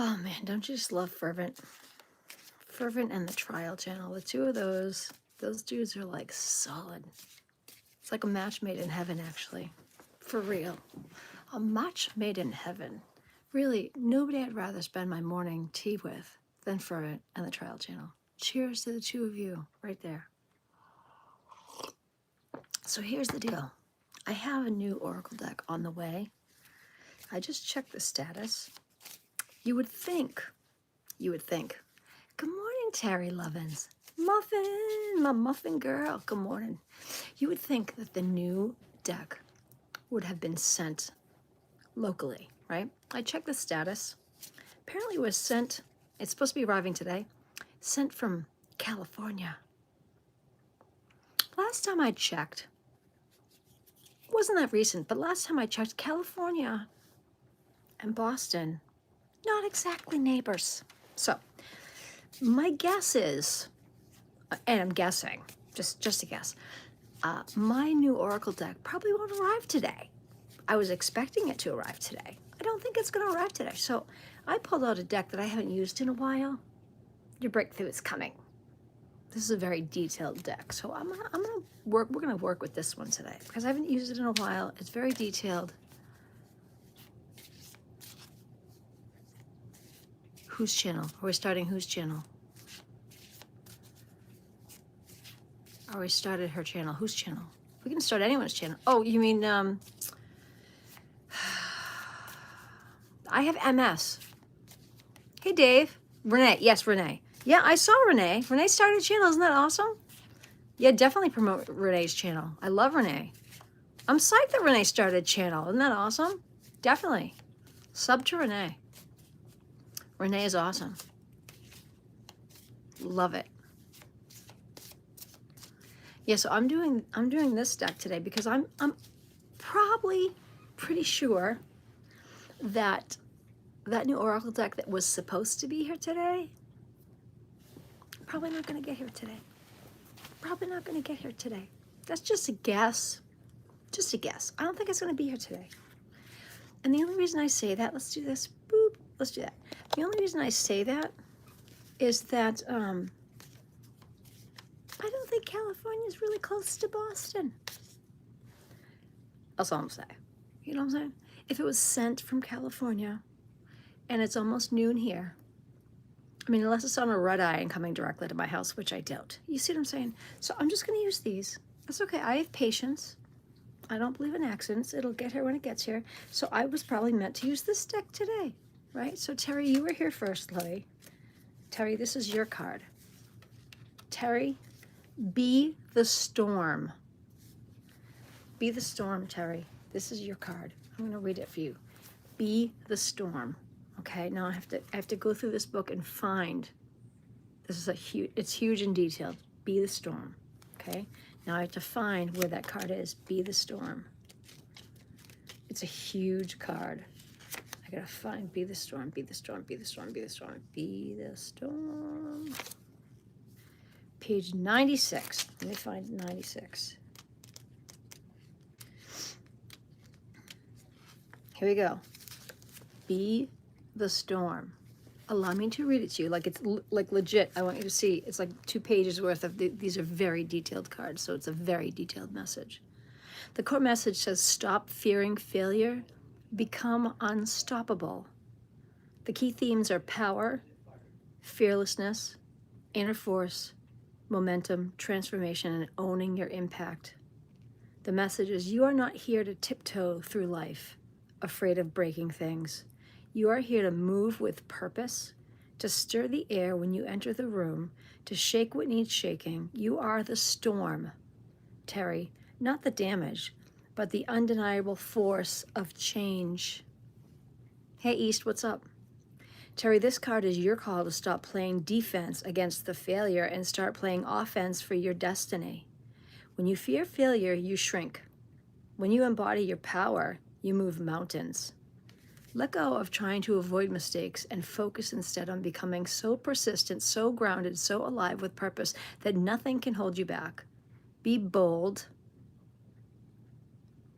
Oh man, don't you just love Fervent? Fervent and the Trial Channel. The two of those dudes are like solid. It's like a match made in heaven, actually. For real. A match made in heaven. Really, nobody I'd rather spend my morning tea with than Fervent and the Trial Channel. Cheers to the two of you right there. So here's the deal. I have a new Oracle deck on the way. I just checked the status. You would think. Good morning, Terry Lovins. Muffin, my muffin girl. Good morning. You would think that the new deck would have been sent locally, right? I checked the status. Apparently it was sent, it's supposed to be arriving today, sent from California. Last time I checked, wasn't that recent, but last time I checked, California and Boston, not exactly neighbors. So my guess is, and I'm guessing, just a guess, my new Oracle deck probably won't arrive today. I was expecting it to arrive today. I don't think it's going to arrive today. So I pulled out a deck that I haven't used in a while. Your breakthrough is coming. This is a very detailed deck. So we're going to work with this one today because I haven't used it in a while. It's very detailed. Whose channel? Are we starting whose channel? We started her channel. Whose channel? We can start anyone's channel. Oh, you mean, I have MS. Hey, Dave. Renee. Yes, Renee. Yeah, I saw Renee. Renee started a channel. Isn't that awesome? Yeah, definitely promote Renee's channel. I love Renee. I'm psyched that Renee started a channel. Isn't that awesome? Definitely. Sub to Renee. Renee is awesome. Love it. Yeah, so I'm doing this deck today because I'm probably pretty sure that new Oracle deck that was supposed to be here today, probably not going to get here today. Probably not going to get here today. That's just a guess. Just a guess. I don't think it's going to be here today. And the only reason I say that, let's do this. Boop. Let's do that. The only reason I say that is that I don't think California is really close to Boston. That's all I'm saying. You know what I'm saying? If it was sent from California and it's almost noon here, I mean, unless it's on a red eye and coming directly to my house, which I doubt. You see what I'm saying? So I'm just going to use these. That's okay. I have patience. I don't believe in accidents. It'll get here when it gets here. So I was probably meant to use this deck today, right? So Terry, you were here first, Lily. Terry, this is your card. Terry, be the storm. Be the storm, Terry. This is your card. I'm going to read it for you. Be the storm. Okay, now I have to go through this book and find. This is it's huge and detailed. Be the storm. Okay, now I have to find where that card is. Be the storm. It's a huge card. I gotta find be the storm, be the storm, be the storm, be the storm, be the storm. Page 96. Let me find 96. Here we go. Be the storm. Allow me to read it to you like it's like legit. I want you to see. It's like 2 pages worth of these are very detailed cards, so it's a very detailed message. The core message says, stop fearing failure, become unstoppable. The key themes are power, fearlessness, inner force, momentum, transformation, and owning your impact. The message is, you are not here to tiptoe through life, afraid of breaking things. You are here to move with purpose, to stir the air when you enter the room, to shake what needs shaking. You are the storm, Terry, not the damage, but the undeniable force of change. Hey, East, what's up? Terry, this card is your call to stop playing defense against the failure and start playing offense for your destiny. When you fear failure, you shrink. When you embody your power, you move mountains. Let go of trying to avoid mistakes and focus instead on becoming so persistent, so grounded, so alive with purpose that nothing can hold you back. Be bold.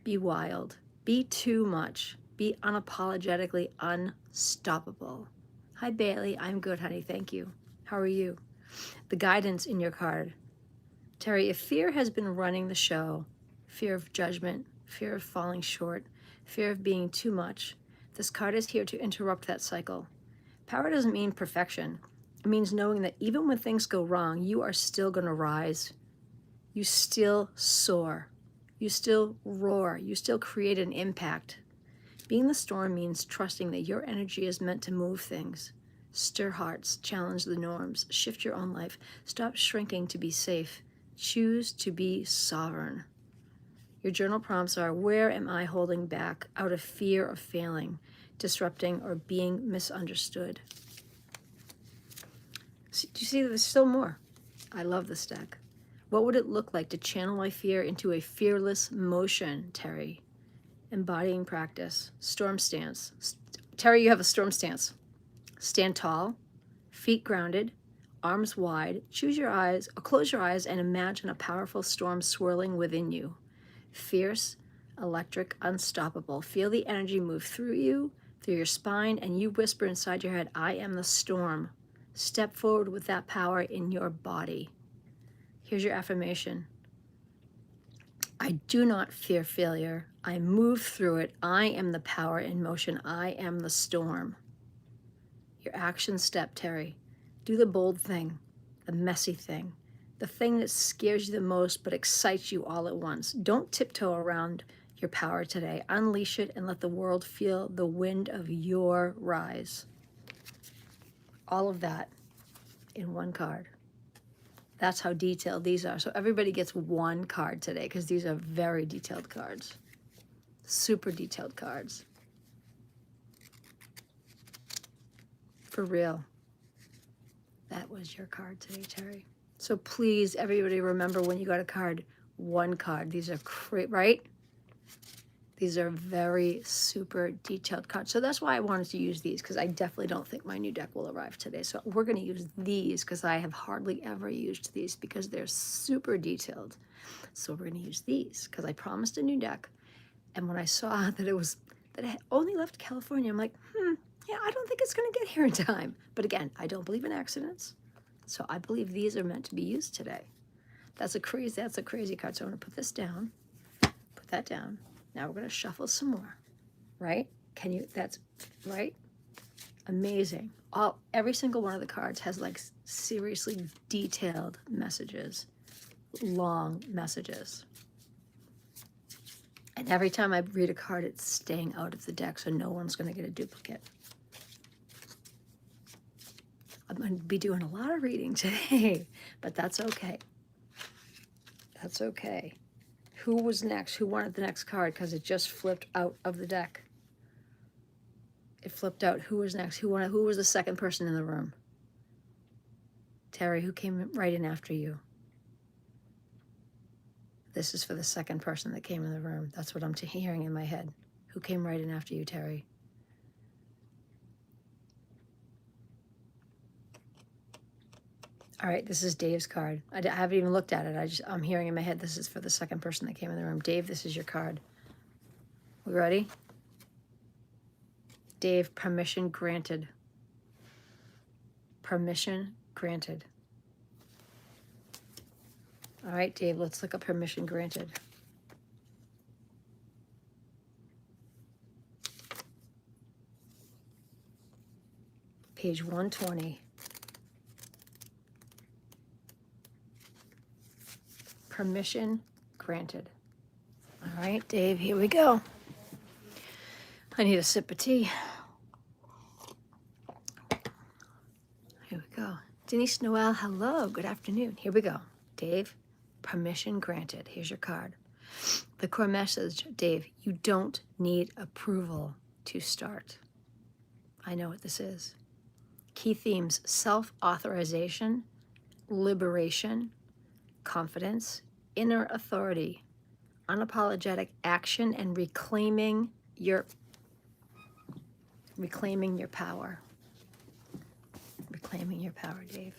Be wild. Be too much. Be unapologetically unstoppable. Hi, Bailey. I'm good, honey. Thank you. How are you? The guidance in your card. Terry, if fear has been running the show, fear of judgment, fear of falling short, fear of being too much, this card is here to interrupt that cycle. Power doesn't mean perfection. It means knowing that even when things go wrong, you are still going to rise. You still soar. You still roar. You still create an impact. Being the storm means trusting that your energy is meant to move things. Stir hearts, challenge the norms, shift your own life. Stop shrinking to be safe. Choose to be sovereign. Your journal prompts are, where am I holding back out of fear of failing, disrupting, or being misunderstood? Do you see there's still more? I love this deck. What would it look like to channel my fear into a fearless motion, Terry? Embodying practice. Storm stance. Terry, you have a storm stance. Stand tall, feet grounded, arms wide. Close your eyes and imagine a powerful storm swirling within you. Fierce, electric, unstoppable. Feel the energy move through you, through your spine, and you whisper inside your head, I am the storm. Step forward with that power in your body. Here's your affirmation. I do not fear failure. I move through it. I am the power in motion. I am the storm. Your action step, Terry. Do the bold thing, the messy thing, the thing that scares you the most but excites you all at once. Don't tiptoe around your power today. Unleash it and let the world feel the wind of your rise. All of that in one card. That's how detailed these are. So everybody gets one card today because these are very detailed cards. Super detailed cards. For real. That was your card today, Terry. So please, everybody, remember when you got a card, one card. These are right? These are very super detailed cards. So that's why I wanted to use these, because I definitely don't think my new deck will arrive today. So we're going to use these because I have hardly ever used these because they're super detailed. So we're going to use these because I promised a new deck. And when I saw that it had only left California, I'm like, yeah, I don't think it's going to get here in time. But again, I don't believe in accidents. So I believe these are meant to be used today. That's a crazy card. So I'm going to put this down, put that down. Now we're going to shuffle some more, right? That's right? Amazing. Every single one of the cards has like seriously detailed messages, long messages. And every time I read a card, it's staying out of the deck, so no one's going to get a duplicate. I'm going to be doing a lot of reading today, but that's okay. That's okay. Who was next? Who wanted the next card? Because it just flipped out of the deck. It flipped out. Who was next? Who was the second person in the room? Terry, who came right in after you? This is for the second person that came in the room. That's what I'm hearing in my head. Who came right in after you, Terry? All right, this is Dave's card. I haven't even looked at it. I'm hearing in my head this is for the second person that came in the room. Dave, this is your card. We ready? Dave, permission granted. Permission granted. All right, Dave, let's look up permission granted. Page 120. Permission granted. All right, Dave, here we go. I need a sip of tea. Here we go. Denise Noel, hello, good afternoon. Here we go. Dave, permission granted. Here's your card. The core message, Dave, you don't need approval to start. I know what this is. Key themes, self-authorization, liberation, confidence, inner authority, unapologetic action, and reclaiming your power. Reclaiming your power, Dave.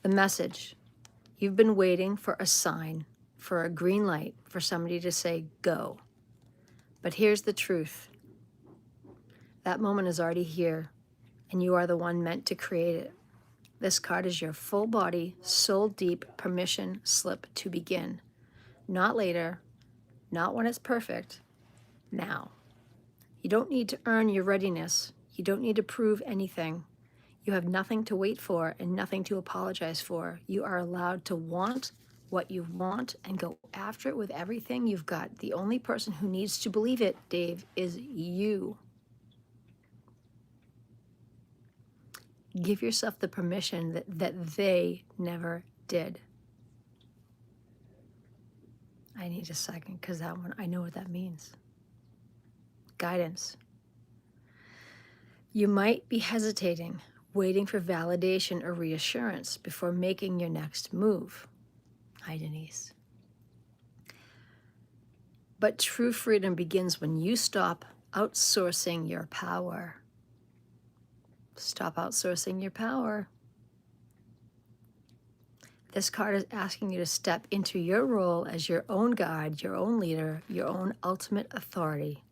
The message, you've been waiting for a sign, for a green light, for somebody to say go. But here's the truth. That moment is already here. and you are the one meant to create it. This card is your full body, soul deep permission slip to begin. Not later, not when it's perfect, now. You don't need to earn your readiness. You don't need to prove anything. You have nothing to wait for and nothing to apologize for. You are allowed to want what you want and go after it with everything you've got. The only person who needs to believe it, Dave, is you. Give yourself the permission that they never did. I need a second because that one, I know what that means. Guidance. You might be hesitating, waiting for validation or reassurance before making your next move. Hi, Denise. But true freedom begins when you stop outsourcing your power. Stop outsourcing your power. This card is asking you to step into your role as your own guide, your own leader, your own ultimate authority.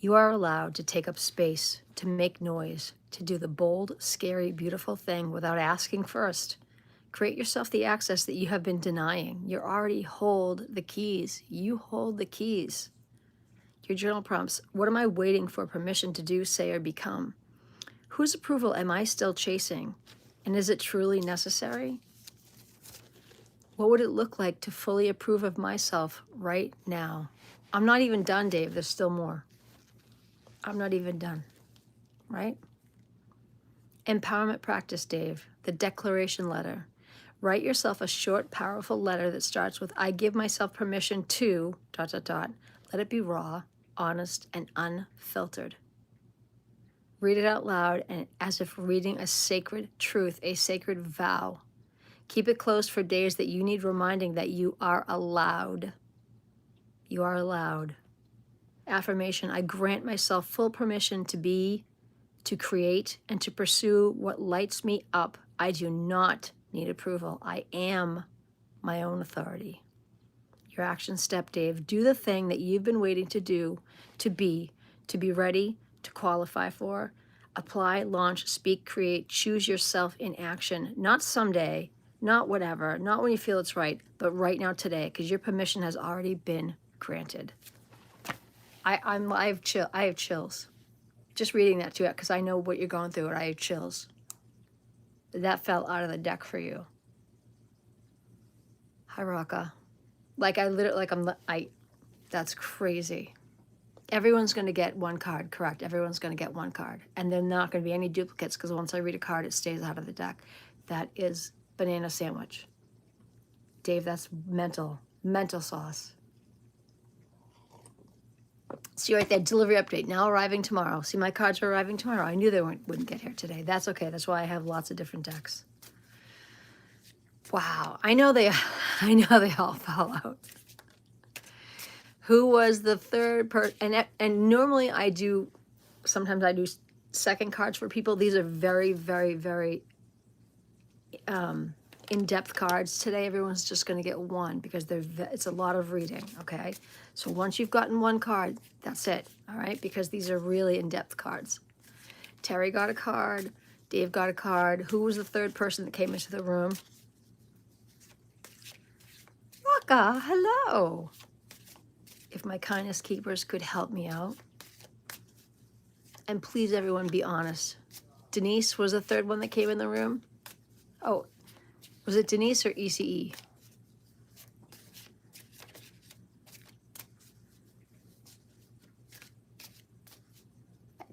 You are allowed to take up space, to make noise, to do the bold, scary, beautiful thing without asking first. Create yourself the access that you have been denying. You already hold the keys. You hold the keys. Your journal prompts, what am I waiting for permission to do, say, or become? Whose approval am I still chasing? And is it truly necessary? What would it look like to fully approve of myself right now? I'm not even done, Dave. There's still more. I'm not even done, right? Empowerment practice, Dave. The declaration letter. Write yourself a short, powerful letter that starts with, I give myself permission to, ... Let it be raw, honest, and unfiltered. Read it out loud and as if reading a sacred truth, a sacred vow. Keep it close for days that you need reminding that you are allowed. You are allowed. Affirmation, I grant myself full permission to be, to create, and to pursue what lights me up. I do not need approval. I am my own authority. Your action step, Dave. Do the thing that you've been waiting to do, to be ready, to qualify for. Apply, launch, speak, create, choose yourself in action. Not someday, not whatever, not when you feel it's right, but right now today, because your permission has already been granted. I have chills. Just reading that too, because I know what you're going through, and I have chills. That fell out of the deck for you. Hi, Raka. That's crazy. Everyone's going to get one card, correct? Everyone's going to get one card. And there are not going to be any duplicates because once I read a card, it stays out of the deck. That is banana sandwich. Dave, that's mental sauce. See right there, delivery update, now arriving tomorrow. See, my cards are arriving tomorrow. I knew they wouldn't get here today. That's okay. That's why I have lots of different decks. Wow, I know they all fell out. Who was the third person? And normally sometimes I do second cards for people. These are very, very, very in-depth cards. Today, everyone's just going to get one because it's a lot of reading, okay? So once you've gotten one card, that's it, all right? Because these are really in-depth cards. Terry got a card. Dave got a card. Who was the third person that came into the room? Raka, hello. If my kindness keepers could help me out. And please, everyone, be honest. Denise was the third one that came in the room. Oh, was it Denise or ECE?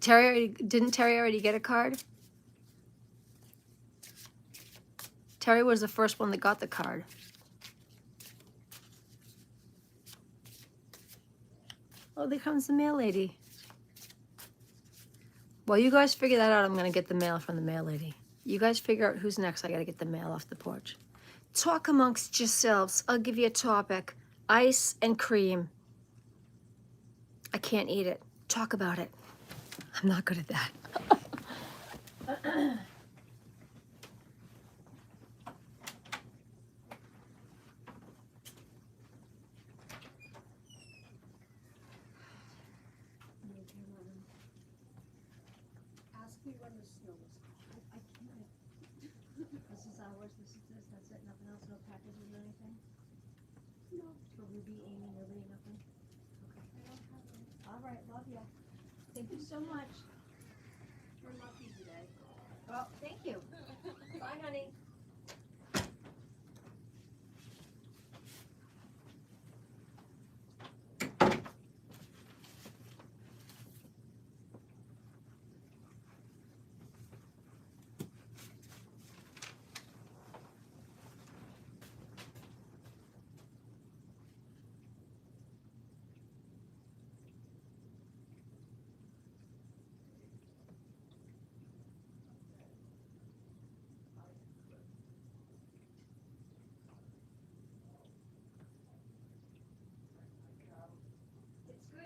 Didn't Terry already get a card? Terry was the first one that got the card. Oh, there comes the mail lady. While you guys figure that out, I'm going to get the mail from the mail lady. You guys figure out who's next. I got to get the mail off the porch. Talk amongst yourselves. I'll give you a topic. Ice and cream. I can't eat it. Talk about it. I'm not good at that. Ask We run the snow. I can't. This is ours, this is this, that's it, nothing else, no packages or anything? No, For Ruby, Amy, nobody, nothing? I don't have any. All right, love ya. Thank you so much. We're lucky today. Well, thank you. Bye, honey.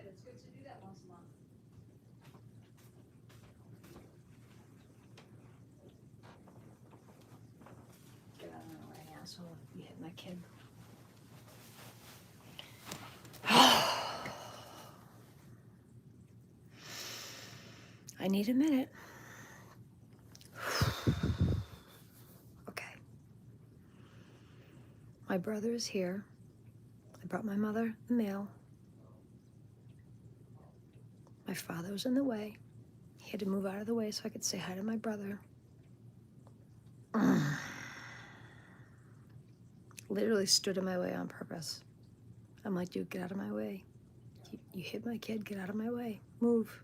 It's good to do that once a month. Get out of my way, asshole. You hit my kid. I need a minute. Okay. My brother is here. I brought my mother the mail. My father was in the way. He had to move out of the way so I could say hi to my brother. Literally stood in my way on purpose. I'm like, dude, get out of my way. You hit my kid, get out of my way. Move.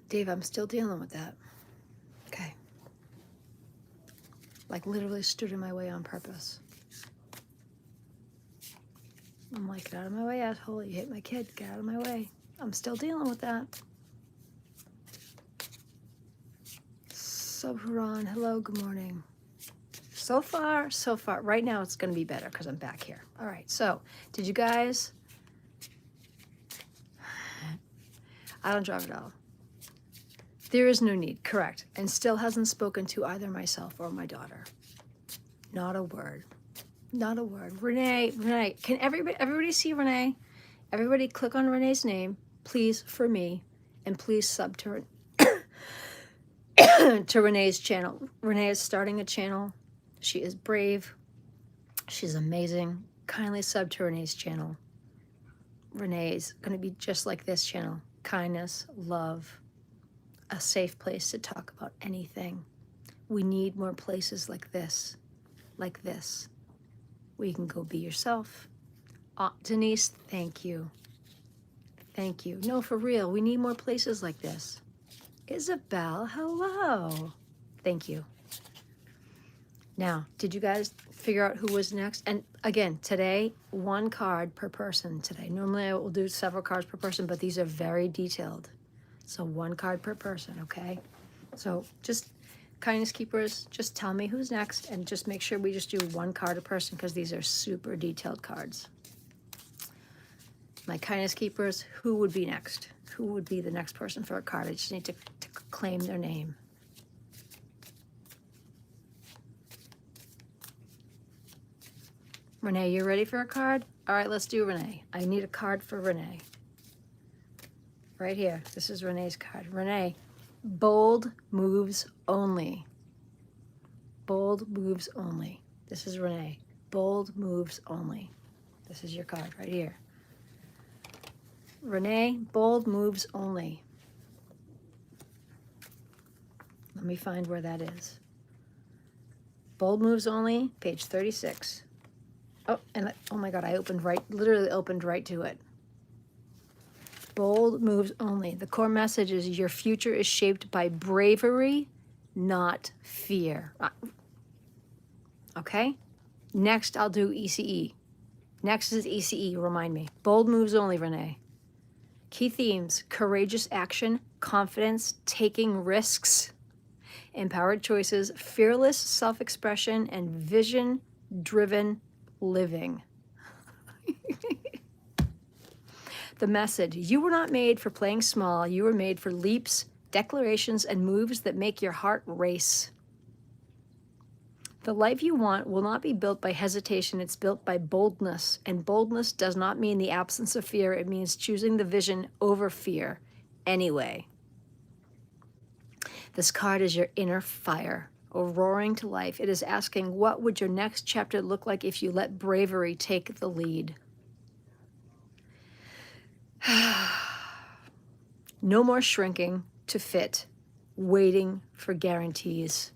Dave, I'm still dealing with that. Okay. Like literally stood in my way on purpose. I'm like, get out of my way, asshole. You hit my kid, get out of my way. I'm still dealing with that. Subharan, hello, good morning. So far. Right now it's gonna be better because I'm back here. All right, so did you guys? I don't drive at all. There is no need, correct. And still hasn't spoken to either myself or my daughter. Not a word. Not a word. Renee, can everybody see Renee? Everybody click on Renee's name, please, for me, and please sub to, to Renee's channel. Renee is starting a channel. She is brave. She's amazing. Kindly sub to Renee's channel. Renee is going to be just like this channel. Kindness, love, a safe place to talk about anything. We need more places like this, where you can go be yourself. Denise, thank you. Thank you. No, for real, we need more places like this. Isabel, hello. Thank you. Now, did you guys figure out who was next? And again, today, 1 card per person today. Normally I will do several cards per person, but these are very detailed. So 1 card per person, okay? So just kindness keepers, just tell me who's next and just make sure we just do 1 card a person because these are super detailed cards. My kindness keepers, who would be next? Who would be the next person for a card? I just need to claim their name. Renee, you ready for a card? All right, let's do Renee. I need a card for Renee. Right here. This is Renee's card. Renee, bold moves only. Bold moves only. This is Renee. Bold moves only. This is your card right here. Renee, bold moves only. Let me find where that is. Bold moves only, page 36. Oh, and oh my God, I literally opened right to it. Bold moves only. The core message is your future is shaped by bravery, not fear. Okay? Next, I'll do ECE. Next is ECE, remind me. Bold moves only, Renee. Key themes, courageous action, confidence, taking risks, empowered choices, fearless self-expression, and vision-driven living. The message, you were not made for playing small. You were made for leaps, declarations, and moves that make your heart race. The life you want will not be built by hesitation. It's built by boldness. And boldness does not mean the absence of fear. It means choosing the vision over fear anyway. This card is your inner fire, roaring to life. It is asking, what would your next chapter look like if you let bravery take the lead? No more shrinking to fit, waiting for guarantees,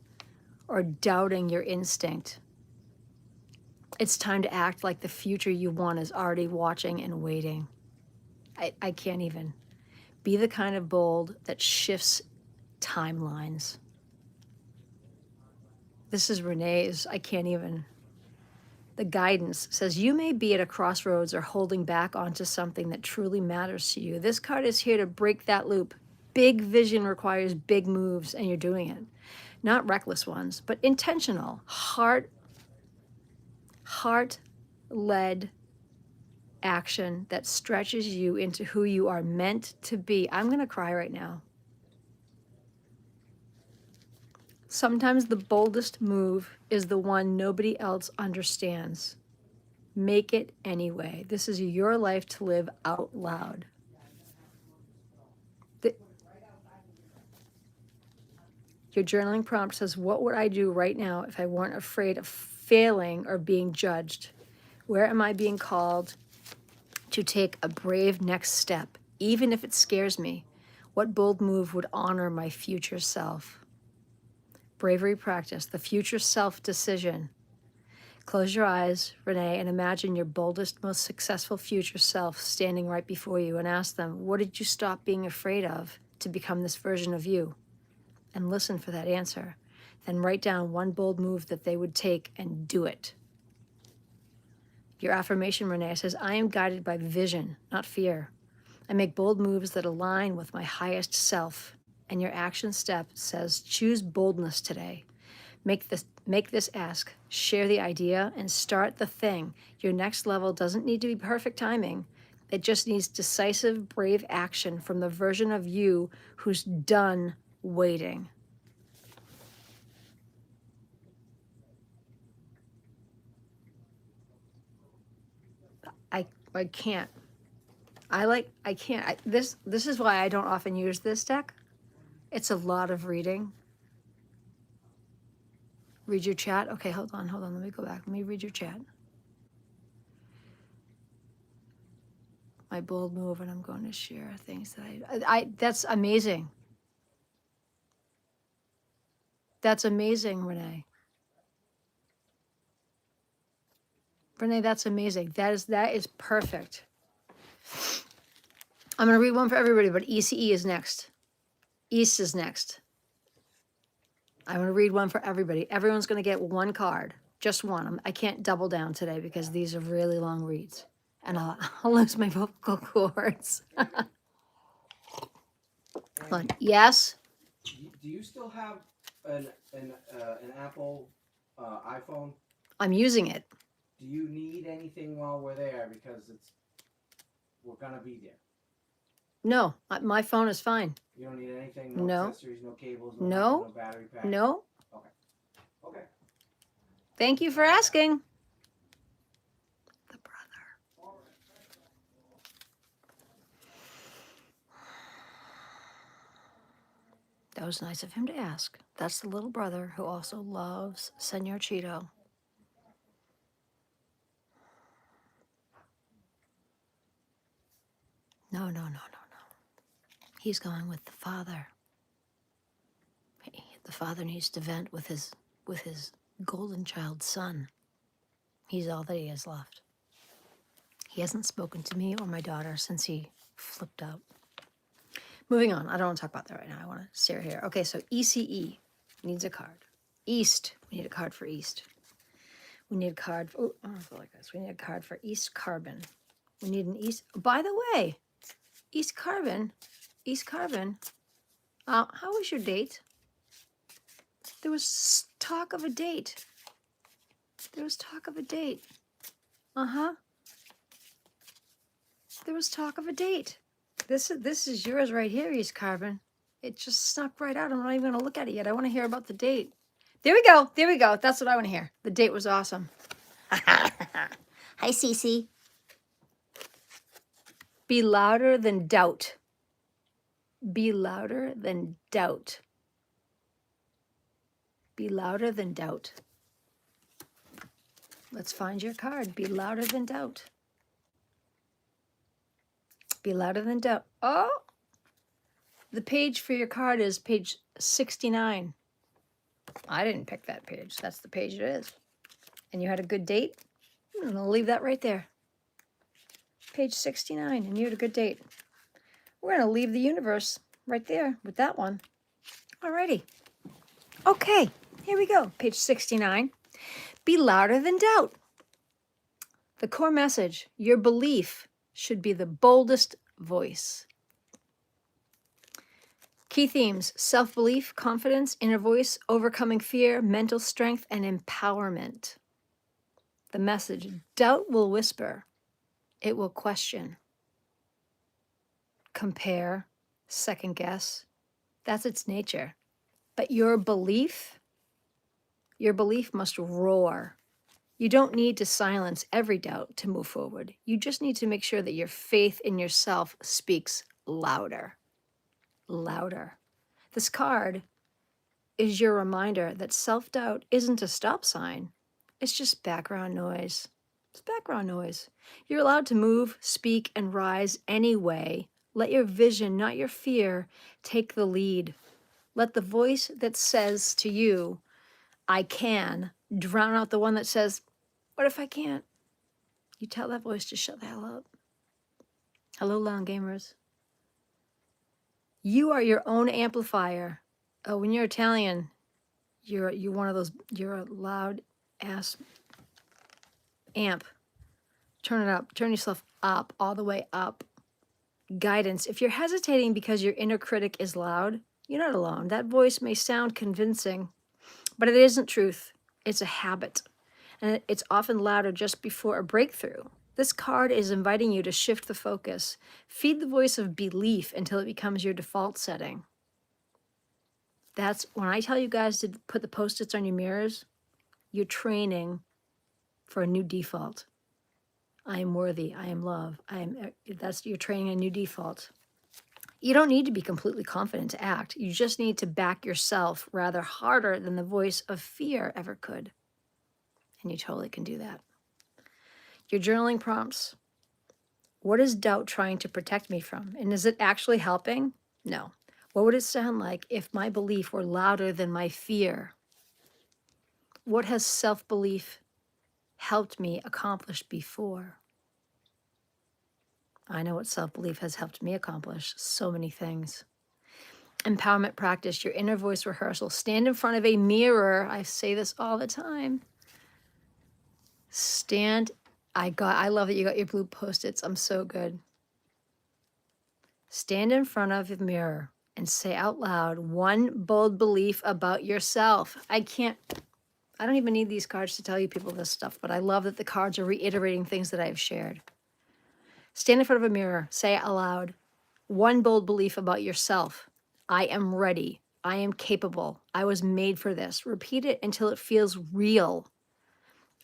or doubting your instinct. It's time to act like the future you want is already watching and waiting. I can't even. Be the kind of bold that shifts timelines. This is Renee's. I can't even. The guidance says you may be at a crossroads or holding back onto something that truly matters to you. This card is here to break that loop. Big vision requires big moves, and you're doing it. Not reckless ones, but intentional, heart-led action that stretches you into who you are meant to be. I'm going to cry right now. Sometimes the boldest move is the one nobody else understands. Make it anyway. This is your life to live out loud. Your journaling prompt says, what would I do right now if I weren't afraid of failing or being judged? Where am I being called to take a brave next step, even if it scares me? What bold move would honor my future self? Bravery practice, the future self decision. Close your eyes, Renee, and imagine your boldest, most successful future self standing right before you and ask them, what did you stop being afraid of to become this version of you? And listen for that answer. Then write down one bold move that they would take and do it. Your affirmation, Renee, says, I am guided by vision, not fear. I make bold moves that align with my highest self. And your action step says, choose boldness today. Make this ask, share the idea, and start the thing. Your next level doesn't need to be perfect timing. It just needs decisive, brave action from the version of you who's done waiting. I can't. I can't. This is why I don't often use this deck. It's a lot of reading. Read your chat. Okay, hold on. Let me go back. Let me read your chat. My bold move, and I'm going to share things that I that's amazing. That's amazing, Renee. Renee, that's amazing. That is perfect. I'm going to read one for everybody, but ECE is next. East is next. I'm going to read one for everybody. Everyone's going to get one card, just one. I can't double down today because these are really long reads, and I'll lose my vocal cords. Hold on. Yes? Do you still have an Apple iPhone? I'm using it. Do you need anything while we're there? Because we're gonna be there. No, my phone is fine. You don't need anything? No, No. accessories, no cables, No. nothing, no battery pack? No. Okay. Thank you for asking. The brother. That was nice of him to ask. That's the little brother who also loves Senor Cheeto. No. He's going with the father. The father needs to vent with his golden child son. He's all that he has left. He hasn't spoken to me or my daughter since he flipped out. Moving on. I don't want to talk about that right now. I want to stay here. Okay, so ECE needs a card. East. We need a card for East. We need a card. Oh, I don't feel like this. We need a card for East Carbon. We need an East. By the way, East Carbon. How was your date? There was talk of a date. There was talk of a date. There was talk of a date. This is yours right here, East Carbon. It just snuck right out. I'm not even going to look at it yet. I want to hear about the date. There we go. That's what I want to hear. The date was awesome. Hi, CeCe. Be louder than doubt. Be louder than doubt. Be louder than doubt. Let's find your card. Be louder than doubt. Be louder than doubt. Oh, the page for your card is page 69. I didn't pick that page. That's the page it is. And you had a good date? I'm going to leave that right there. Page 69, and you had a good date. We're going to leave the universe right there with that one. Alrighty. Okay, here we go. Page 69. Be louder than doubt. The core message, your belief should be the boldest voice. Key themes, self-belief, confidence, inner voice, overcoming fear, mental strength, and empowerment. The message, doubt will whisper. It will question, compare, second guess. That's its nature. But your belief must roar. You don't need to silence every doubt to move forward. You just need to make sure that your faith in yourself speaks louder. Louder. This card is your reminder that self-doubt isn't a stop sign. It's just background noise. It's background noise. You're allowed to move, speak, and rise anyway. Let your vision, not your fear, take the lead. Let the voice that says to you, I can, drown out the one that says, what if I can't? You tell that voice to shut the hell up. Hello, Long Gamers. You are your own amplifier. Oh, when you're Italian, you're one of those, you're a loud ass amp. Turn it up. Turn yourself up, all the way up. Guidance. If you're hesitating because your inner critic is loud, you're not alone. That voice may sound convincing, but it isn't truth. It's a habit. And it's often louder just before a breakthrough. This card is inviting you to shift the focus. Feed the voice of belief until it becomes your default setting. That's when I tell you guys to put the Post-its on your mirrors, you're training for a new default. I am worthy. I am love. You're training a new default. You don't need to be completely confident to act. You just need to back yourself rather harder than the voice of fear ever could. And you totally can do that. Your journaling prompts. What is doubt trying to protect me from? And is it actually helping? No. What would it sound like if my belief were louder than my fear? What has self-belief helped me accomplish before? I know what self-belief has helped me accomplish so many things. Empowerment practice, your inner voice rehearsal. Stand in front of a mirror. I say this all the time. I love that you got your blue Post-its. I'm so good. Stand in front of the mirror and say out loud one bold belief about yourself. I don't even need these cards to tell you people this stuff, but I love that the cards are reiterating things that I have shared. Stand in front of a mirror, say out loud one bold belief about yourself. I am ready. I am capable. I was made for this. Repeat it until it feels real.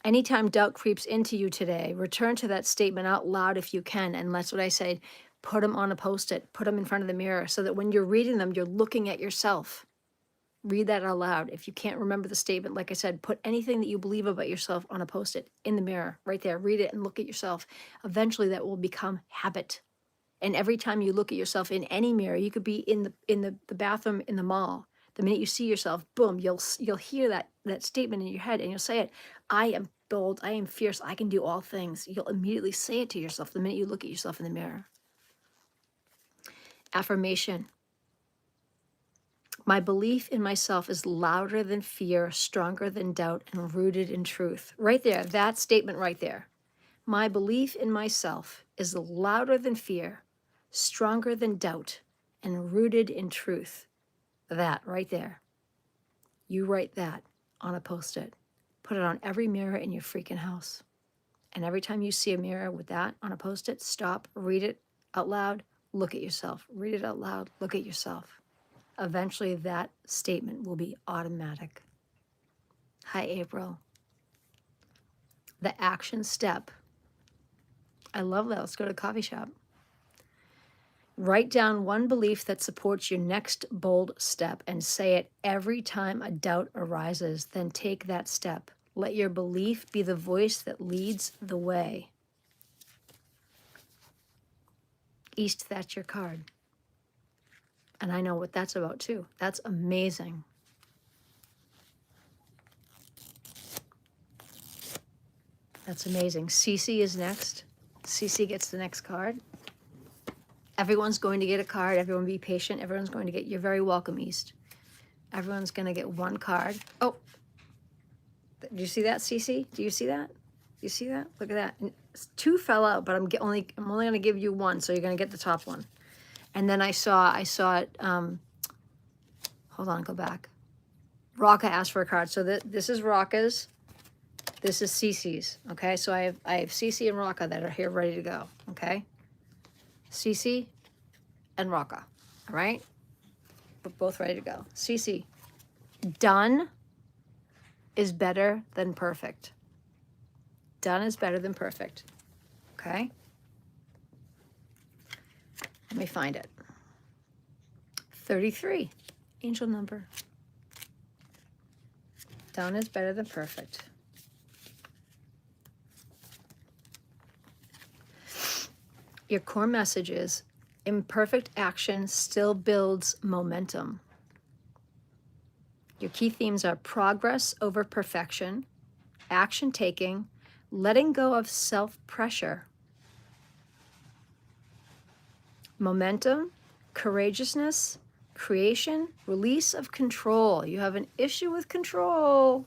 Anytime doubt creeps into you today, return to that statement out loud if you can. And that's what I said. Put them on a Post-it. Put them in front of the mirror so that when you're reading them, you're looking at yourself. Read that out loud. If you can't remember the statement, like I said, put anything that you believe about yourself on a Post-it in the mirror, right there. Read it and look at yourself. Eventually, that will become habit. And every time you look at yourself in any mirror, you could be in the bathroom in the mall. The minute you see yourself, boom, you'll hear that statement in your head and you'll say it. I am bold. I am fierce. I can do all things. You'll immediately say it to yourself the minute you look at yourself in the mirror. Affirmation. My belief in myself is louder than fear, stronger than doubt, and rooted in truth. Right there, that statement right there. My belief in myself is louder than fear, stronger than doubt, and rooted in truth. That right there. You write that on a Post-it. Put it on every mirror in your freaking house. And every time you see a mirror with that on a Post-it, stop, read it out loud, look at yourself. Read it out loud, look at yourself. Eventually, that statement will be automatic. Hi, April. The action step. I love that. Let's go to the coffee shop. Write down one belief that supports your next bold step and say it every time a doubt arises. Then take that step. Let your belief be the voice that leads the way. East, that's your card. And I know what that's about too. That's amazing. That's amazing. CeCe is next. CeCe gets the next card. Everyone's going to get a card. Everyone be patient. Everyone's going to get, you're very welcome, East. Everyone's going to get one card. Oh, do you see that, CeCe? Do you see that? You see that? Look at that. And two fell out, but I'm only going to give you one, so you're going to get the top one. And then I saw it. Hold on, go back. Raka asked for a card. So this is Raka's. This is CeCe's. Okay, so I have CeCe and Raka that are here ready to go. Okay, CeCe and Raka. All right, we're both ready to go. CeCe, done is better than perfect. Done is better than perfect. Okay. Let me find it. 33, angel number. Done is better than perfect. Your core message is imperfect action still builds momentum. Your key themes are progress over perfection, action taking, letting go of self-pressure, momentum, courageousness, creation, release of control. You have an issue with control.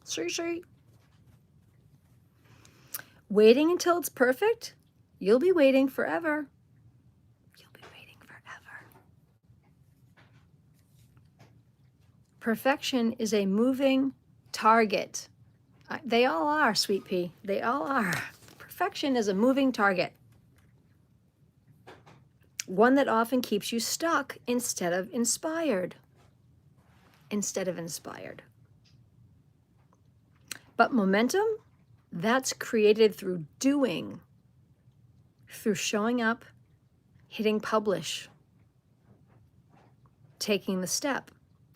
CeCe. Waiting until it's perfect? You'll be waiting forever. You'll be waiting forever. Perfection is a moving target. They all are, Sweet Pea. They all are. Perfection is a moving target. One that often keeps you stuck instead of inspired. Instead of inspired. But momentum, that's created through doing, through showing up, hitting publish, taking the step,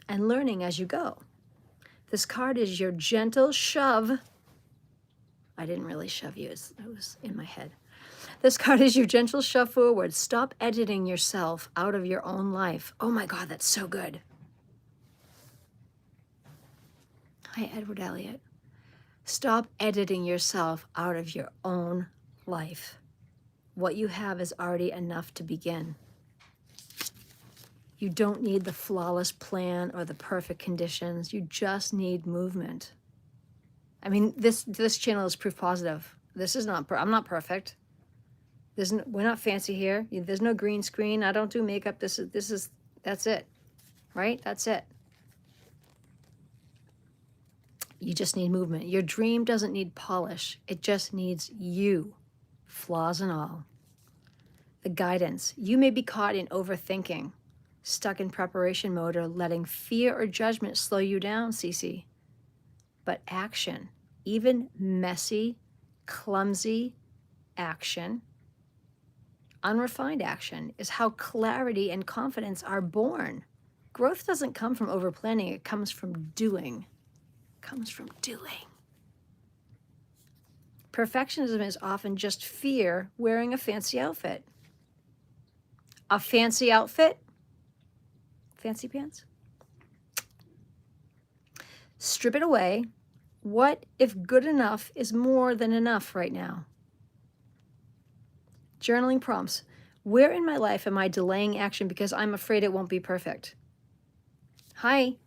and learning as you go. This card is your gentle shove. I didn't really shove you, it was in my head. This card is your gentle shove forward. Stop editing yourself out of your own life. Oh my God, that's so good. Hi, Edward Elliott. Stop editing yourself out of your own life. What you have is already enough to begin. You don't need the flawless plan or the perfect conditions. You just need movement. I mean, this channel is proof positive. This is not, I'm not perfect. We're not fancy here. There's no green screen. I don't do makeup. That's it, right? That's it. You just need movement. Your dream doesn't need polish. It just needs you, flaws and all. The guidance. You may be caught in overthinking, stuck in preparation mode, or letting fear or judgment slow you down, CeCe. But action, even messy, clumsy action, unrefined action, is how clarity and confidence are born. Growth doesn't come from overplanning. It comes from doing. Comes from doing. Perfectionism is often just fear wearing a fancy outfit. A fancy outfit? Fancy pants? Strip it away. What if good enough is more than enough right now? Journaling prompts. Where in my life am I delaying action because I'm afraid it won't be perfect? Hi,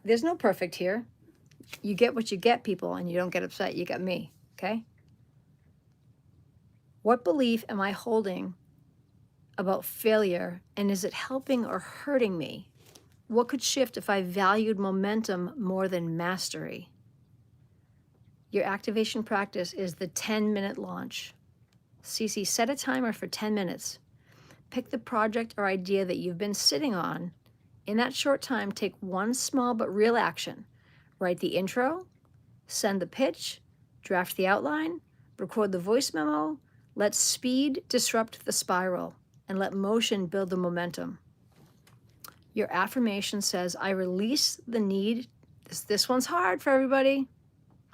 there's no perfect here. You get what you get, people, and you don't get upset. You got me, okay? What belief am I holding about failure, and is it helping or hurting me? What could shift if I valued momentum more than mastery? Your activation practice is the 10-minute launch. CeCe, set a timer for 10 minutes. Pick the project or idea that you've been sitting on. In that short time, take one small but real action. Write the intro, send the pitch, draft the outline, record the voice memo, Let speed disrupt the spiral, and let motion build the momentum. Your affirmation says, I release the need. This one's hard for everybody.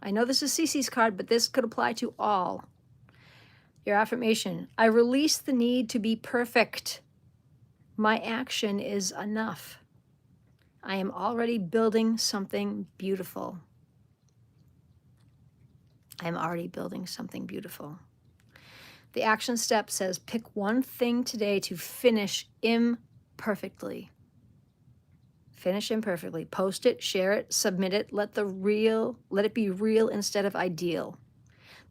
I know this is CeCe's card, but this could apply to all. Your affirmation, I release the need to be perfect. My action is enough. I am already building something beautiful. I am already building something beautiful. The action step says, pick one thing today to finish imperfectly. Finish imperfectly. Post it, share it, submit it. Let it be real instead of ideal.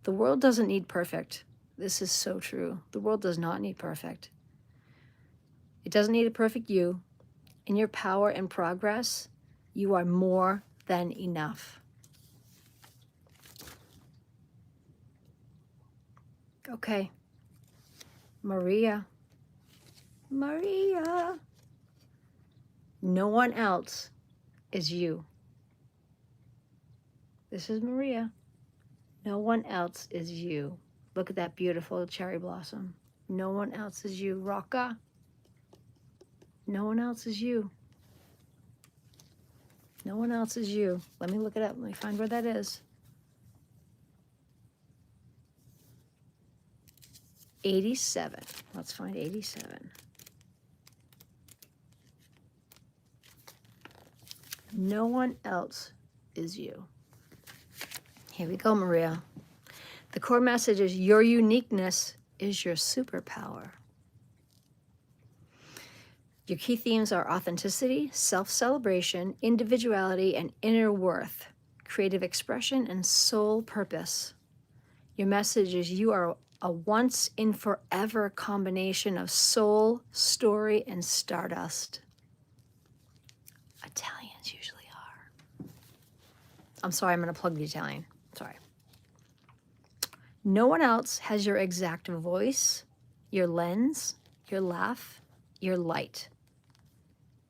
The world doesn't need perfect. This is so true. The world does not need perfect. It doesn't need a perfect you. In your power and progress, you are more than enough. Okay. Maria. Maria. No one else is you. This is Maria. No one else is you. Look at that beautiful cherry blossom. No one else is you. Rocka. No one else is you. No one else is you. Let me look it up. Let me find where that is. 87. Let's find 87. No one else is you. Here we go, Maria. The core message is your uniqueness is your superpower. Your key themes are authenticity, self-celebration, individuality, and inner worth, creative expression, and soul purpose. Your message is you are a once in forever combination of soul, story, and stardust. Italians usually are. I'm sorry, I'm going to plug the Italian. Sorry. No one else has your exact voice, your lens, your laugh, your light.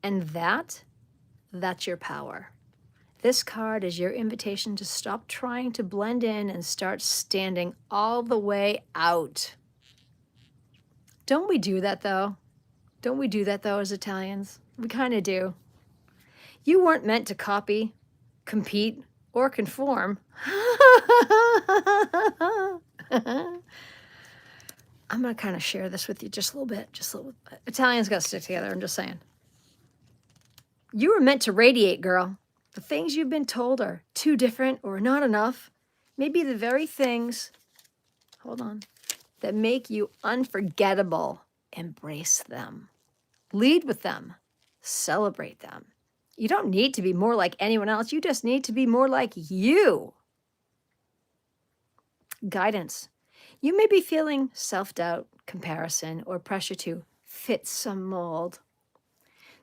And that's your power. This card is your invitation to stop trying to blend in and start standing all the way out. Don't we do that, though? Don't we do that, though, as Italians? We kind of do. You weren't meant to copy, compete, or conform. I'm going to kind of share this with you just a little bit. Italians got to stick together, I'm just saying. You were meant to radiate, girl. The things you've been told are too different or not enough. Maybe the very things, that make you unforgettable. Embrace them. Lead with them. Celebrate them. You don't need to be more like anyone else. You just need to be more like you. Guidance. You may be feeling self-doubt, comparison, or pressure to fit some mold.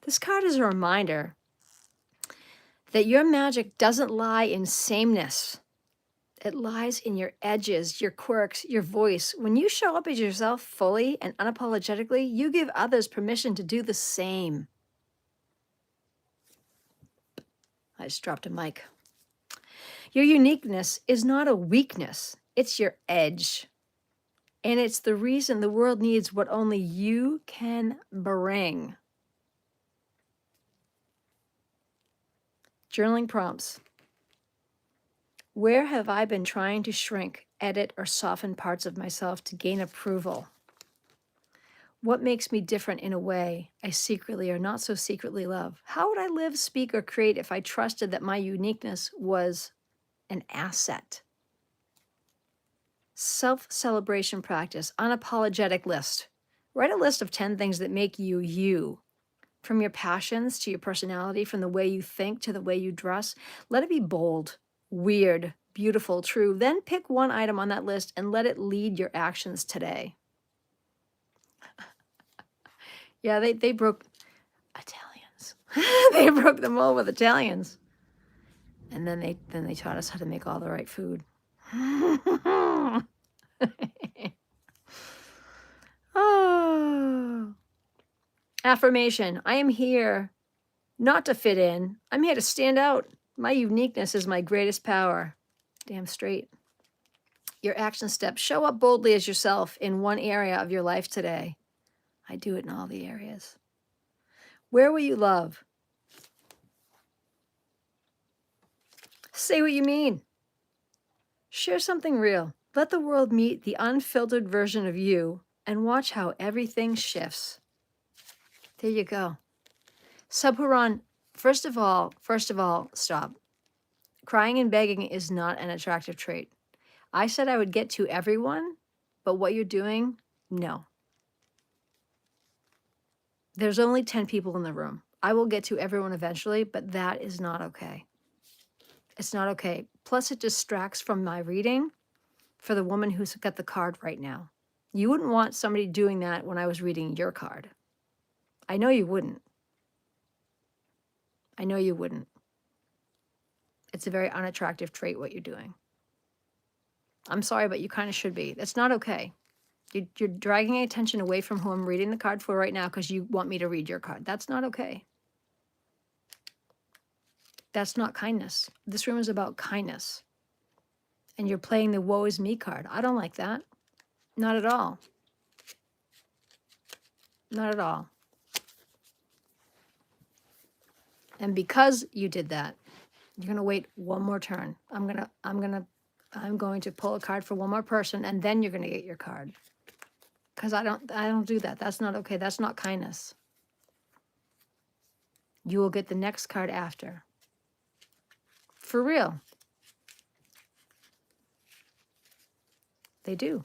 This card is a reminder that your magic doesn't lie in sameness. It lies in your edges, your quirks, your voice. When you show up as yourself fully and unapologetically, you give others permission to do the same. I just dropped a mic. Your uniqueness is not a weakness. It's your edge. And it's the reason the world needs what only you can bring. Journaling prompts. Where have I been trying to shrink, edit, or soften parts of myself to gain approval? What makes me different in a way I secretly or not so secretly love? How would I live, speak, or create if I trusted that my uniqueness was an asset? Self-celebration practice, unapologetic list. Write a list of 10 things that make you you. From your passions to your personality, from the way you think to the way you dress. Let it be bold, weird, beautiful, true. Then pick one item on that list and let it lead your actions today. Yeah, they broke Italians. They broke the mold with Italians. And then they taught us how to make all the right food. Oh. Affirmation. I am here not to fit in. I'm here to stand out. My uniqueness is my greatest power. Damn straight. Your action steps. Show up boldly as yourself in one area of your life today. I do it in all the areas. Where will you love? Say what you mean. Share something real. Let the world meet the unfiltered version of you and watch how everything shifts. There you go. Subharan, first of all, stop. Crying and begging is not an attractive trait. I said I would get to everyone, but what you're doing, no. There's only 10 people in the room. I will get to everyone eventually, but that is not okay. It's not okay. Plus, it distracts from my reading for the woman who's got the card right now. You wouldn't want somebody doing that when I was reading your card. I know you wouldn't. I know you wouldn't. It's a very unattractive trait what you're doing. I'm sorry, but you kind of should be. That's not okay. You're dragging attention away from who I'm reading the card for right now because you want me to read your card. That's not okay. That's not kindness. This room is about kindness. And you're playing the woe is me card. I don't like that. Not at all. Not at all. And because you did that, you're going to wait one more turn. I'm going to pull a card for one more person, and then you're going to get your card. Because I don't do that. That's not okay. That's not kindness. You will get the next card after. For real. They do.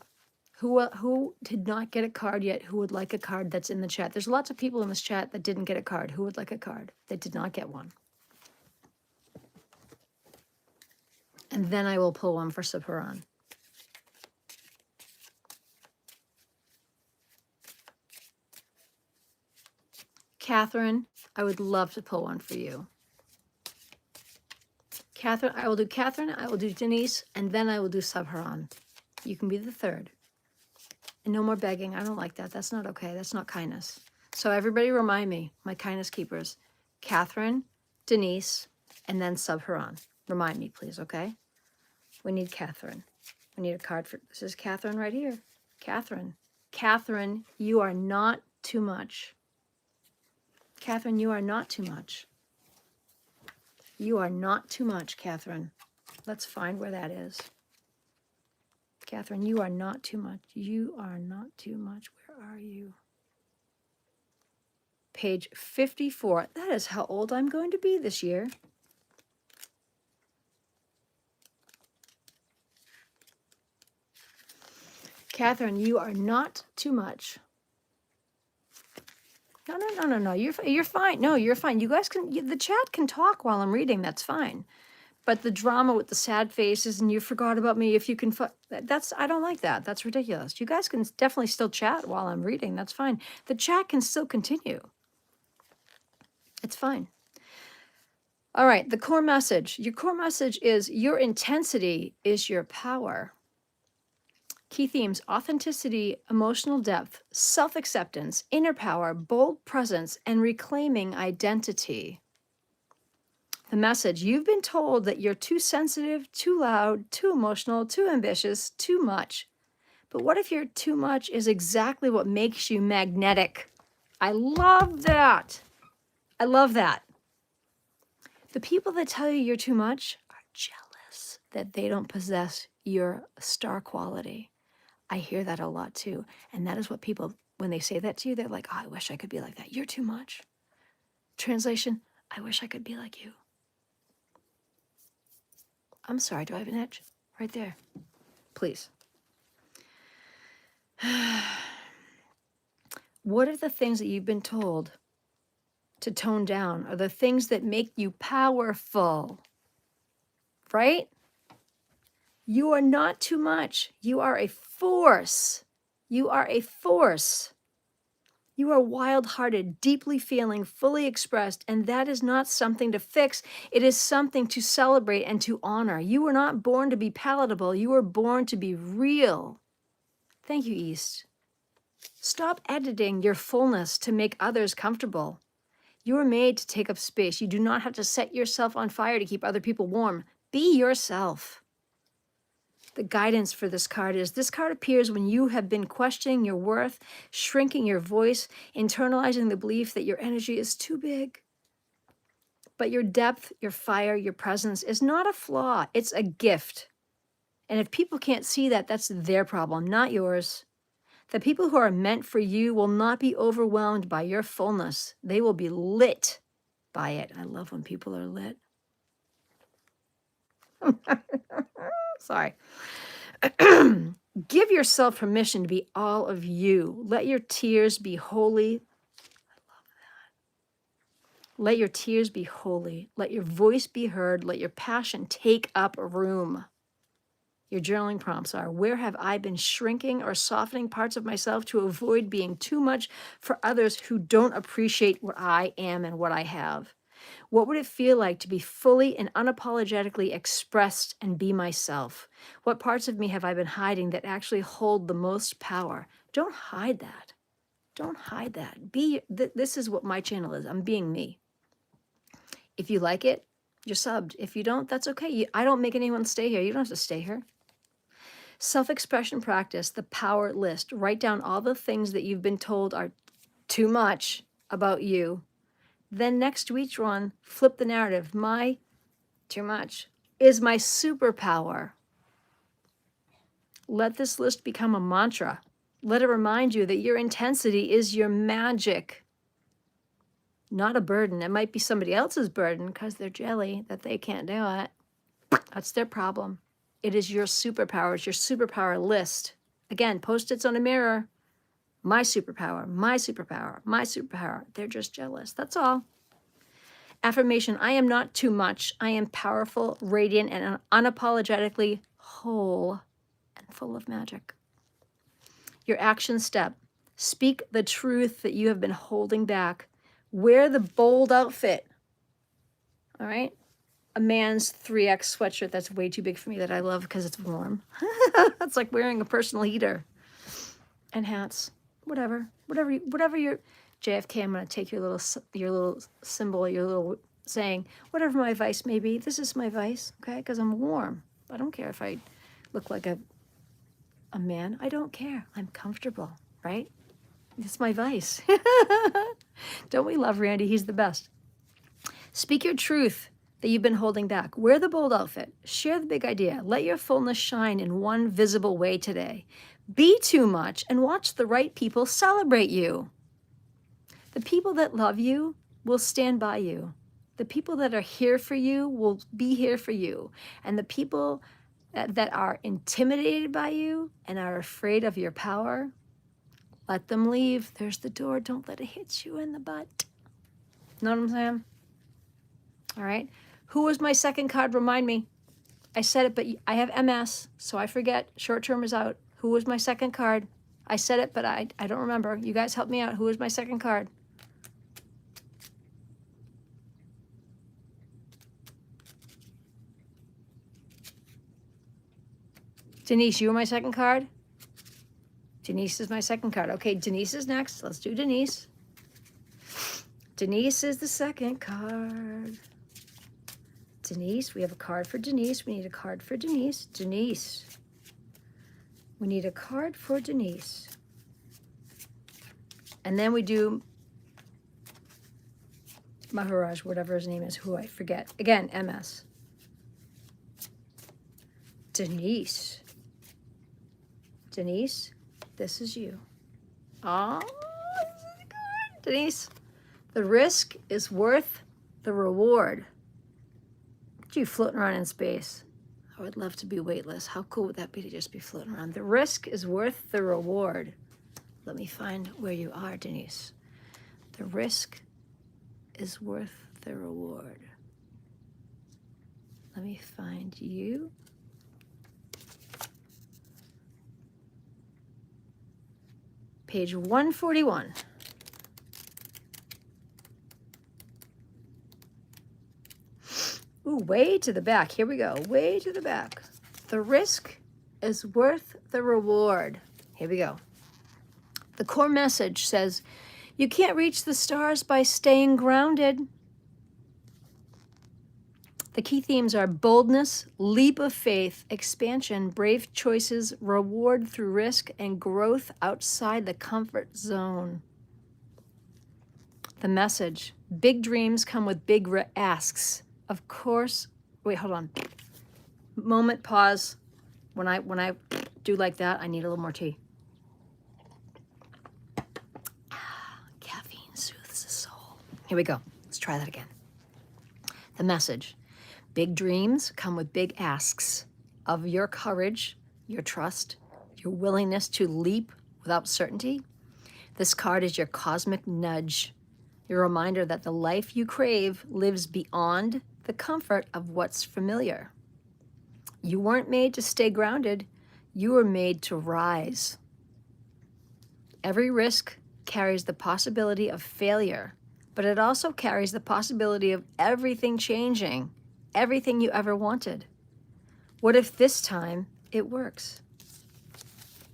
Who did not get a card yet? Who would like a card that's in the chat? There's lots of people in this chat that didn't get a card. Who would like a card that did not get one? And then I will pull one for Subharan. Katherine, I would love to pull one for you. Katherine, I will do Katherine, I will do Denise, and then I will do Subharan. You can be the third. And no more begging. I don't like that. That's not okay. That's not kindness. So everybody remind me, my kindness keepers. Katherine, Denise, and then Subharan. Remind me, please, okay? We need Katherine. We need a card for, this is Katherine right here. Katherine. Katherine, you are not too much. Katherine, you are not too much. You are not too much, Katherine. Let's find where that is. Katherine, you are not too much. You are not too much. Where are you? Page 54. That is how old I'm going to be this year. Katherine, you are not too much. No. You're fine. No, you're fine. You guys can, the chat can talk while I'm reading. That's fine. But the drama with the sad faces and you forgot about me, if you can, that's, I don't like that. That's ridiculous. You guys can definitely still chat while I'm reading. That's fine. The chat can still continue. It's fine. All right, the core message. Your core message is your intensity is your power. Key themes: authenticity, emotional depth, self-acceptance, inner power, bold presence, and reclaiming identity. The message: you've been told that you're too sensitive, too loud, too emotional, too ambitious, too much. But what if your too much is exactly what makes you magnetic? I love that. I love that. The people that tell you you're too much are jealous that they don't possess your star quality. I hear that a lot too. And that is what people, when they say that to you, they're like, oh, I wish I could be like that. You're too much. Translation: I wish I could be like you. I'm sorry, do I have an edge? Right there. Please. What are the things that you've been told to tone down? Are the things that make you powerful? Right? You are not too much. You are a force. You are a force. You are wild-hearted, deeply feeling, fully expressed, and that is not something to fix. It is something to celebrate and to honor. You were not born to be palatable. You were born to be real. Thank you, East. Stop editing your fullness to make others comfortable. You were made to take up space. You do not have to set yourself on fire to keep other people warm. Be yourself. The guidance for this card is, this card appears when you have been questioning your worth, shrinking your voice, internalizing the belief that your energy is too big. But your depth, your fire, your presence is not a flaw. It's a gift. And if people can't see that, that's their problem, not yours. The people who are meant for you will not be overwhelmed by your fullness. They will be lit by it. I love when people are lit. Sorry. Give yourself permission to be all of you. Let your tears be holy. I love that. Let your tears be holy. Let your voice be heard. Let your passion take up room. Your journaling prompts are, where have I been shrinking or softening parts of myself to avoid being too much for others who don't appreciate what I am and what I have? What would it feel like to be fully and unapologetically expressed and be myself? What parts of me have I been hiding that actually hold the most power? Don't hide that. Don't hide that. This is what my channel is. I'm being me. If you like it, you're subbed. If you don't, that's okay. I don't make anyone stay here. You don't have to stay here. Self-expression practice, the power list. Write down all the things that you've been told are too much about you. Then next to each one, flip the narrative. My too much is my superpower. Let this list become a mantra. Let it remind you that your intensity is your magic, not a burden. It might be somebody else's burden because they're jelly that they can't do it. That's their problem. It is your superpower. It's your superpower list. Again, Post-its on a mirror. My superpower, my superpower, my superpower. They're just jealous. That's all. Affirmation, I am not too much. I am powerful, radiant, and unapologetically whole and full of magic. Your action step, speak the truth that you have been holding back. Wear the bold outfit. All right? A man's 3X sweatshirt that's way too big for me that I love because it's warm. It's like wearing a personal heater. And hats. Whatever your JFK, I'm going to take your little symbol, your little saying, whatever my vice may be, this is my vice, okay? Because I'm warm. I don't care if I look like a man. I don't care. I'm comfortable, right? It's my vice. Don't we love Randy? He's the best. Speak your truth that you've been holding back. Wear the bold outfit. Share the big idea. Let your fullness shine in one visible way today. Be too much and watch the right people celebrate you. The people that love you will stand by you. The people that are here for you will be here for you. And the people that are intimidated by you and are afraid of your power, let them leave. There's the door. Don't let it hit you in the butt. Know what I'm saying? All right. Who was my second card? Remind me. I said it, but I have MS, so I forget. Short term is out. Who was my second card? I said it, but I don't remember. You guys help me out. Who was my second card? Denise, you were my second card? Denise is my second card. Okay, Denise is next. Let's do Denise. Denise is the second card. Denise, we have a card for Denise. We need a card for Denise. Denise. We need a card for Denise. And then we do Maharaj, whatever his name is, who I forget. Again, MS. Denise. Denise, this is you. Oh, this is a card. Denise, the risk is worth the reward. Look at you floating around in space. I would love to be weightless. How cool would that be to just be floating around? The risk is worth the reward. Let me find where you are, Denise. The risk is worth the reward. Let me find you. Page 141. Ooh, way to the back. Here we go. Way to the back. The risk is worth the reward. Here we go. The core message says, you can't reach the stars by staying grounded. The key themes are boldness, leap of faith, expansion, brave choices, reward through risk, and growth outside the comfort zone. The message, big dreams come with big asks. Of course, wait, hold on. Moment, pause. When I do like that, I need a little more tea. Caffeine soothes the soul. Here we go. Let's try that again. The message. Big dreams come with big asks of your courage, your trust, your willingness to leap without certainty. This card is your cosmic nudge, your reminder that the life you crave lives beyond the comfort of what's familiar. You weren't made to stay grounded. You were made to rise. Every risk carries the possibility of failure, but it also carries the possibility of everything changing, everything you ever wanted. What if this time it works?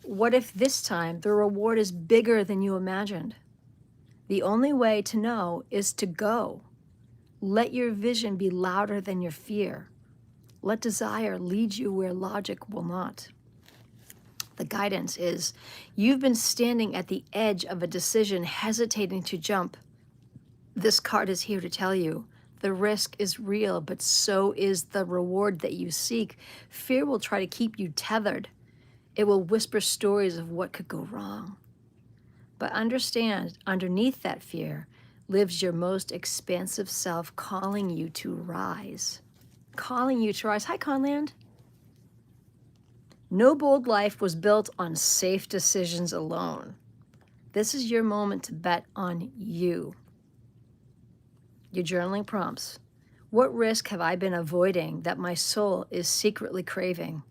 What if this time the reward is bigger than you imagined? The only way to know is to go. Let your vision be louder than your fear. Let desire lead you where logic will not. The guidance is, you've been standing at the edge of a decision, hesitating to jump. This card is here to tell you, the risk is real, but so is the reward that you seek. Fear will try to keep you tethered. It will whisper stories of what could go wrong. But understand, underneath that fear lives your most expansive self calling you to rise. Calling you to rise. Hi, Conland. No bold life was built on safe decisions alone. This is your moment to bet on you. Your journaling prompts. What risk have I been avoiding that my soul is secretly craving?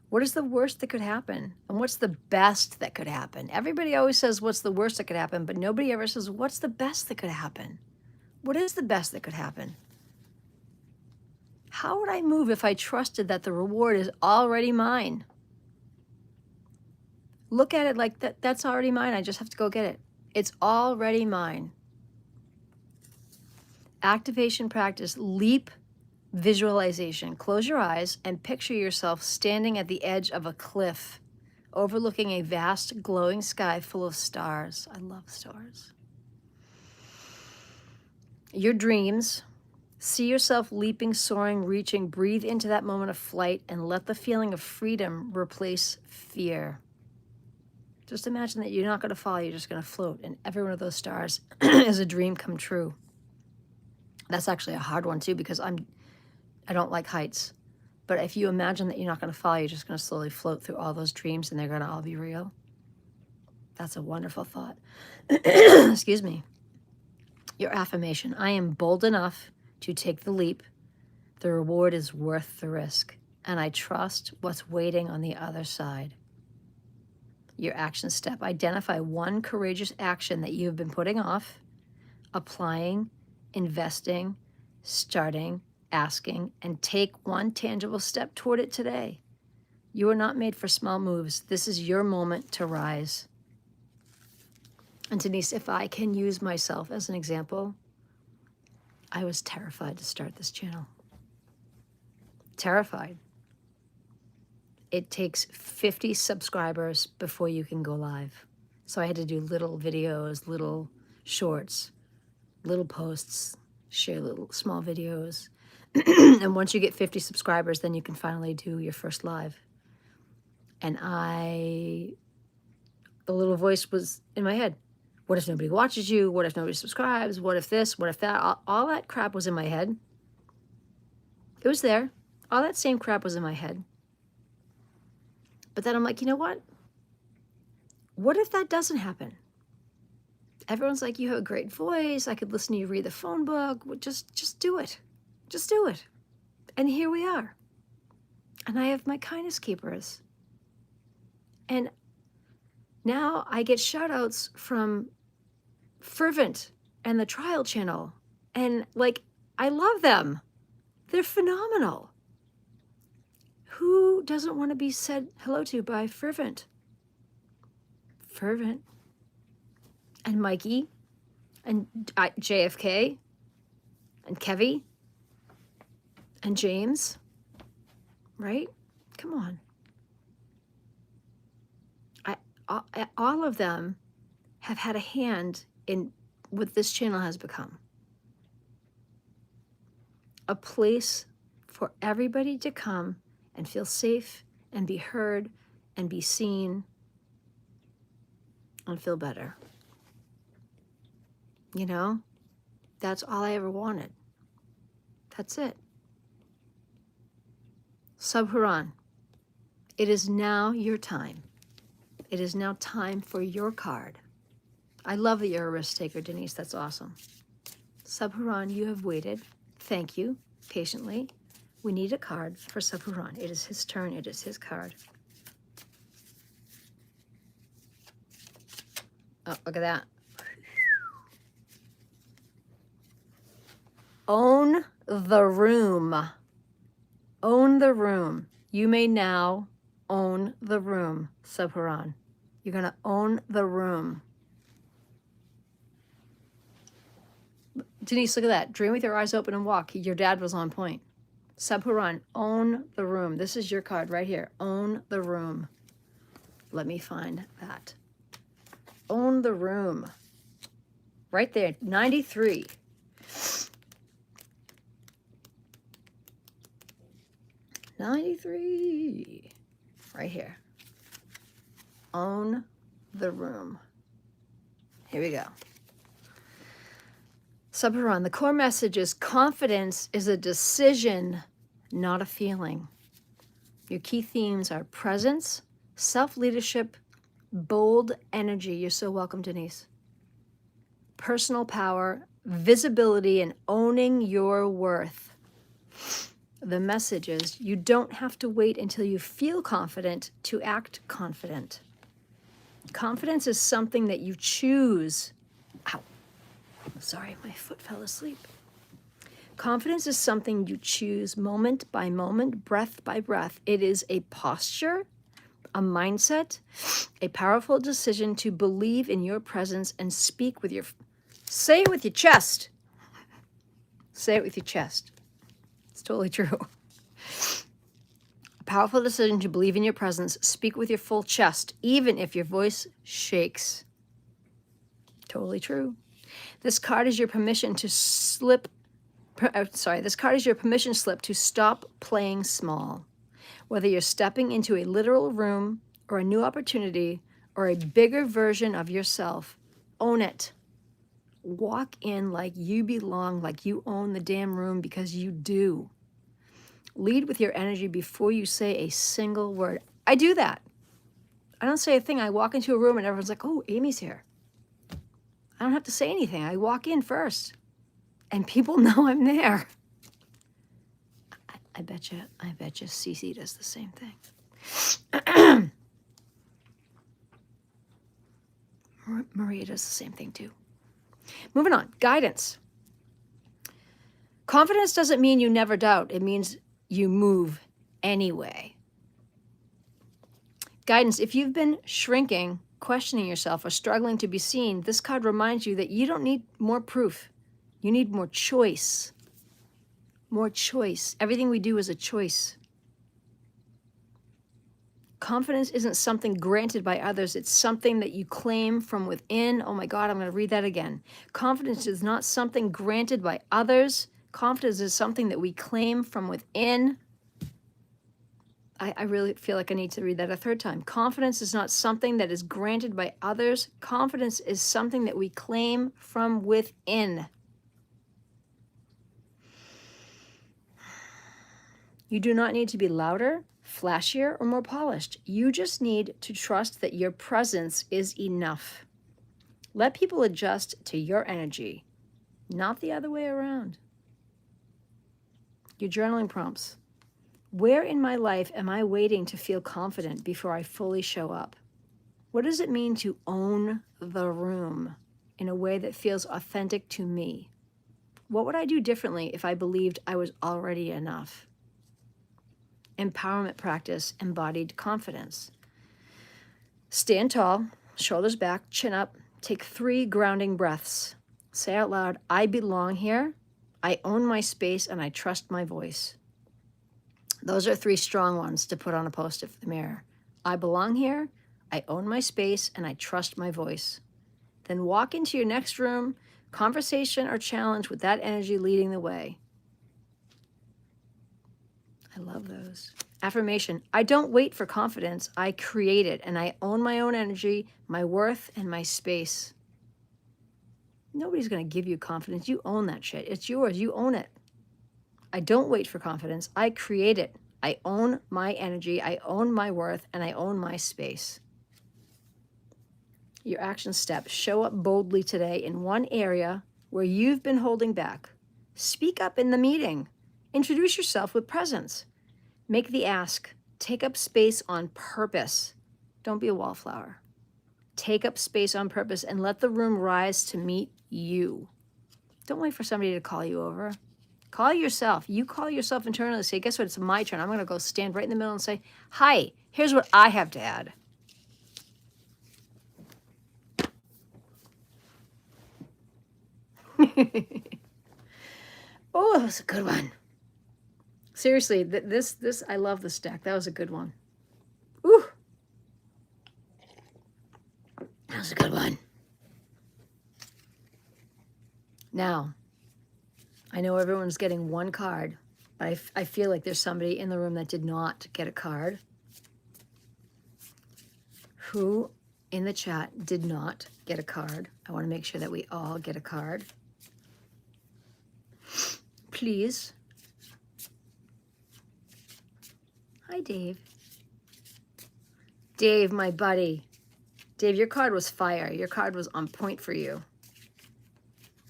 What is the worst that could happen? And what's the best that could happen? Everybody always says what's the worst that could happen, but nobody ever says what's the best that could happen? What is the best that could happen? How would I move if I trusted that the reward is already mine? Look at it like that's already mine. I just have to go get it. It's already mine. Activation practice, leap visualization. Close your eyes and picture yourself standing at the edge of a cliff, overlooking a vast glowing sky full of stars. I love stars. Your dreams. See yourself leaping, soaring, reaching. Breathe into that moment of flight and let the feeling of freedom replace fear. Just imagine that you're not going to fall, you're just going to float. And every one of those stars is a dream come true. That's actually a hard one too, because I don't like heights. But if you imagine that you're not going to fall, you're just going to slowly float through all those dreams and they're going to all be real. That's a wonderful thought. Excuse me. Your affirmation. I am bold enough to take the leap. The reward is worth the risk. And I trust what's waiting on the other side. Your action step. Identify one courageous action that you have been putting off, applying, investing, starting, asking, and take one tangible step toward it today. You are not made for small moves. This is your moment to rise. And Denise, if I can use myself as an example, I was terrified to start this channel. Terrified. It takes 50 subscribers before you can go live. So I had to do little videos, little shorts, little posts, share little small videos. And once you get 50 subscribers, then you can finally do your first live. And the little voice was in my head. What if nobody watches you? What if nobody subscribes? What if this? What if that? All that crap was in my head. It was there. All that same crap was in my head. But then I'm like, you know what? What if that doesn't happen? Everyone's like, you have a great voice. I could listen to you read the phone book. Just do it. Just do it. And here we are. And I have my kindness keepers. And now I get shout outs from Fervent and the Trial Channel. And like, I love them. They're phenomenal. Who doesn't want to be said hello to by Fervent? Fervent. And Mikey. And JFK. And Kevy. and James, right? Come on. All of them have had a hand in what this channel has become. A place for everybody to come and feel safe and be heard and be seen and feel better. You know, that's all I ever wanted. That's it. Subharan, it is now your time. It is now time for your card. I love that you're a risk taker, Denise. That's awesome. Subharan, you have waited. Thank you, patiently. We need a card for Subharan. It is his turn. It is his card. Oh, look at that. Own the room. Own the room. You may now own the room, Subharan. You're going to own the room. Denise, look at that. Dream with your eyes open and walk. Your dad was on point. Subharan, own the room. This is your card right here. Own the room. Let me find that. Own the room. Right there, 93. Right here. Own the room. Here we go. Subharan, the core message is confidence is a decision, not a feeling. Your key themes are presence, self-leadership, bold energy. You're so welcome, Denise. Personal power, visibility, and owning your worth. The message is you don't have to wait until you feel confident to act confident. Confidence is something that you choose. Ow. Sorry, my foot fell asleep. Confidence is something you choose moment by moment, breath by breath. It is a posture, a mindset, a powerful decision to believe in your presence and speak with your, say it with your chest. Say it with your chest. It's totally true. A powerful decision to believe in your presence, speak with your full chest, even if your voice shakes. Totally true. This card is your permission to slip. This card is your permission slip to stop playing small. Whether you're stepping into a literal room or a new opportunity or a bigger version of yourself, own it. Walk in like you belong, like you own the damn room, because you do. Lead with your energy before you say a single word. I do that. I don't say a thing. I walk into a room and everyone's like, oh, Amy's here. I don't have to say anything. I walk in first and people know I'm there. I bet you CeCe does the same thing. Maria does the same thing too. Moving on, guidance. Confidence doesn't mean you never doubt. It means you move anyway. Guidance, if you've been shrinking, questioning yourself, or struggling to be seen, this card reminds you that you don't need more proof. You need more choice. More choice. Everything we do is a choice. Confidence isn't something granted by others. It's something that you claim from within. Oh my God, I'm going to read that again. Confidence is not something granted by others. Confidence is something that we claim from within. I really feel like I need to read that a third time. Confidence is not something that is granted by others. Confidence is something that we claim from within. You do not need to be louder, flashier, or more polished. You just need to trust that your presence is enough. Let people adjust to your energy, not the other way around. Your journaling prompts. Where in my life am I waiting to feel confident before I fully show up? What does it mean to own the room in a way that feels authentic to me? What would I do differently if I believed I was already enough? Empowerment practice, embodied confidence. Stand tall, shoulders back, chin up. Take 3 grounding breaths. Say out loud, I belong here. I own my space and I trust my voice. Those are 3 strong ones to put on a post-it for the mirror. I belong here, I own my space, and I trust my voice. Then walk into your next room, conversation, or challenge with that energy leading the way. I love those. Affirmation. I don't wait for confidence. I create it, and I own my own energy, my worth, and my space. Nobody's going to give you confidence. You own that shit. It's yours. You own it. I don't wait for confidence. I create it. I own my energy. I own my worth, and I own my space. Your action steps. Show up boldly today in one area where you've been holding back. Speak up in the meeting. Introduce yourself with presence. Make the ask. Take up space on purpose. Don't be a wallflower. Take up space on purpose and let the room rise to meet you. Don't wait for somebody to call you over. Call yourself. You call yourself internally. Say, guess what? It's my turn. I'm going to go stand right in the middle and say, hi, here's what I have to add. Oh, that was a good one. Seriously, this I love this deck. That was a good one. Ooh. That was a good one. Now, I know everyone's getting one card, but I feel like there's somebody in the room that did not get a card. Who in the chat did not get a card? I want to make sure that we all get a card. Please. Hi, Dave. Dave, my buddy. Dave, your card was fire. Your card was on point for you.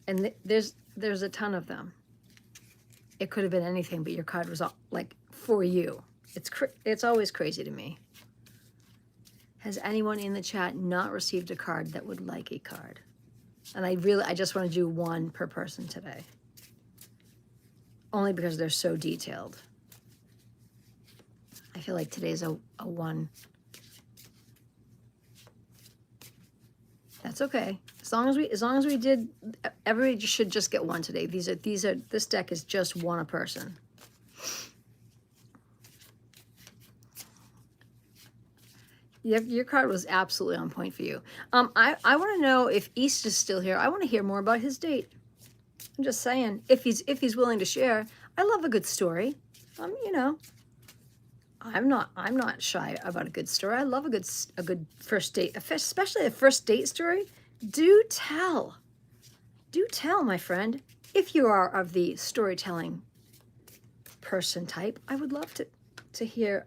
And there's a ton of them. It could have been anything, but your card was all, like for you. It's always crazy to me. Has anyone in the chat not received a card that would like a card? And I just want to do one per person today. Only because they're so detailed. I feel like today's a one. That's okay. As long as we did, everybody should just get one today. This deck is just one a person. Your card was absolutely on point for you. I want to know if East is still here. I want to hear more about his date. I'm just saying, if he's willing to share. I love a good story. You know, I'm not shy about a good story. I love a good first date, especially a first date story. Do tell, my friend. If you are of the storytelling person type, I would love to hear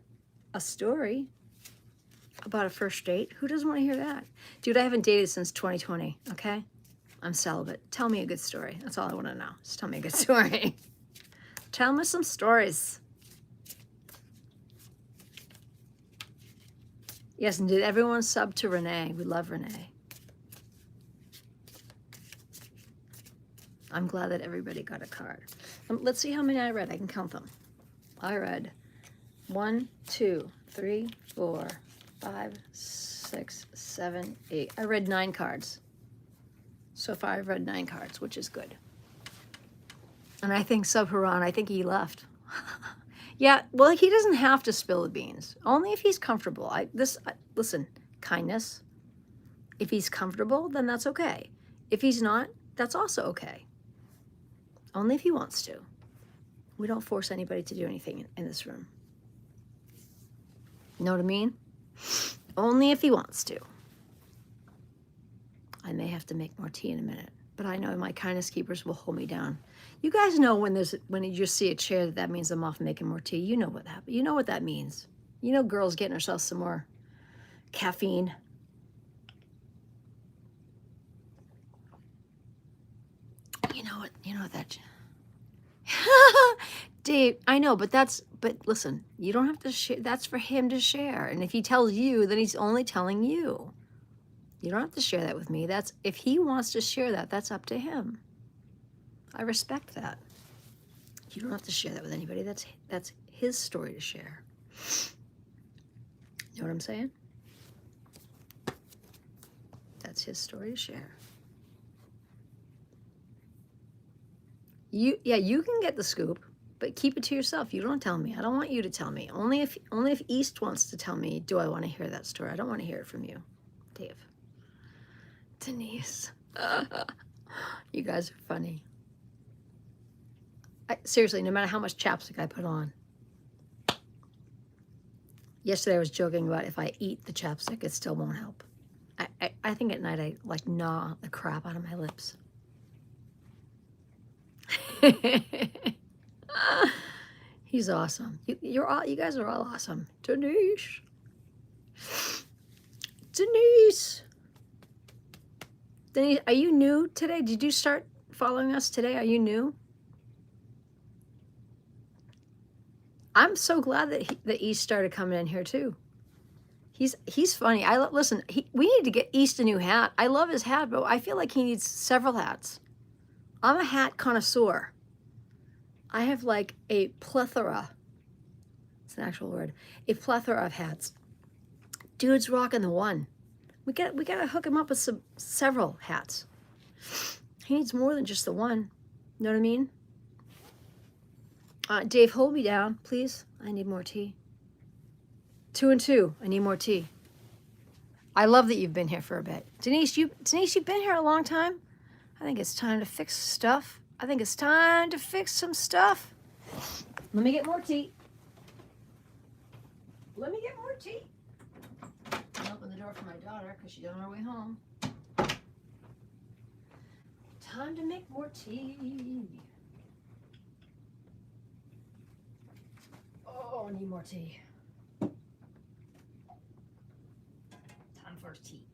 a story about a first date. Who doesn't want to hear that? Dude, I haven't dated since 2020, okay? I'm celibate. Tell me a good story. That's all I want to know. Just tell me a good story. Tell me some stories. Yes, and did everyone sub to Renee? We love Renee. I'm glad that everybody got a card. Let's see how many I read. I can count them. I read 1, 2, 3, 4, 5, 6, 7, 8. I read 9 cards. So far I've read 9 cards, which is good. And I think Subharan, I think he left. Yeah, well, he doesn't have to spill the beans. Only if he's comfortable. Listen, kindness. If he's comfortable, then that's okay. If he's not, that's also okay. Only if he wants to. We don't force anybody to do anything in this room. Know what I mean? Only if he wants to. I may have to make more tea in a minute, but I know my kindness keepers will hold me down. You guys know when you just see a chair that means I'm off making more tea. You know what happened. You know what that means. You know, girls getting herself some more caffeine. You know what that. Dave, I know, but listen, you don't have to share. That's for him to share. And if he tells you, then he's only telling you. You don't have to share that with me. If he wants to share that, that's up to him. I respect that. You don't have to share that with anybody. That's his story to share. You know what I'm saying? That's his story to share. You can get the scoop, but keep it to yourself. You don't tell me. I don't want you to tell me. Only if East wants to tell me, do I want to hear that story? I don't want to hear it from you, Dave. Denise. You guys are funny. Seriously, no matter how much chapstick I put on. Yesterday I was joking about if I eat the chapstick, it still won't help. I think at night I like gnaw the crap out of my lips. He's awesome. You guys are all awesome. Denise. Denise, are you new today? Did you start following us today? Are you new? I'm so glad that East started coming in here too. He's funny. Listen. We need to get East a new hat. I love his hat, but I feel like he needs several hats. I'm a hat connoisseur. I have like a plethora. It's an actual word. A plethora of hats. Dude's rocking the one. We gotta hook him up with several hats. He needs more than just the one. You know what I mean? Dave, hold me down, please. I need more tea. 2 and 2. I need more tea. I love that you've been here for a bit. Denise, you've been here a long time. I think it's time to fix stuff. I think it's time to fix some stuff. Let me get more tea. Let me get more tea. I'll open the door for my daughter because she's on her way home. Time to make more tea. Oh, I need more tea. Time for tea.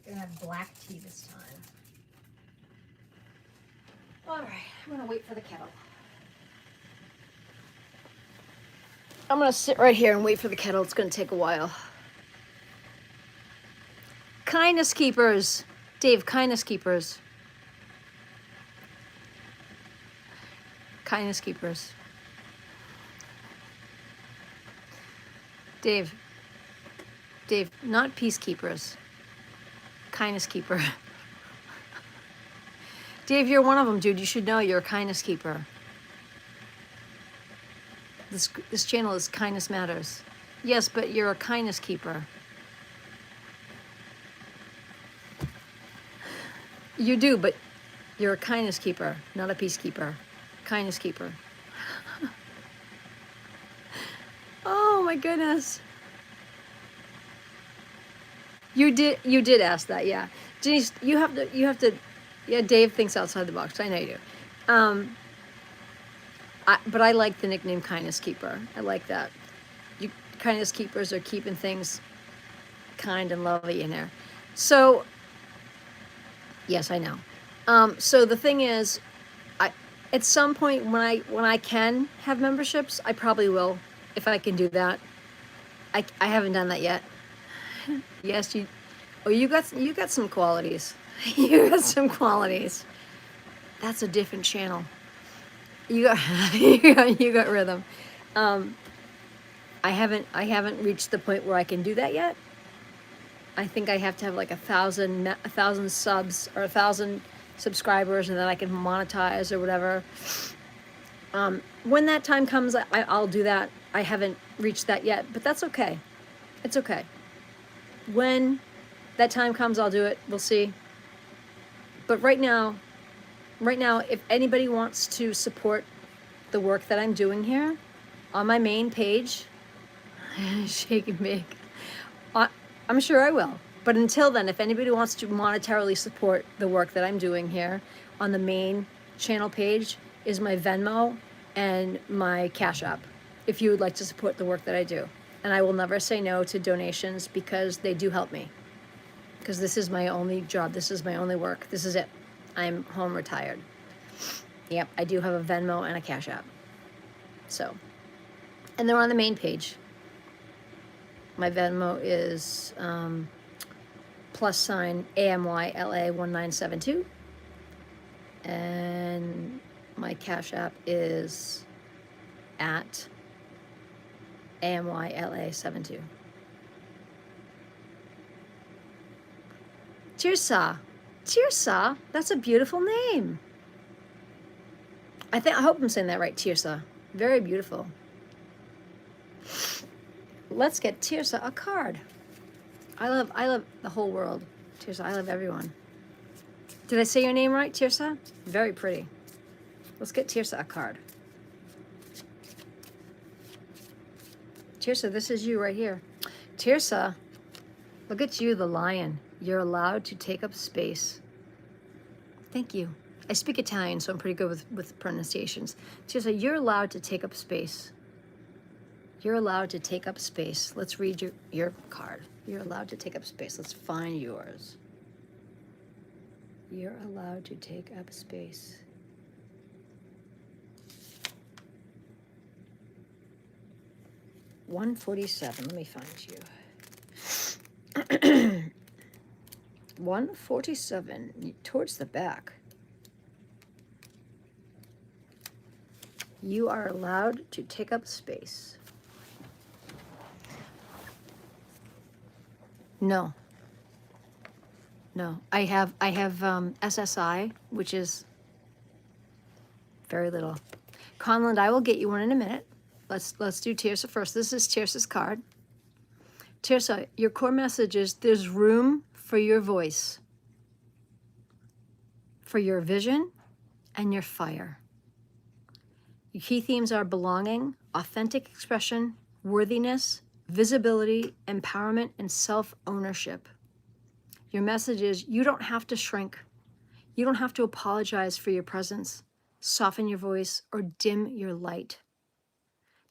Gonna have black tea this time. All right, I'm gonna wait for the kettle. I'm gonna sit right here and wait for the kettle. It's gonna take a while. Kindness keepers. Dave, kindness keepers. Kindness keepers. Dave, not peacekeepers. Kindness keeper. Dave, you're one of them, dude. You should know you're a kindness keeper. This channel is Kindness Matters. Yes, but you're a kindness keeper. You do, but you're a kindness keeper, not a peacekeeper. Kindness keeper. Oh my goodness. You did ask that, yeah. Denise, you have to. Yeah, Dave thinks outside the box. I know you do. But I like the nickname Kindness Keeper. I like that. You kindness keepers are keeping things kind and lovely in there. So, yes, I know. So the thing is, at some point when I can have memberships, I probably will, if I can do that. I haven't done that yet. Yes, you got some qualities. You got some qualities. That's a different channel. You got rhythm. I haven't reached the point where I can do that yet. I think I have to have like 1,000 subs or 1,000 subscribers, and then I can monetize or whatever. When that time comes, I'll do that. I haven't reached that yet, but that's okay. It's okay. When that time comes, I'll do it. We'll see. But right now, if anybody wants to support the work that I'm doing here on my main page, shake and bake, I'm sure I will. But until then, if anybody wants to monetarily support the work that I'm doing here on the main channel page is my Venmo and my Cash App, if you would like to support the work that I do. And I will never say no to donations because they do help me. Because this is my only job. This is my only work. This is it. I'm home retired. Yep, I do have a Venmo and a Cash App. So, and they're on the main page. My Venmo is + AMYLA1972. And my Cash App is at AMYLA72. Tarsa. Tarsa, that's a beautiful name. I hope I'm saying that right, Tarsa. Very beautiful. Let's get Tarsa a card. I love the whole world. Tarsa, I love everyone. Did I say your name right, Tarsa? Very pretty. Let's get Tarsa a card. Tarsa, this is you right here. Tarsa, look at you, the lion. You're allowed to take up space. Thank you. I speak Italian, so I'm pretty good with pronunciations. Tarsa, you're allowed to take up space. You're allowed to take up space. Let's read your card. You're allowed to take up space. Let's find yours. You're allowed to take up space. $147. Let me find you. 147 towards the back. You are allowed to take up space. No. No. I have SSI, which is very little. Conland, I will get you one in a minute. Let's do Tarsa first. This is Tarsa's card. Tarsa, your core message is there's room for your voice, for your vision, and your fire. Your key themes are belonging, authentic expression, worthiness, visibility, empowerment, and self-ownership. Your message is you don't have to shrink. You don't have to apologize for your presence, soften your voice, or dim your light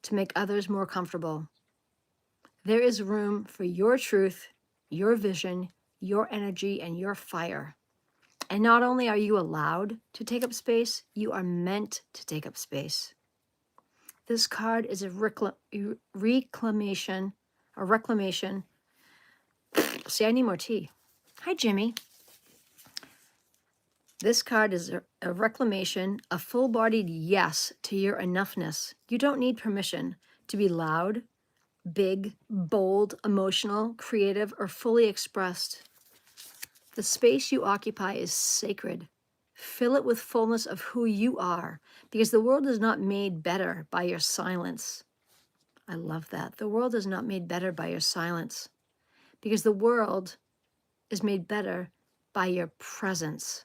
to make others more comfortable. There is room for your truth, your vision, your energy, and your fire. And not only are you allowed to take up space, you are meant to take up space. This card is a reclamation. See, I need more tea. Hi, Jimmy. This card is a reclamation, a full-bodied yes to your enoughness. You don't need permission to be loud, big, bold, emotional, creative, or fully expressed. The space you occupy is sacred. Fill it with fullness of who you are, because the world is not made better by your silence. I love that. The world is not made better by your silence, because the world is made better by your presence.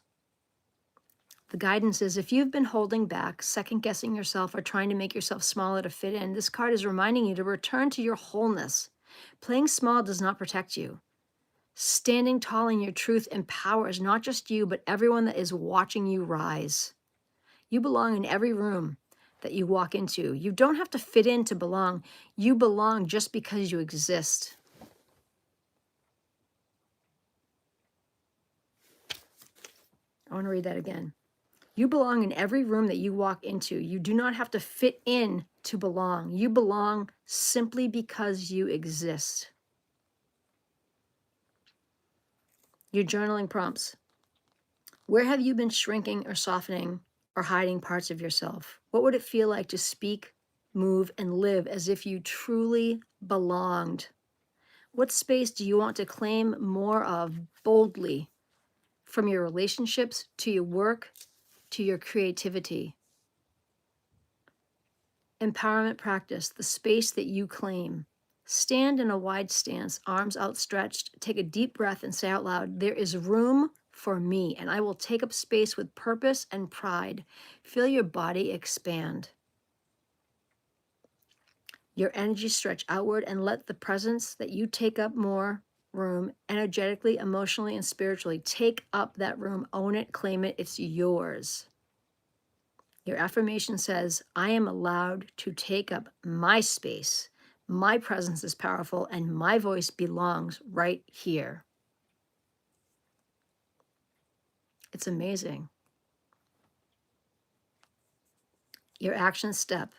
The guidance is if you've been holding back, second-guessing yourself, or trying to make yourself smaller to fit in, this card is reminding you to return to your wholeness. Playing small does not protect you. Standing tall in your truth empowers not just you, but everyone that is watching you rise. You belong in every room that you walk into. You don't have to fit in to belong. You belong just because you exist. I want to read that again. You belong in every room that you walk into. You do not have to fit in to belong. You belong simply because you exist. Your journaling prompts. Where have you been shrinking or softening or hiding parts of yourself? What would it feel like to speak, move, and live as if you truly belonged? What space do you want to claim more of boldly, from your relationships to your work to your creativity? Empowerment practice, the space that you claim. Stand in a wide stance, arms outstretched. Take a deep breath and say out loud, there is room for me, and I will take up space with purpose and pride. Feel your body expand. Your energy stretch outward and let the presence that you take up more room energetically, emotionally, and spiritually. Take up that room, own it, claim it, it's yours. Your affirmation says, I am allowed to take up my space. My presence is powerful and my voice belongs right here. It's amazing. Your action step.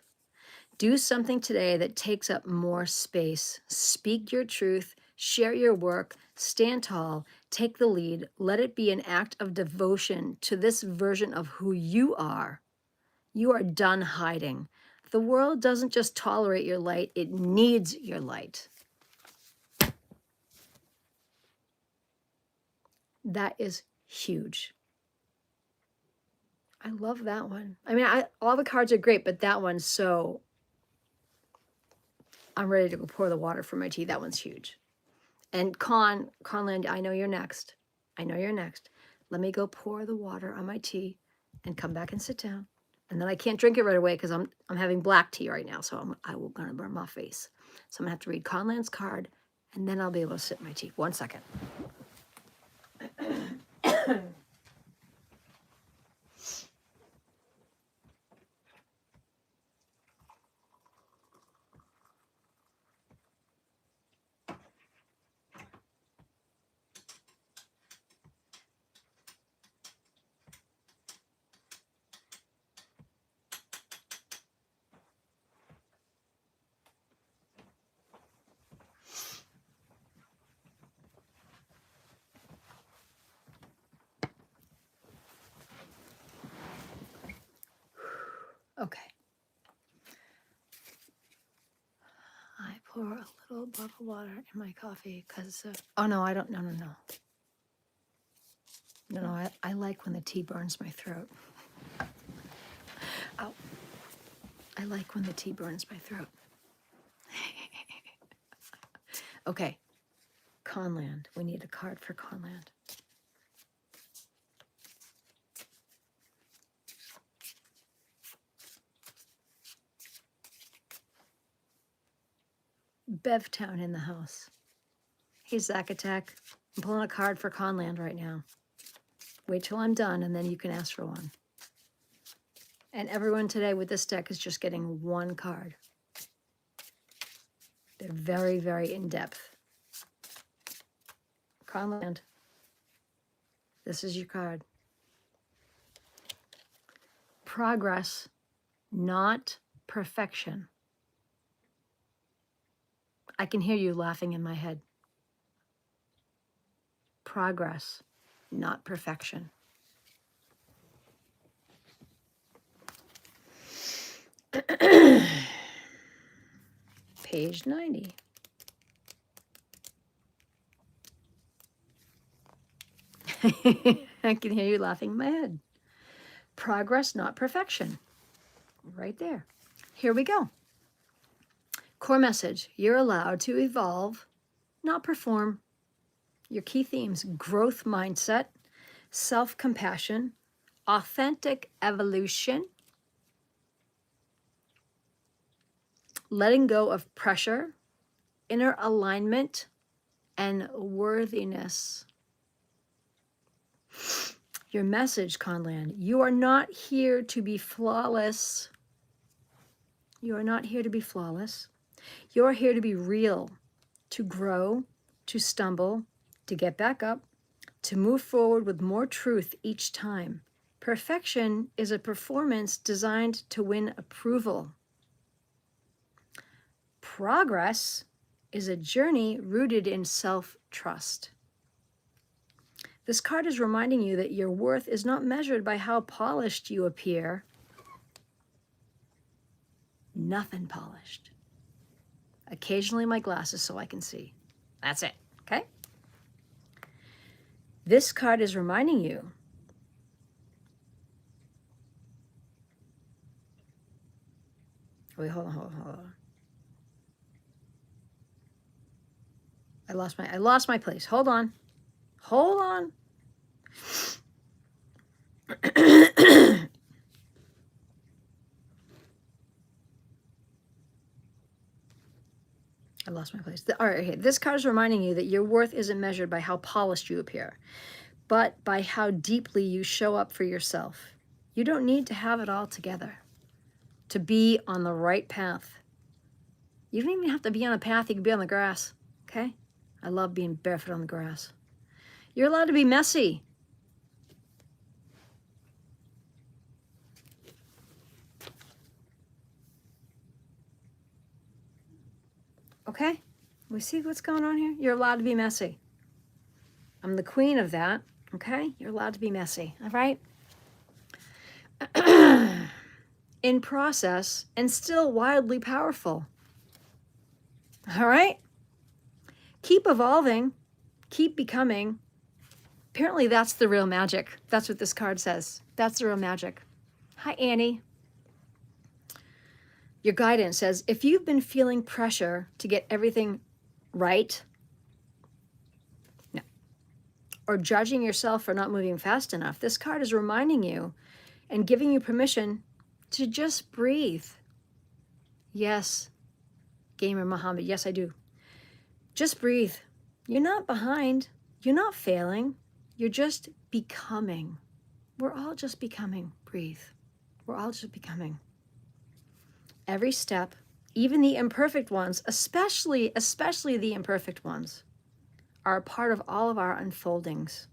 Do something today that takes up more space. Speak your truth, Share your work, stand tall, take the lead, let it be an act of devotion to this version of who you are. You are done hiding. The world doesn't just tolerate your light, it needs your light. That is huge. I love that one. I mean, all the cards are great, but that one's so, I'm ready to go pour the water for my tea. That one's huge. And Conland, I know you're next. I know you're next. Let me go pour the water on my tea and come back and sit down. And then I can't drink it right away because I'm having black tea right now, so I will gonna burn my face. So I'm gonna have to read Conland's card, and then I'll be able to sip my tea. 1 second. Okay. I pour a little bottle of water in my coffee because, oh no, I don't, no. No, I like when the tea burns my throat. Ow. I like when the tea burns my throat. Okay, Conland. We need a card for Conland. Bevtown in the house. Hey, Zacatech. I'm pulling a card for Conland right now. Wait till I'm done, and then you can ask for one. And everyone today with this deck is just getting one card. They're very, very in-depth. Conland, this is your card. Progress, not perfection. I can hear you laughing in my head. Progress, not perfection. Page 90. I can hear you laughing in my head. Progress, not perfection. Right there. Here we go. Core message. You're allowed to evolve, not perform. Your key themes: growth mindset, self-compassion, authentic evolution, letting go of pressure, inner alignment, and worthiness. Your message, Conland: you are not here to be flawless. You are not here to be flawless. You're here to be real, to grow, to stumble, to get back up, to move forward with more truth each time. Perfection is a performance designed to win approval. Progress is a journey rooted in self-trust. This card is reminding you that your worth is not measured by how polished you appear. Nothing polished. Occasionally my glasses so I can see. That's it, okay? This card is reminding you wait, hold on. I lost my place. Hold on. I lost my place. All right, okay. This card is reminding you that your worth isn't measured by how polished you appear, but by how deeply you show up for yourself. You don't need to have it all together to be on the right path. You don't even have to be on a path. You can be on the grass, okay? I love being barefoot on the grass. You're allowed to be messy. Okay? We see what's going on here? You're allowed to be messy. I'm the queen of that, okay? You're allowed to be messy, all right? In process and still wildly powerful. All right? Keep evolving, keep becoming. Apparently that's the real magic. That's what this card says. That's the real magic. Hi, Annie. Your guidance says, if you've been feeling pressure to get everything right, no, or judging yourself for not moving fast enough, this card is reminding you and giving you permission to just breathe. Yes, Gamer Muhammad, yes, I do. Just breathe. You're not behind. You're not failing. You're just becoming. We're all just becoming. Breathe. We're all just becoming. Every step, even the imperfect ones, especially the imperfect ones, are a part of all of our unfoldings.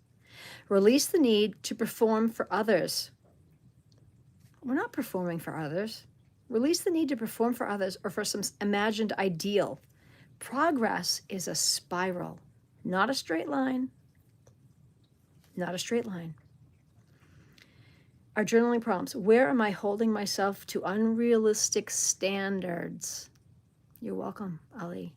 Release the need to perform for others. We're not performing for others. Release the need to perform for others or for some imagined ideal. Progress is a spiral, not a straight line. Not a straight line. Our journaling prompts. Where am I holding myself to unrealistic standards? You're welcome, Ali.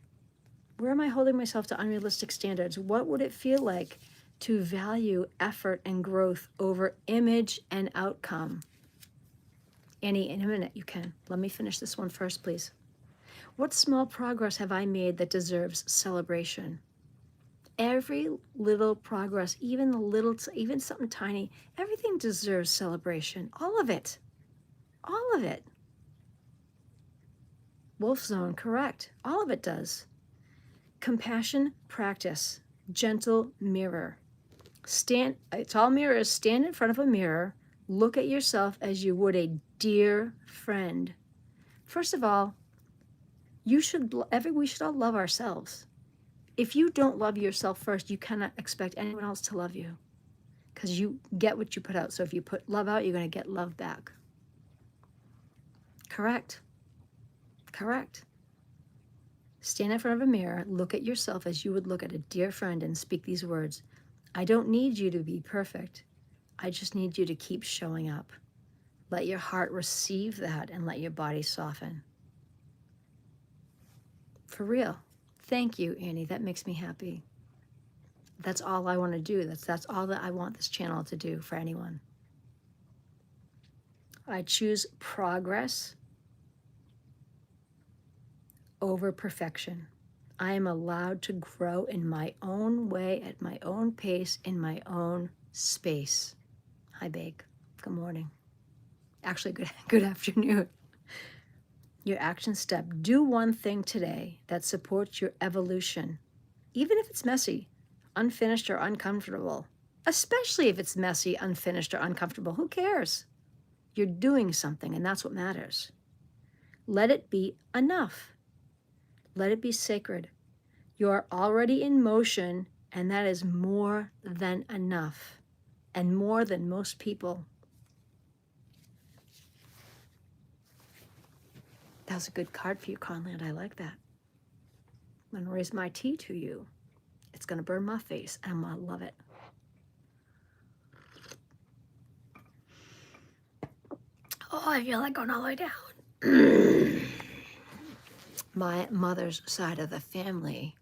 Where am I holding myself to unrealistic standards? What would it feel like to value effort and growth over image and outcome? Annie, in a minute you can. Let me finish this one first, please. What small progress have I made that deserves celebration? Every little progress, even something tiny, everything deserves celebration. All of it. All of it. Wolf Zone, correct. All of it does. Compassion practice. Gentle mirror. It's all mirrors. Stand in front of a mirror. Look at yourself as you would a dear friend. First of all, we should all love ourselves. If you don't love yourself first, you cannot expect anyone else to love you, because you get what you put out. So if you put love out, you're going to get love back. Correct. Correct. Stand in front of a mirror, look at yourself as you would look at a dear friend, and speak these words. I don't need you to be perfect. I just need you to keep showing up. Let your heart receive that and let your body soften. For real. Thank you, Annie. That makes me happy. That's all I want to do. That's all that I want this channel to do for anyone. I choose progress over perfection. I am allowed to grow in my own way, at my own pace, in my own space. Hi, Bake. Good morning. Actually, good afternoon. Your action step. Do one thing today that supports your evolution, even if it's messy, unfinished, or uncomfortable. Especially if it's messy, unfinished, or uncomfortable. Who cares? You're doing something, and that's what matters. Let it be enough. Let it be sacred. You are already in motion, and that is more than enough, and more than most people. That was a good card for you, Conland. I like that. I'm going to raise my tea to you. It's going to burn my face, and I'm going to love it. Oh, I feel like going all the way down. My mother's side of the family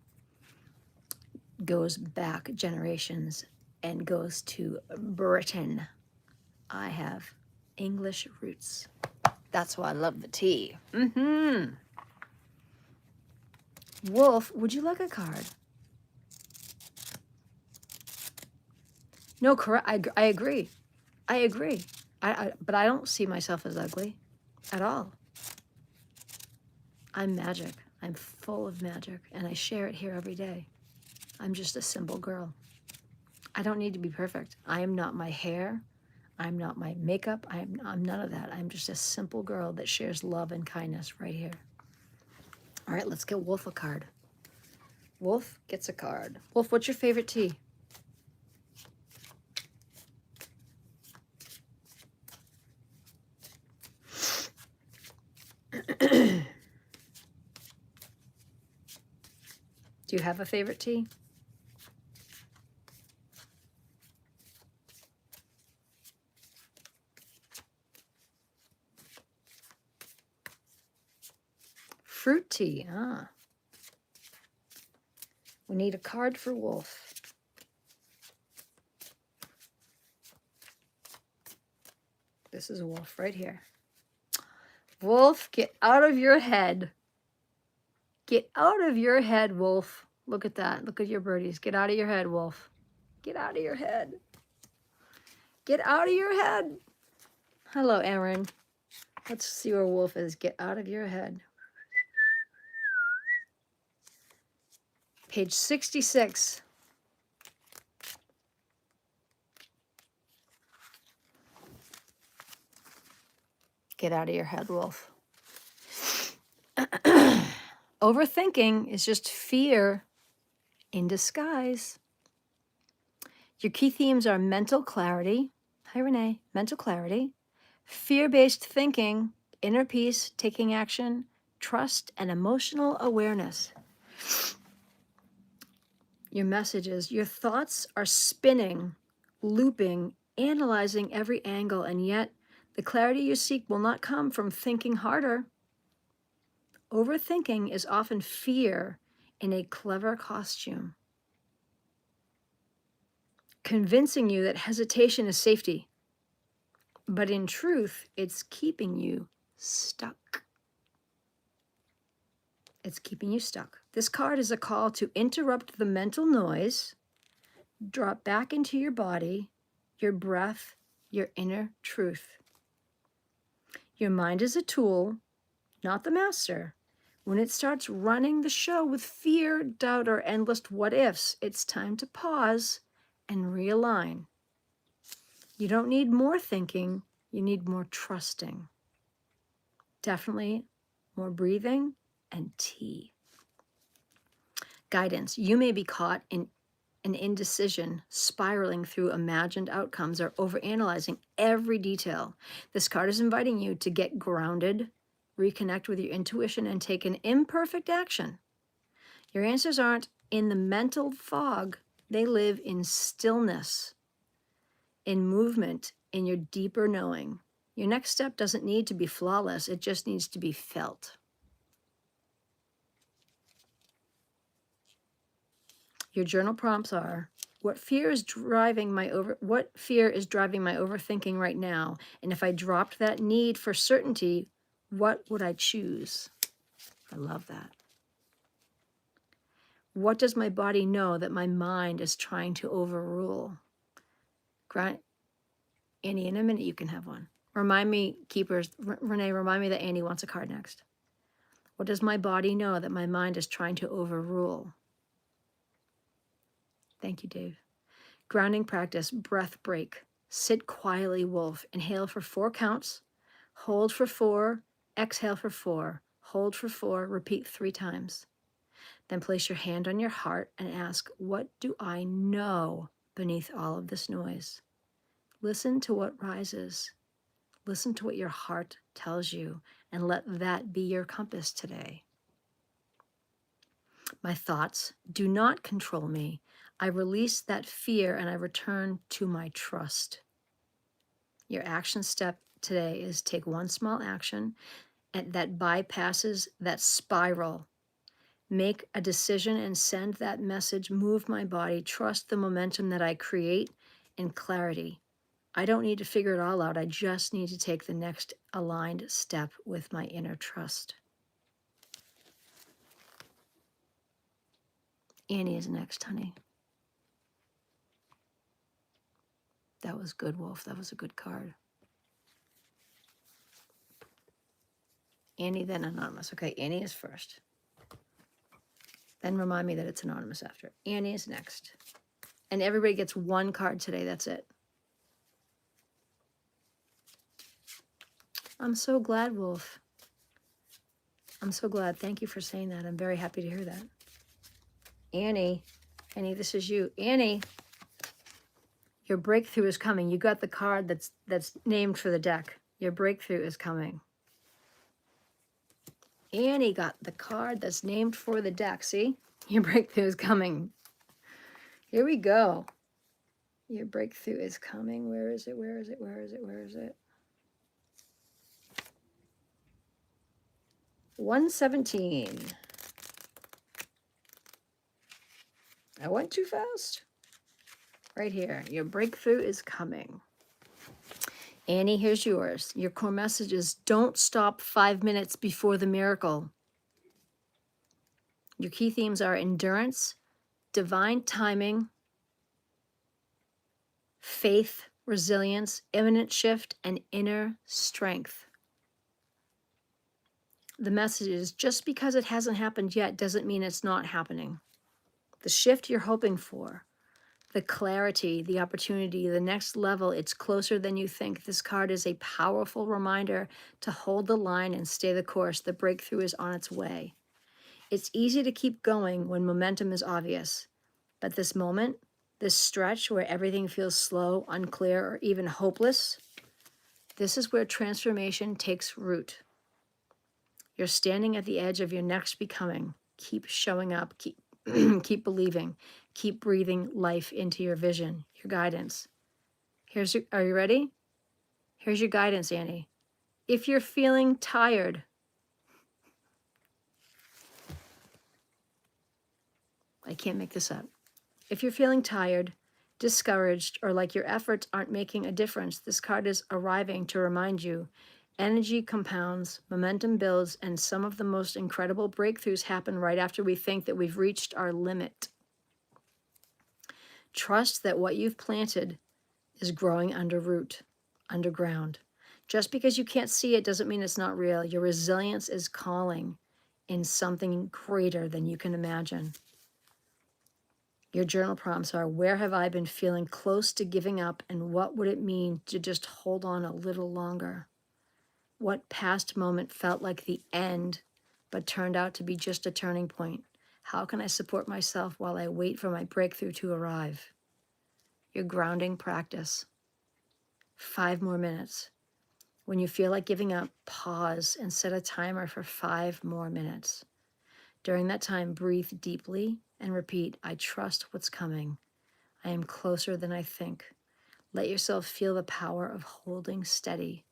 goes back generations and goes to Britain. I have English roots. That's why I love the tea. Wolf, would you like a card? No, correct. I agree. I agree. But I don't see myself as ugly at all. I'm magic. I'm full of magic, and I share it here every day. I'm just a simple girl. I don't need to be perfect. I am not my hair. I'm not my makeup. I'm none of that. I'm just a simple girl that shares love and kindness right here. All right, let's get Wolf a card. Wolf gets a card. Wolf, what's your favorite tea? Do you have a favorite tea? Fruit tea, ah. We need a card for Wolf. This is Wolf right here. Wolf, get out of your head. Get out of your head, Wolf. Look at that. Look at your birdies. Get out of your head, Wolf. Get out of your head. Get out of your head. Hello, Erin. Let's see where Wolf is. Get out of your head. Page 66. Get out of your head, Wolf. Overthinking is just fear in disguise. Your key themes are mental clarity. Hi, Renee. Mental clarity. Fear-based thinking, inner peace, taking action, trust, and emotional awareness. Your messages, your thoughts are spinning, looping, analyzing every angle, and yet the clarity you seek will not come from thinking harder. Overthinking is often fear in a clever costume, convincing you that hesitation is safety, but in truth, it's keeping you stuck. It's keeping you stuck. This card is a call to interrupt the mental noise, drop back into your body, your breath, your inner truth. Your mind is a tool, not the master. When it starts running the show with fear, doubt, or endless what-ifs, it's time to pause and realign. You don't need more thinking, you need more trusting. Definitely more breathing and tea. Guidance. You may be caught in an indecision, spiraling through imagined outcomes or overanalyzing every detail. This card is inviting you to get grounded, reconnect with your intuition, and take an imperfect action. Your answers aren't in the mental fog. They live in stillness, in movement, in your deeper knowing. Your next step doesn't need to be flawless. It just needs to be felt. Your journal prompts are, what fear is driving my overthinking right now? And if I dropped that need for certainty, what would I choose? I love that. What does my body know that my mind is trying to overrule? Annie, in a minute you can have one. Remind me, keepers, Renee, remind me that Annie wants a card next. What does my body know that my mind is trying to overrule? Thank you, Dave. Grounding practice, breath break. Sit quietly, Wolf. Inhale for 4 counts. Hold for 4. Exhale for 4. Hold for 4. Repeat 3 times. Then place your hand on your heart and ask, what do I know beneath all of this noise? Listen to what rises. Listen to what your heart tells you, and let that be your compass today. My thoughts do not control me. I release that fear and I return to my trust. Your action step today is take one small action and that bypasses that spiral. Make a decision and send that message. Move my body. Trust the momentum that I create in clarity. I don't need to figure it all out. I just need to take the next aligned step with my inner trust. Annie is next, honey. That was good, Wolf. That was a good card. Annie, then anonymous. Okay, Annie is first. Then remind me that it's anonymous after. Annie is next. And everybody gets 1 card today. That's it. I'm so glad, Wolf. I'm so glad. Thank you for saying that. I'm very happy to hear that. Annie, this is you. Annie, your breakthrough is coming. You got the card that's named for the deck. Your breakthrough is coming. Annie got the card that's named for the deck. See? Your breakthrough is coming. Here we go. Your breakthrough is coming. Where is it? Where is it? Where is it? Where is it? 117. I went too fast. Right here. Your breakthrough is coming. Annie, here's yours. Your core message is don't stop 5 minutes before the miracle. Your key themes are endurance, divine timing, faith, resilience, imminent shift, and inner strength. The message is just because it hasn't happened yet doesn't mean it's not happening. The shift you're hoping for, the clarity, the opportunity, the next level, it's closer than you think. This card is a powerful reminder to hold the line and stay the course. The breakthrough is on its way. It's easy to keep going when momentum is obvious, but this moment, this stretch where everything feels slow, unclear, or even hopeless, this is where transformation takes root. You're standing at the edge of your next becoming. Keep showing up, keep believing, keep breathing life into your vision, your guidance. Are you ready? Here's your guidance, Annie. If you're feeling tired, I can't make this up. If you're feeling tired, discouraged, or like your efforts aren't making a difference, this card is arriving to remind you energy compounds, momentum builds, and some of the most incredible breakthroughs happen right after we think that we've reached our limit. Trust that what you've planted is growing underground. Just because you can't see it doesn't mean it's not real. Your resilience is calling in something greater than you can imagine. Your journal prompts are, where have I been feeling close to giving up, and what would it mean to just hold on a little longer? What past moment felt like the end, but turned out to be just a turning point? How can I support myself while I wait for my breakthrough to arrive? Your grounding practice. 5 more minutes. When you feel like giving up, pause and set a timer for 5 more minutes. During that time, breathe deeply and repeat, I trust what's coming. I am closer than I think. Let yourself feel the power of holding steady.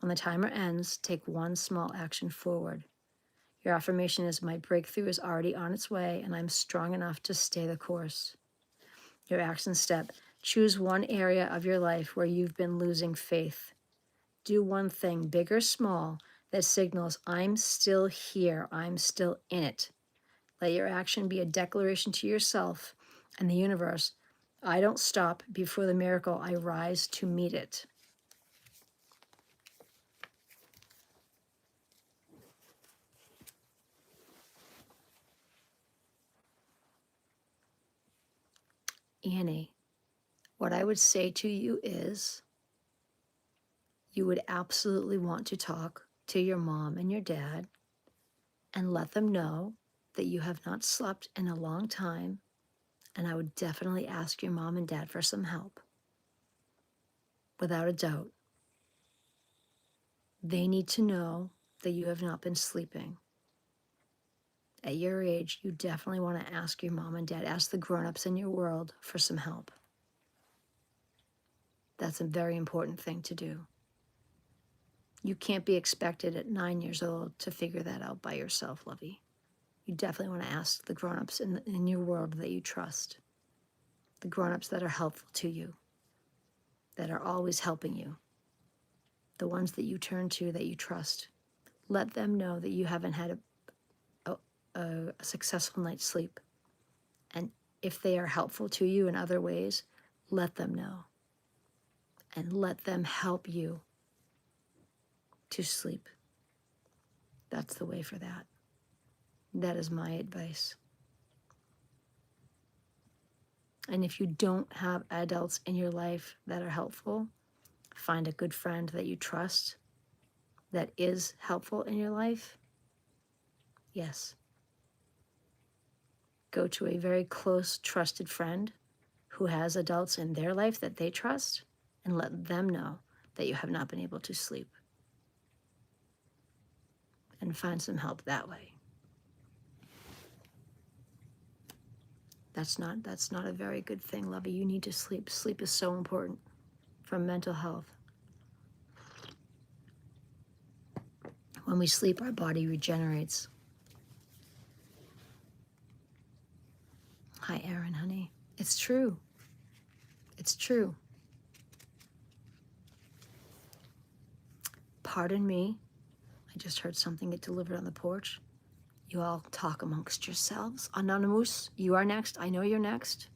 When the timer ends, take one small action forward. Your affirmation is, my breakthrough is already on its way, and I'm strong enough to stay the course. Your action step, choose one area of your life where you've been losing faith. Do one thing, big or small, that signals, I'm still here, I'm still in it. Let your action be a declaration to yourself and the universe. I don't stop before the miracle, I rise to meet it. Annie, what I would say to you is, you would absolutely want to talk to your mom and your dad and let them know that you have not slept in a long time, and I would definitely ask your mom and dad for some help. Without a doubt. They need to know that you have not been sleeping. At your age, you definitely want to ask your mom and dad, ask the grown-ups in your world for some help. That's a very important thing to do. You can't be expected at 9 years old to figure that out by yourself, Lovey. You definitely want to ask the grown-ups in your world that you trust, the grown-ups that are helpful to you, that are always helping you, the ones that you turn to, that you trust. Let them know that you haven't had a successful night's sleep. And if they are helpful to you in other ways, let them know. And let them help you to sleep. That's the way for that. That is my advice. And if you don't have adults in your life that are helpful, find a good friend that you trust that is helpful in your life. Yes. Go to a very close, trusted friend who has adults in their life that they trust, and let them know that you have not been able to sleep. And find some help that way. That's not a very good thing, Lovey. You need to sleep. Sleep is so important for mental health. When we sleep, our body regenerates. Hi, Erin, honey. It's true. It's true. Pardon me. I just heard something get delivered on the porch. You all talk amongst yourselves. Anonymous, you are next. I know you're next.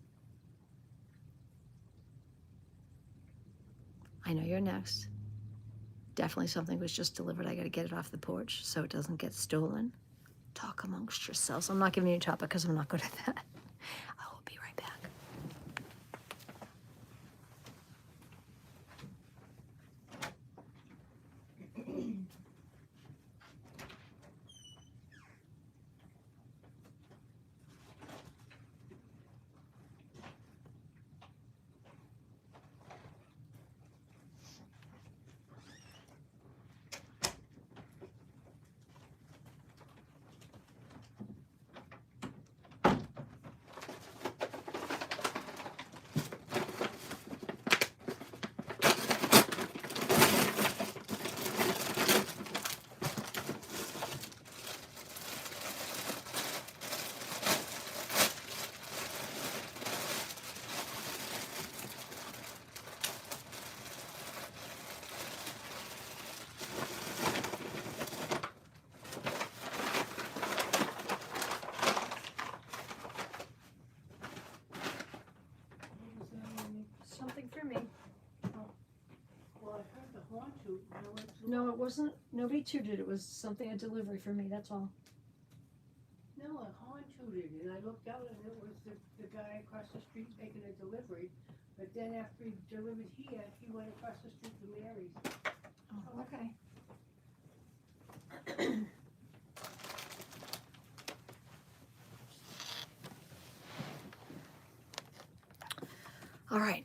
I know you're next. Definitely something was just delivered. I got to get it off the porch so it doesn't get stolen. Talk amongst yourselves. I'm not giving you a topic because I'm not good at that. I will be right back. Something for me. Well, I heard the horn toot when I went to. No, it wasn't. Nobody tooted. It was something, a delivery for me. That's all. No, a horn tooted, and I looked out and it was the guy across the street making a delivery. But then after he delivered here, he went across the street to Mary's. Oh, okay. All right.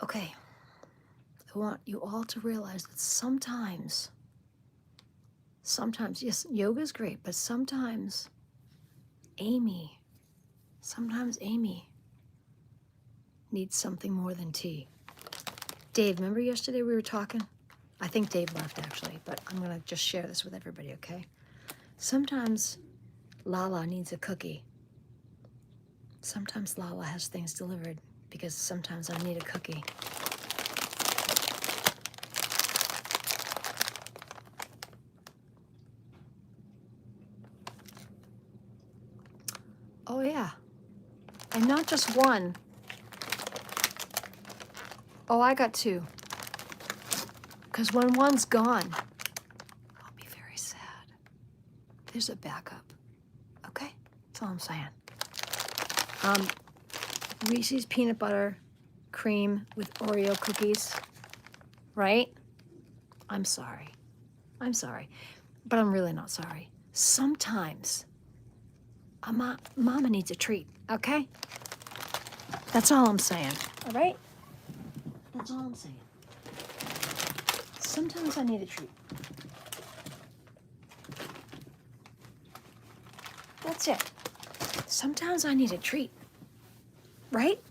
Okay. I want you all to realize that sometimes, yes, yoga is great, but sometimes Amy needs something more than tea. Dave, remember yesterday we were talking? I think Dave left actually, but I'm gonna just share this with everybody, okay? Sometimes LaLa needs a cookie. Sometimes LaLa has things delivered because sometimes I need a cookie. Oh yeah, and not just one. Oh, I got two. Because when one's gone, I'll be very sad. There's a backup. Okay? That's all I'm saying. Reese's peanut butter cream with Oreo cookies. Right? I'm sorry. I'm sorry. But I'm really not sorry. Sometimes mama needs a treat, okay? That's all I'm saying. All right? That's all I'm saying. Sometimes I need a treat. That's it. Sometimes I need a treat. Right?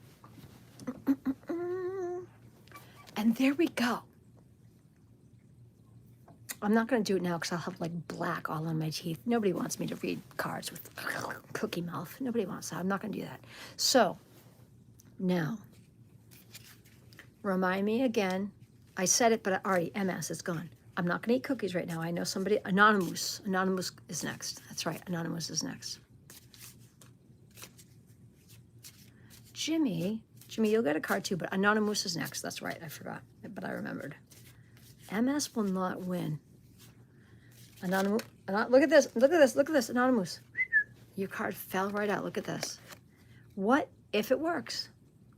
And there we go. I'm not going to do it now because I'll have like black all on my teeth. Nobody wants me to read cards with cookie mouth. Nobody wants that. I'm not going to do that. So, now, remind me again. I said it, but I already, MS is gone. I'm not going to eat cookies right now. I know somebody, Anonymous. Anonymous is next. That's right. Anonymous is next. Jimmy, you'll get a card too, but Anonymous is next. That's right. I forgot, but I remembered. MS will not win. Anonymous, look at this. Look at this. Look at this. Anonymous. Your card fell right out. Look at this. What if it works?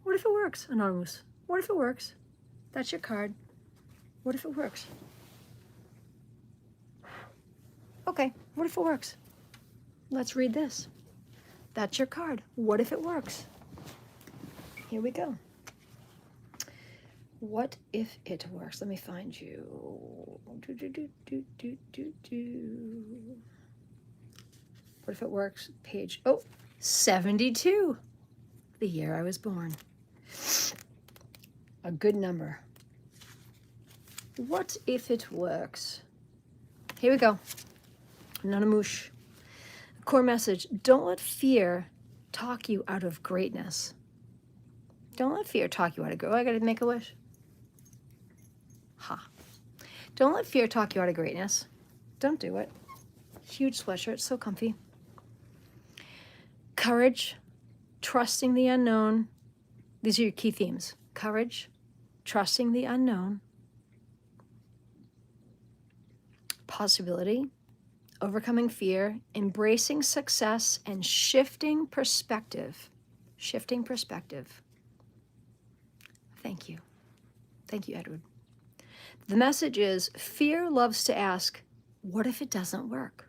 What if it works, Anonymous? What if it works? That's your card. What if it works? Okay, what if it works? Let's read this. That's your card. What if it works? Here we go. What if it works? Let me find you. What if it works? Page, 72. The year I was born. A good number. What if it works? Here we go. Nanamoosh. Core message. Don't let fear talk you out of greatness. Don't let fear talk you out of greatness. Oh, I got to make a wish. Ha. Don't let fear talk you out of greatness. Don't do it. Huge sweatshirt, so comfy. Courage, trusting the unknown. These are your key themes. Courage, trusting the unknown. Possibility, overcoming fear, embracing success, and shifting perspective. Shifting perspective. Thank you. Thank you, Edward. The message is, fear loves to ask, what if it doesn't work?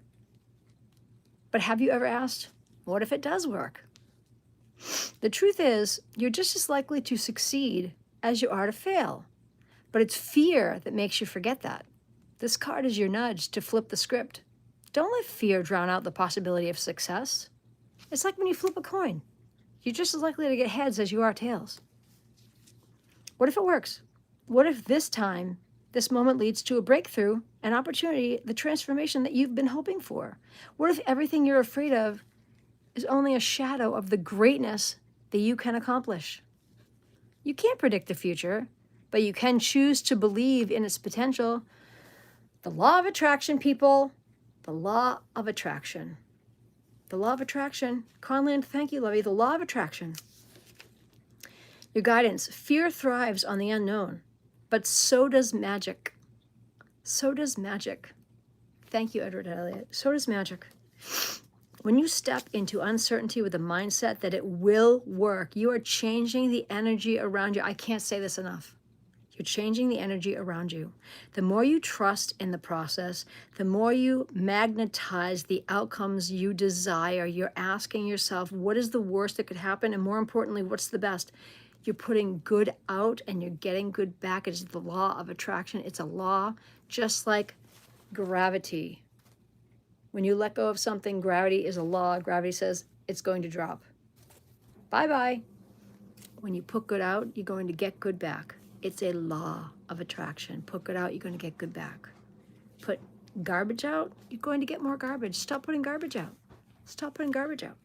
But have you ever asked, what if it does work? The truth is, you're just as likely to succeed as you are to fail. But it's fear that makes you forget that. This card is your nudge to flip the script. Don't let fear drown out the possibility of success. It's like when you flip a coin. You're just as likely to get heads as you are tails. What if it works? What if this time, this moment leads to a breakthrough, an opportunity, the transformation that you've been hoping for? What if everything you're afraid of is only a shadow of the greatness that you can accomplish? You can't predict the future, but you can choose to believe in its potential. The law of attraction, people. The law of attraction. The law of attraction. Conland, thank you, lovey. The law of attraction. Your guidance. Fear thrives on the unknown, but so does magic. So does magic. Thank you, Edward Elliott. So does magic. When you step into uncertainty with a mindset that it will work, you are changing the energy around you. I can't say this enough. You're changing the energy around you. The more you trust in the process, the more you magnetize the outcomes you desire. You're asking yourself, what is the worst that could happen? And more importantly, what's the best? You're putting good out and you're getting good back. It's the law of attraction. It's a law just like gravity. When you let go of something, gravity is a law. Gravity says it's going to drop. Bye-bye. When you put good out, you're going to get good back. It's a law of attraction. Put good out, you're going to get good back. Put garbage out, you're going to get more garbage. Stop putting garbage out. Stop putting garbage out.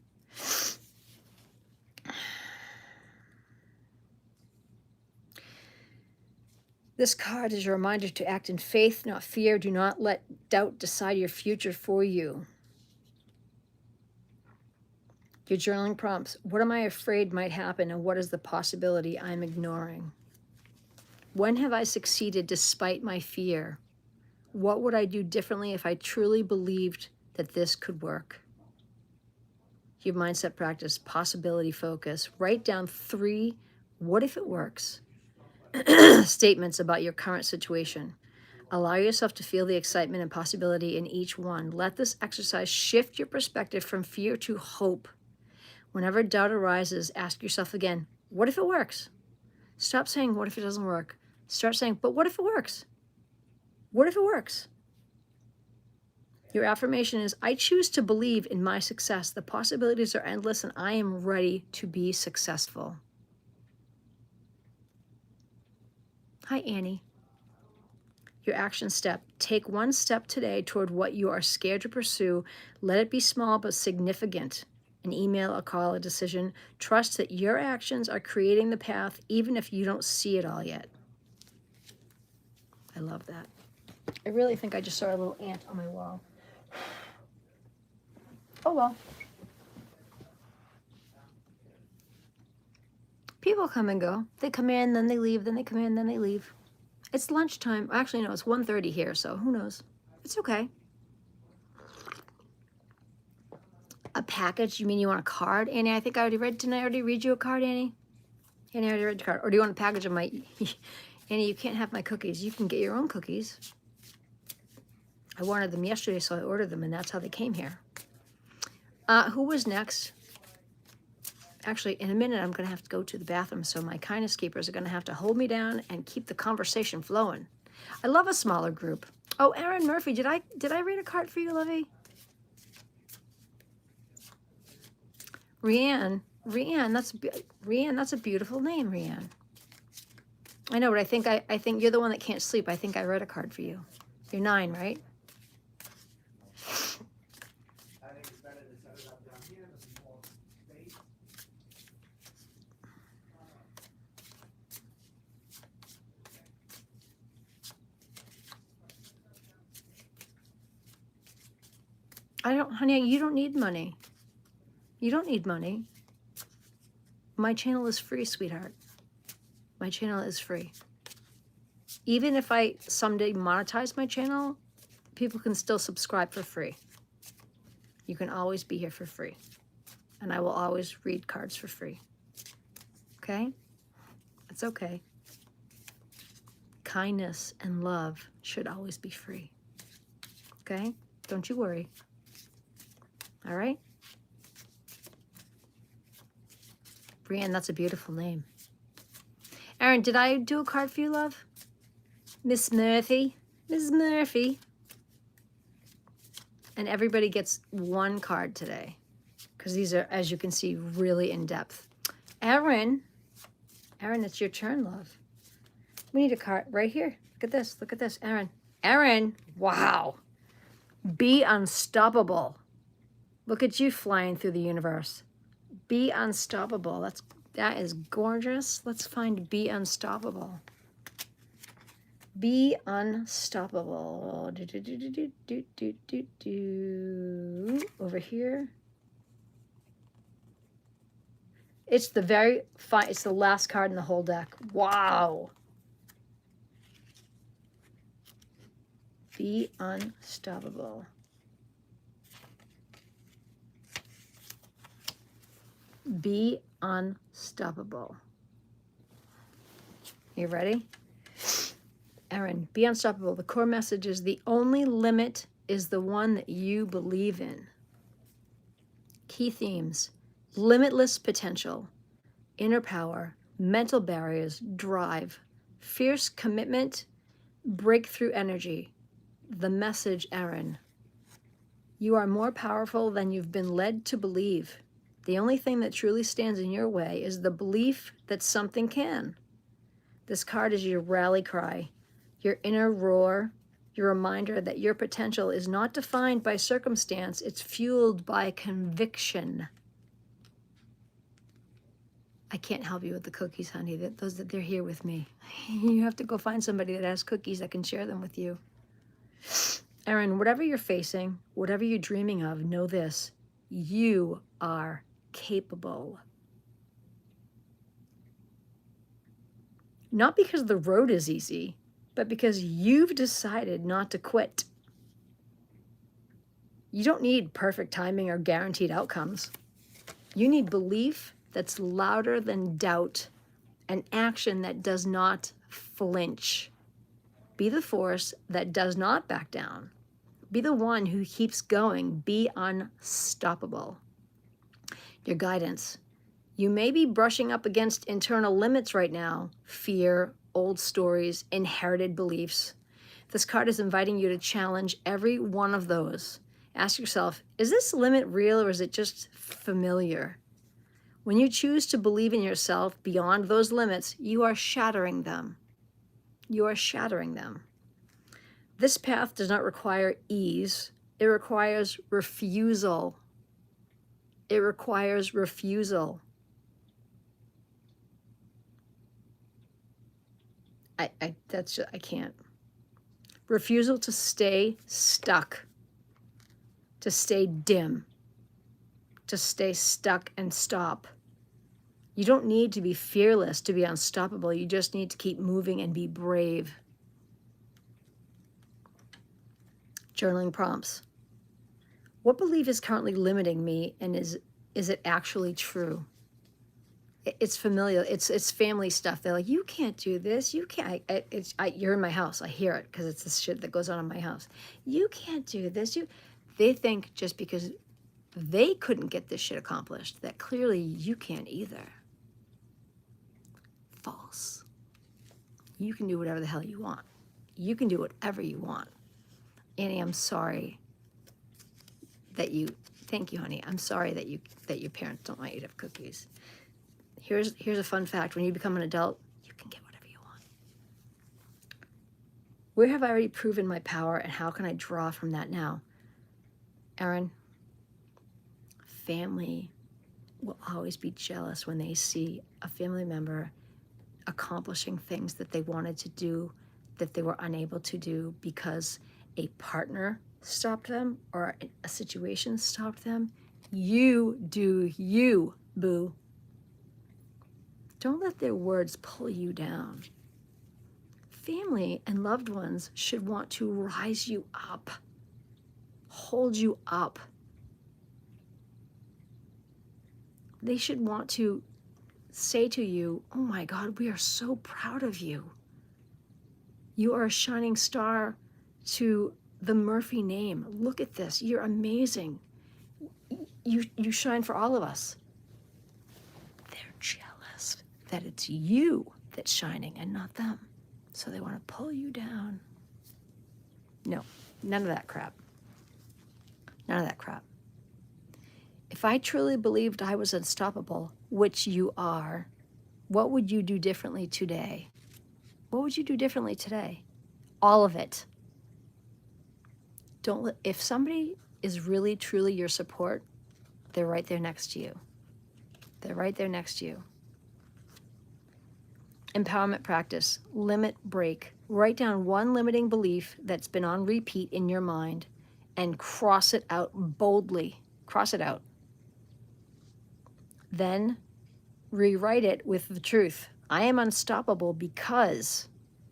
This card is a reminder to act in faith, not fear. Do not let doubt decide your future for you. Your journaling prompts. What am I afraid might happen, and what is the possibility I'm ignoring? When have I succeeded despite my fear? What would I do differently if I truly believed that this could work? Your mindset practice, possibility focus. Write down 3 what if it works statements about your current situation. Allow yourself to feel the excitement and possibility in each one. Let this exercise shift your perspective from fear to hope. Whenever doubt arises, ask yourself again, what if it works? Stop saying, what if it doesn't work? Start saying, but what if it works? What if it works? Your affirmation is, I choose to believe in my success. The possibilities are endless and I am ready to be successful. Hi, Annie. Your action step. Take one step today toward what you are scared to pursue. Let it be small but significant. An email, a call, a decision. Trust that your actions are creating the path even if you don't see it all yet. I love that. I really think I just saw a little ant on my wall. Oh well. People come and go. They come in, then they leave, then they come in, then they leave. It's lunchtime. Actually, no, it's 1:30 here, so who knows? It's okay. A package? You mean you want a card, Annie? I think I already read. Didn't I already read you a card, Annie? Annie, I already read the card. Or do you want a package of my... Annie, you can't have my cookies. You can get your own cookies. I wanted them yesterday, so I ordered them, and that's how they came here. Who was next? Actually, in a minute, I'm going to have to go to the bathroom, so my kindness keepers are going to have to hold me down and keep the conversation flowing. I love a smaller group. Oh, Erin Murphy, did I read a card for you, Lovey? Rianne, Rianne, that's a beautiful name, Rianne. I know, but I think you're the one that can't sleep. I think I read a card for you. You're 9, right? I think it's better to set it up down here, there's more space. Honey, you don't need money. You don't need money. My channel is free, sweetheart. My channel is free. Even if I someday monetize my channel, people can still subscribe for free. You can always be here for free. And I will always read cards for free. Okay? It's okay. Kindness and love should always be free. Okay? Don't you worry. All right? Brienne, that's a beautiful name. Erin, did I do a card for you, love? Miss Murphy. Miss Murphy. And everybody gets 1 card today. Because these are, as you can see, really in depth. Erin. Erin, it's your turn, love. We need a card right here. Look at this. Look at this. Erin. Erin. Wow. Be unstoppable. Look at you flying through the universe. Be unstoppable. That is gorgeous. Let's find be unstoppable. Be unstoppable. Over here. It's the it's the last card in the whole deck. Wow. Be unstoppable. Be unstoppable. You ready? Erin, be unstoppable. The core message is the only limit is the one that you believe in. Key themes: limitless potential, inner power, mental barriers, drive, fierce commitment, breakthrough energy. The message, Erin: you are more powerful than you've been led to believe. The only thing that truly stands in your way is the belief that something can. This card is your rally cry, your inner roar, your reminder that your potential is not defined by circumstance, it's fueled by conviction. I can't help you with the cookies, honey. They're here with me. You have to go find somebody that has cookies that can share them with you. Erin, whatever you're facing, whatever you're dreaming of, know this: you are capable. Not because the road is easy, but because you've decided not to quit. You don't need perfect timing or guaranteed outcomes. You need belief that's louder than doubt, and action that does not flinch. Be the force that does not back down. Be the one who keeps going. Be unstoppable. Your guidance: you may be brushing up against internal limits right now, fear, old stories, inherited beliefs. This card is inviting you to challenge every one of those. Ask yourself, is this limit real or is it just familiar? When you choose to believe in yourself beyond those limits, you are shattering them. You are shattering them. This path does not require ease. It requires refusal. It requires refusal. I can't. Refusal to stay stuck, to stay dim, to stay stuck and stop. You don't need to be fearless to be unstoppable. You just need to keep moving and be brave. Journaling prompts. What belief is currently limiting me, and is it actually true? It's familiar. It's family stuff. They're like, you can't do this. You can't. You're in my house. I hear it because it's the shit that goes on in my house. You can't do this. They think just because they couldn't get this shit accomplished, that clearly you can't either. False. You can do whatever the hell you want. You can do whatever you want. Annie, I'm sorry that you Thank you, honey. I'm sorry that your parents don't want you to have cookies. Here's a fun fact. When you become an adult, you can get whatever you want. Where have I already proven my power, and how can I draw from that now? Erin, family will always be jealous when they see a family member accomplishing things that they wanted to do that they were unable to do because a partner stopped them or a situation stopped them. You do you, boo. Don't let their words pull you down. Family and loved ones should want to rise you up, hold you up. They should want to say to you, oh my God, we are so proud of you. You are a shining star to the Murphy name. Look at this. You're amazing. You shine for all of us. They're jealous that it's you that's shining and not them. So they want to pull you down. No, none of that crap. None of that crap. If I truly believed I was unstoppable, which you are, what would you do differently today? What would you do differently today? All of it. If somebody is really, truly your support, they're right there next to you. They're right there next to you. Empowerment practice, limit break. Write down one limiting belief that's been on repeat in your mind and cross it out boldly. Cross it out. Then rewrite it with the truth. I am unstoppable because,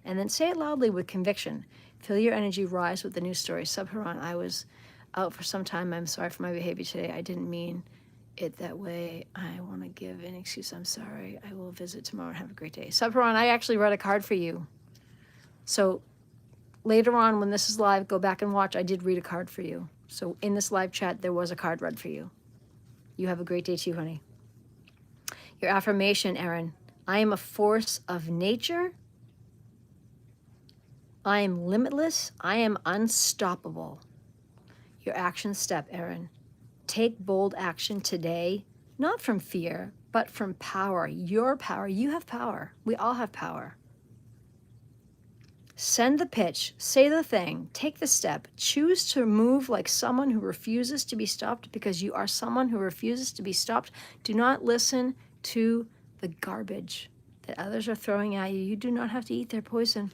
and then say it loudly with conviction. Feel your energy rise with the new story. Subharan, I was out for some time. I'm sorry for my behavior today. I didn't mean it that way. I want to give an excuse. I'm sorry. I will visit tomorrow and have a great day. Subharan, I actually read a card for you. So later on, when this is live, go back and watch. I did read a card for you. So in this live chat, there was a card read for you. You have a great day too, honey. Your affirmation, Erin. I am a force of nature. I am limitless. I am unstoppable. Your action step, Erin. Take bold action today, not from fear, but from power. Your power. You have power. We all have power. Send the pitch. Say the thing. Take the step. Choose to move like someone who refuses to be stopped because you are someone who refuses to be stopped. Do not listen to the garbage that others are throwing at you. You do not have to eat their poison.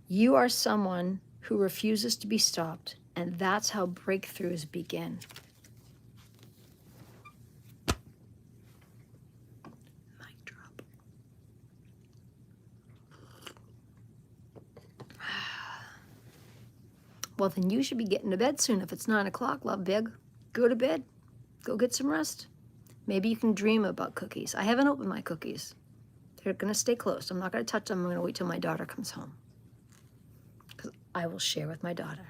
You are someone who refuses to be stopped, and that's how breakthroughs begin. Mic drop. Well, then you should be getting to bed soon if it's 9 o'clock, love big. Go to bed. Go get some rest. Maybe you can dream about cookies. I haven't opened my cookies. They're going to stay closed. I'm not going to touch them. I'm going to wait till my daughter comes home. Because I will share with my daughter.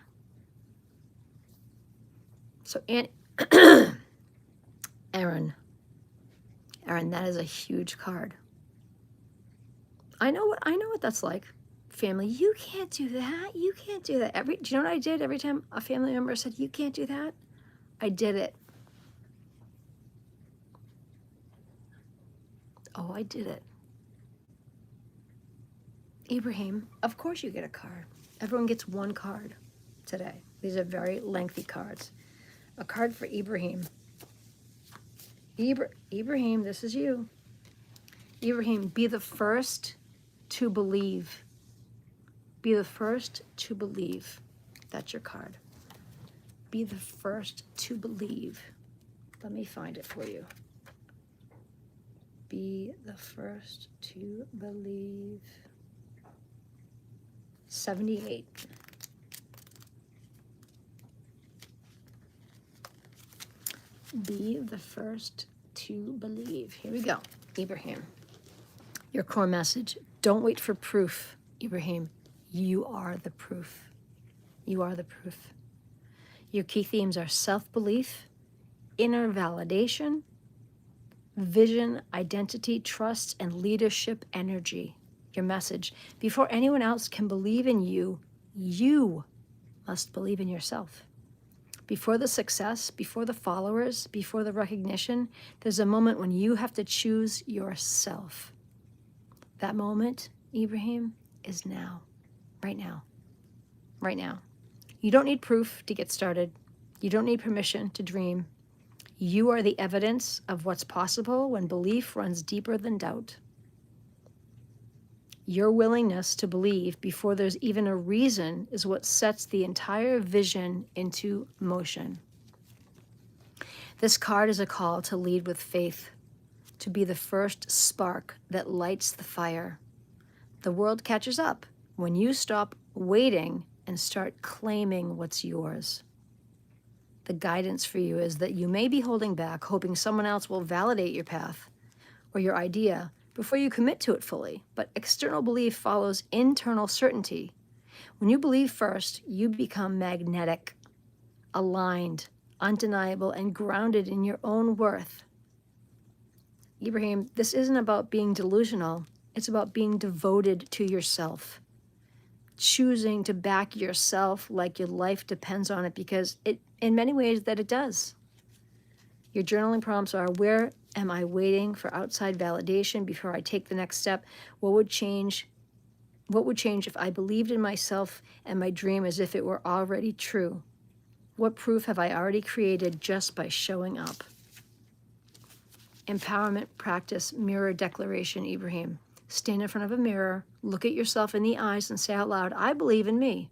So, Erin, that is a huge card. I know what that's like. Family, you can't do that. You can't do that. Do you know what I did every time a family member said, you can't do that? I did it. Oh, I did it. Ibrahim, of course you get a card. Everyone gets one card today. These are very lengthy cards. A card for Ibrahim. Ibrahim, this is you. Ibrahim, be the first to believe. Be the first to believe. That's your card. Be the first to believe. Let me find it for you. Be the first to believe. 78. Be the first to believe. Here we go. Ibrahim. Your core message. Don't wait for proof, Ibrahim. You are the proof. You are the proof. Your key themes are self-belief, inner validation, vision, identity, trust, and leadership energy. Your message. Before anyone else can believe in you, You must believe in yourself. Before the success, before the followers, before the recognition, there's a moment when you have to choose yourself. That moment, Ibrahim, is now. Right now. Right now. You don't need proof to get started. You don't need permission to dream. You are the evidence of what's possible when belief runs deeper than doubt. Your willingness to believe before there's even a reason is what sets the entire vision into motion. This card is a call to lead with faith, to be the first spark that lights the fire. The world catches up when you stop waiting and start claiming what's yours. The guidance for you is that you may be holding back, hoping someone else will validate your path or your idea before you commit to it fully. But external belief follows internal certainty. When you believe first, you become magnetic, aligned, undeniable, and grounded in your own worth. Ibrahim, this isn't about being delusional. It's about being devoted to yourself. Choosing to back yourself like your life depends on it, because in many ways that it does. Your journaling prompts are, where am I waiting for outside validation before I take the next step? What would change if I believed in myself and my dream as if it were already true? What proof have I already created just by showing up? Empowerment practice, mirror declaration, Ibrahim. Stand in front of a mirror, look at yourself in the eyes and say out loud, I believe in me.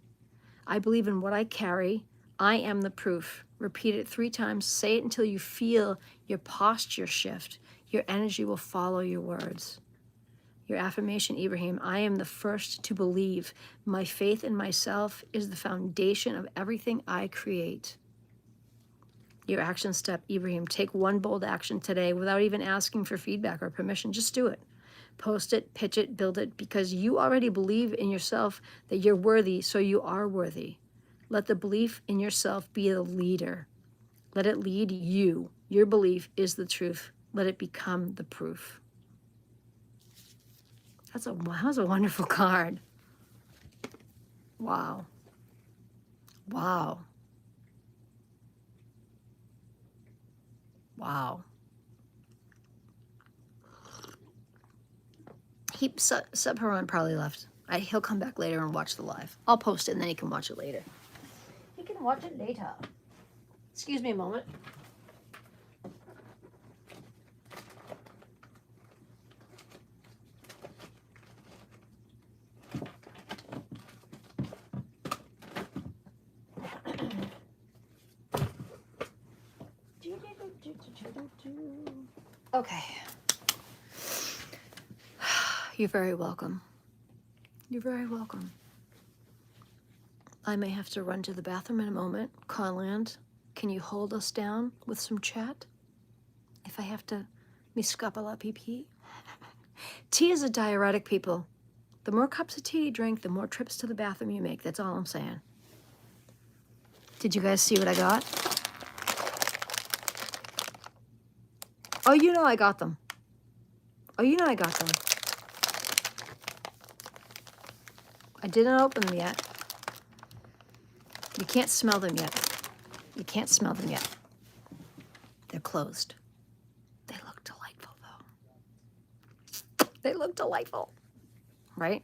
I believe in what I carry. I am the proof. Repeat it 3 times. Say it until you feel your posture shift. Your energy will follow your words. Your affirmation, Ibrahim, I am the first to believe. My faith in myself is the foundation of everything I create. Your action step, Ibrahim, take one bold action today without even asking for feedback or permission. Just do it. Post it, pitch it, build it, because you already believe in yourself that you're worthy, so you are worthy. Let the belief in yourself be the leader. Let it lead you. Your belief is the truth. Let it become the proof. That was a wonderful card. Wow. Wow. Wow. Subharan probably left. He'll come back later and watch the live. I'll post it and then he can watch it later. He can watch it later. Excuse me a moment. Okay. You're very welcome. You're very welcome. I may have to run to the bathroom in a moment. Conland, can you hold us down with some chat? If I have to, mi scapala pee. Tea is a diuretic, people. The more cups of tea you drink, the more trips to the bathroom you make. That's all I'm saying. Did you guys see what I got? Oh, you know I got them. Oh, you know I got them. I didn't open them yet. You can't smell them yet. You can't smell them yet. They're closed. They look delightful, though. They look delightful, right?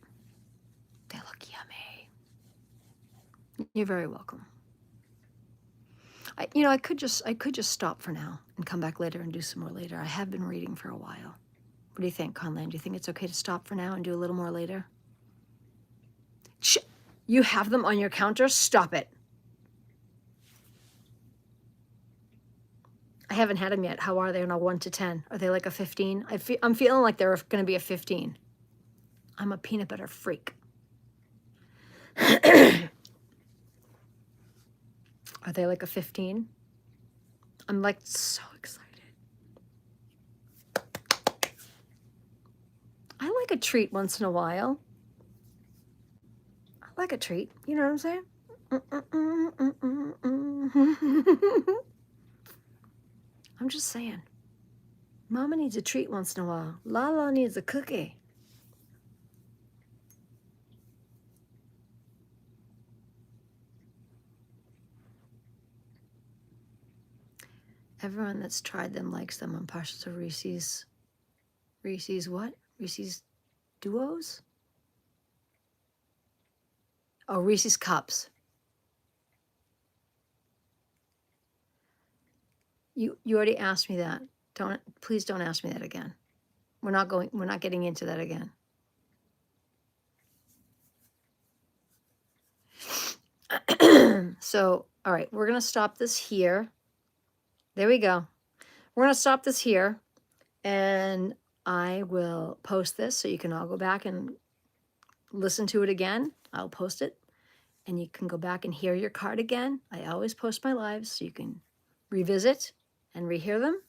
They look yummy. You're very welcome. I could just stop for now and come back later and do some more later. I have been reading for a while. What do you think, Conland? Do you think it's okay to stop for now and do a little more later? Shh! You have them on your counter? Stop it. I haven't had them yet. How are they on a 1 to 10? Are they like a 15? I'm feeling like they're going to be a 15. I'm a peanut butter freak. Are they like a 15? I'm like so excited. I like a treat once in a while. I like a treat. You know what I'm saying? I'm just saying. Mama needs a treat once in a while. LaLa needs a cookie. Everyone that's tried them likes them. I'm partial to Reese's. Reese's what? Reese's Duos? Oh, Reese's Cups. You already asked me that. Please don't ask me that again. We're not getting into that again. So, all right, we're going to stop this here. There we go. We're going to stop this here, and I will post this so you can all go back and listen to it again. I'll post it, and you can go back and hear your card again. I always post my lives so you can revisit and rehear them.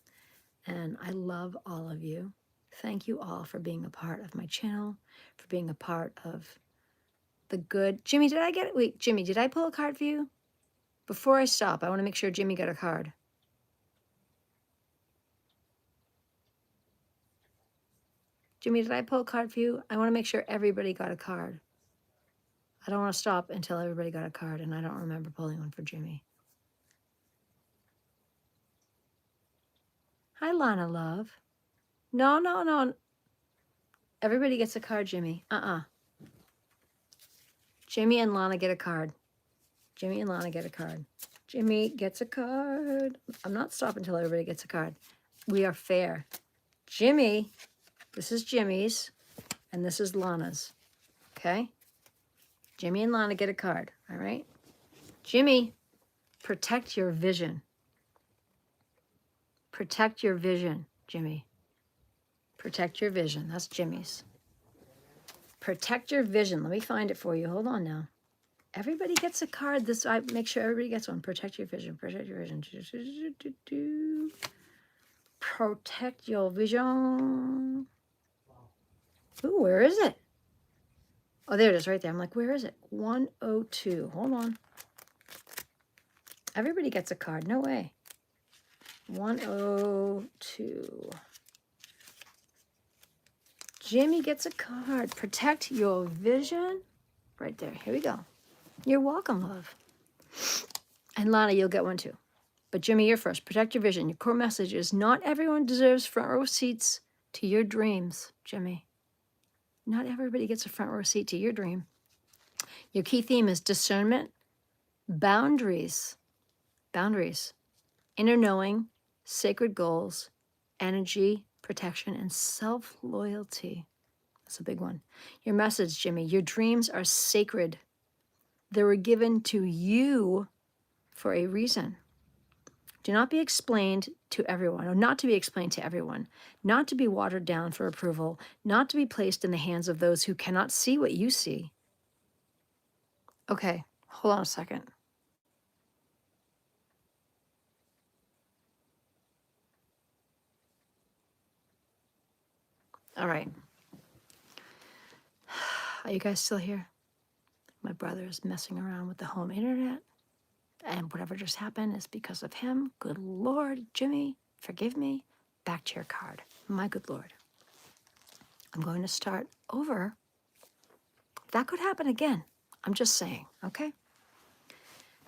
And I love all of you. Thank you all for being a part of my channel, for being a part of the good. Jimmy, did I get it? Wait, Jimmy, did I pull a card for you? Before I stop, I want to make sure Jimmy got a card. Jimmy, did I pull a card for you? I want to make sure everybody got a card. I don't want to stop until everybody got a card, and I don't remember pulling one for Jimmy. Hi, Lana, love. No. Everybody gets a card, Jimmy. Jimmy and Lana get a card. Jimmy and Lana get a card. Jimmy gets a card. I'm not stopping until everybody gets a card. We are fair. Jimmy, this is Jimmy's, and this is Lana's. Okay? Jimmy and Lana get a card, all right? Jimmy, protect your vision. Protect your vision, Jimmy. Protect your vision. That's Jimmy's. Protect your vision. Let me find it for you. Hold on now. Everybody gets a card. I make sure everybody gets one. Protect your vision. Protect your vision. Protect your vision. Ooh, where is it? Oh, there it is right there. I'm like, where is it? 102. Hold on. Everybody gets a card. No way. 102. Jimmy gets a card. Protect your vision. Right there. Here we go. You're welcome, love. And Lana, you'll get one too. But Jimmy, you're first. Protect your vision. Your core message is not everyone deserves front row seats to your dreams, Jimmy. Not everybody gets a front row seat to your dream. Your key theme is discernment, boundaries, inner knowing, sacred goals, energy, protection, and self-loyalty. That's a big one. Your message, Jimmy, your dreams are sacred. They were given to you for a reason. Do not be explained to everyone, or not to be explained to everyone, not to be watered down for approval, not to be placed in the hands of those who cannot see what you see. Okay, hold on a second. All right. Are you guys still here? My brother is messing around with the home internet, and whatever just happened is because of him. Good Lord, Jimmy, forgive me. Back to your card. My good Lord. I'm going to start over. That could happen again. I'm just saying, okay?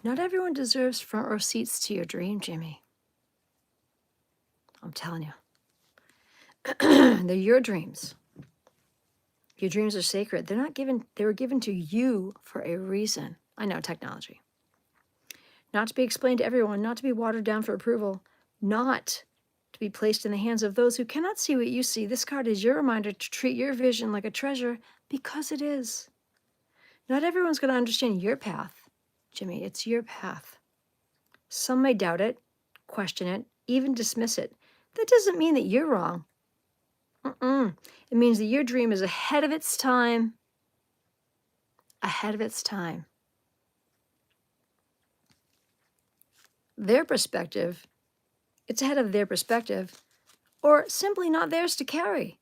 Not everyone deserves front row seats to your dream, Jimmy. I'm telling you. They're your dreams. Your dreams are sacred. They were given to you for a reason. I know, technology. Not to be explained to everyone, not to be watered down for approval, not to be placed in the hands of those who cannot see what you see. This card is your reminder to treat your vision like a treasure, because it is. Not everyone's going to understand your path, Jimmy. It's your path. Some may doubt it, question it, even dismiss it. That doesn't mean that you're wrong. It means that your dream is ahead of its time. Ahead of its time. Their perspective, it's ahead of their perspective, or simply not theirs to carry.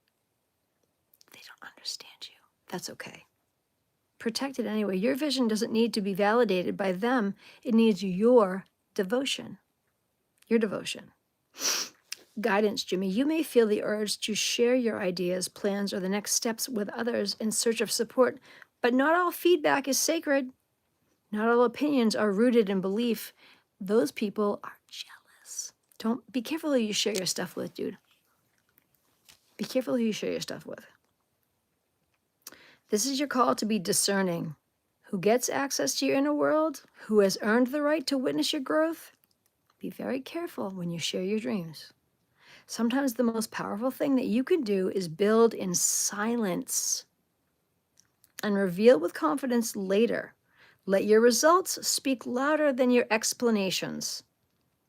They don't understand you. That's okay. Protect it anyway. Your vision doesn't need to be validated by them. It needs your devotion. Your devotion. Guidance, Jimmy. You may feel the urge to share your ideas, plans, or the next steps with others in search of support, but not all feedback is sacred. Not all opinions are rooted in belief. Those people are jealous. Don't be careful who you share your stuff with, dude. Be careful who you share your stuff with. This is your call to be discerning. Who gets access to your inner world? Who has earned the right to witness your growth? Be very careful when you share your dreams. Sometimes the most powerful thing that you can do is build in silence and reveal with confidence later. Let your results speak louder than your explanations.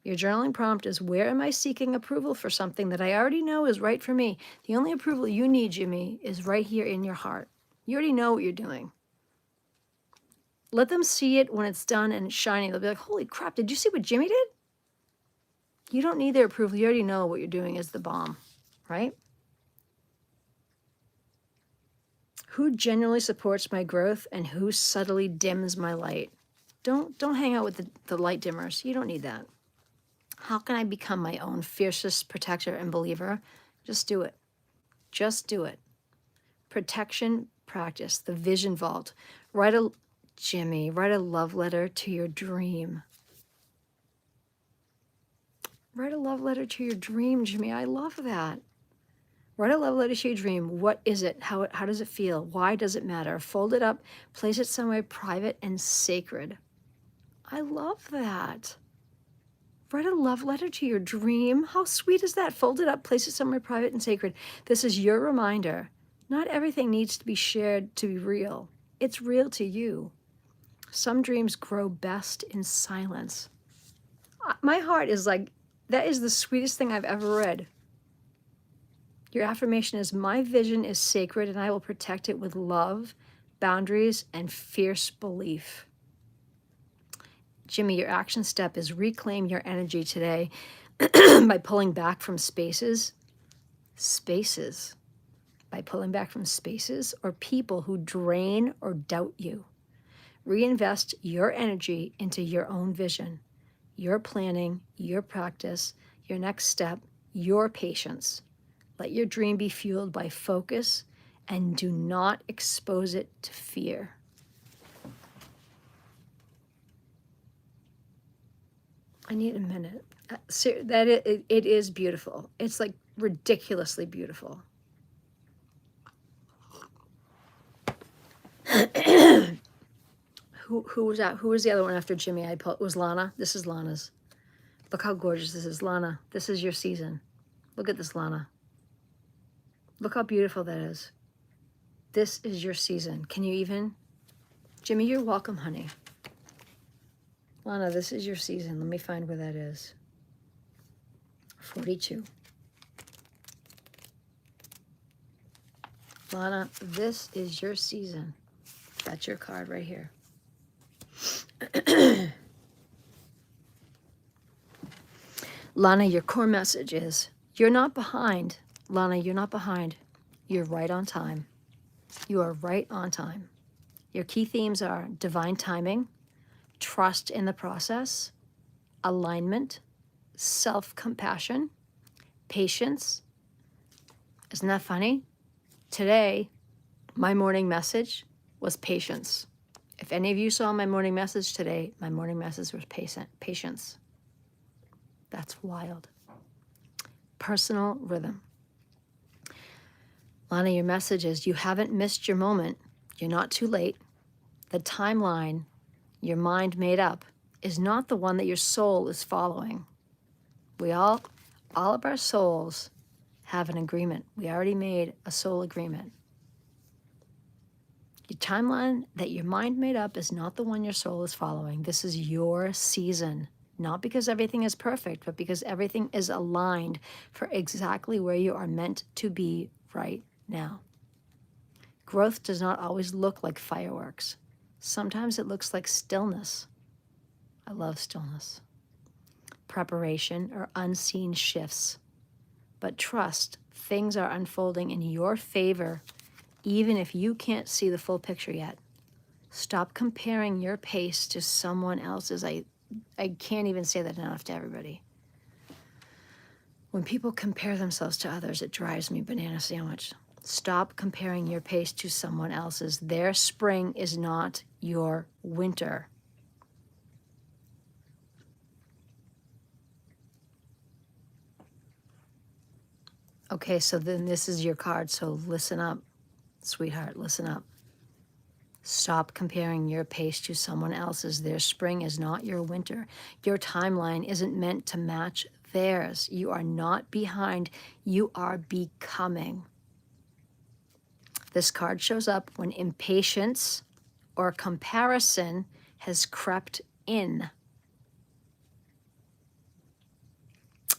Your journaling prompt is, where am I seeking approval for something that I already know is right for me? The only approval you need, Jimmy, is right here in your heart. You already know what you're doing. Let them see it when it's done and it's shining. They'll be like, holy crap, did you see what Jimmy did? You don't need their approval. You already know what you're doing is the bomb, right? Who genuinely supports my growth and who subtly dims my light? Don't hang out with the light dimmers. You don't need that. How can I become my own fiercest protector and believer? Just do it. Just do it. Protection practice, the vision vault. Write a love letter to your dream. Write a love letter to your dream, Jimmy. I love that. Write a love letter to your dream. What is it? How does it feel? Why does it matter? Fold it up, place it somewhere private and sacred. I love that. Write a love letter to your dream. How sweet is that? Fold it up, place it somewhere private and sacred. This is your reminder. Not everything needs to be shared to be real. It's real to you. Some dreams grow best in silence. My heart is like, that is the sweetest thing I've ever read. Your affirmation is, my vision is sacred and I will protect it with love, boundaries, and fierce belief. Jimmy, your action step is reclaim your energy today by pulling back from spaces. By pulling back from spaces or people who drain or doubt you. Reinvest your energy into your own vision, your planning, your practice, your next step, your patience. Let your dream be fueled by focus and do not expose it to fear. I need a minute. It is beautiful. It's like ridiculously beautiful. Who was that? Who was the other one after Jimmy? It was Lana. This is Lana's. Look how gorgeous this is. Lana, this is your season. Look at this, Lana. Look how beautiful that is. This is your season. Can you even? Jimmy, you're welcome, honey. Lana, this is your season. Let me find where that is. 42. Lana, this is your season. That's your card right here. Lana, your core message is, you're not behind. Lana, you're not behind. You're right on time. You are right on time. Your key themes are divine timing, trust in the process, alignment, self-compassion, patience. Isn't that funny? Today, my morning message was patience. If any of you saw my morning message today, my morning message was patience. That's wild. Personal rhythm. Lana, your message is, you haven't missed your moment. You're not too late. The timeline your mind made up is not the one that your soul is following. All of our souls have an agreement. We already made a soul agreement. Your timeline that your mind made up is not the one your soul is following. This is your season. Not because everything is perfect, but because everything is aligned for exactly where you are meant to be right now. Growth does not always look like fireworks. Sometimes it looks like stillness. I love stillness. Preparation or unseen shifts. But trust, things are unfolding in your favor, even if you can't see the full picture yet. Stop comparing your pace to someone else's. I can't even say that enough to everybody. When people compare themselves to others, it drives me banana sandwich. Stop comparing your pace to someone else's. Their spring is not your winter. Okay, so then this is your card. So listen up, sweetheart, listen up. Stop comparing your pace to someone else's. Their spring is not your winter. Your timeline isn't meant to match theirs. You are not behind. You are becoming. This card shows up when impatience or comparison has crept in.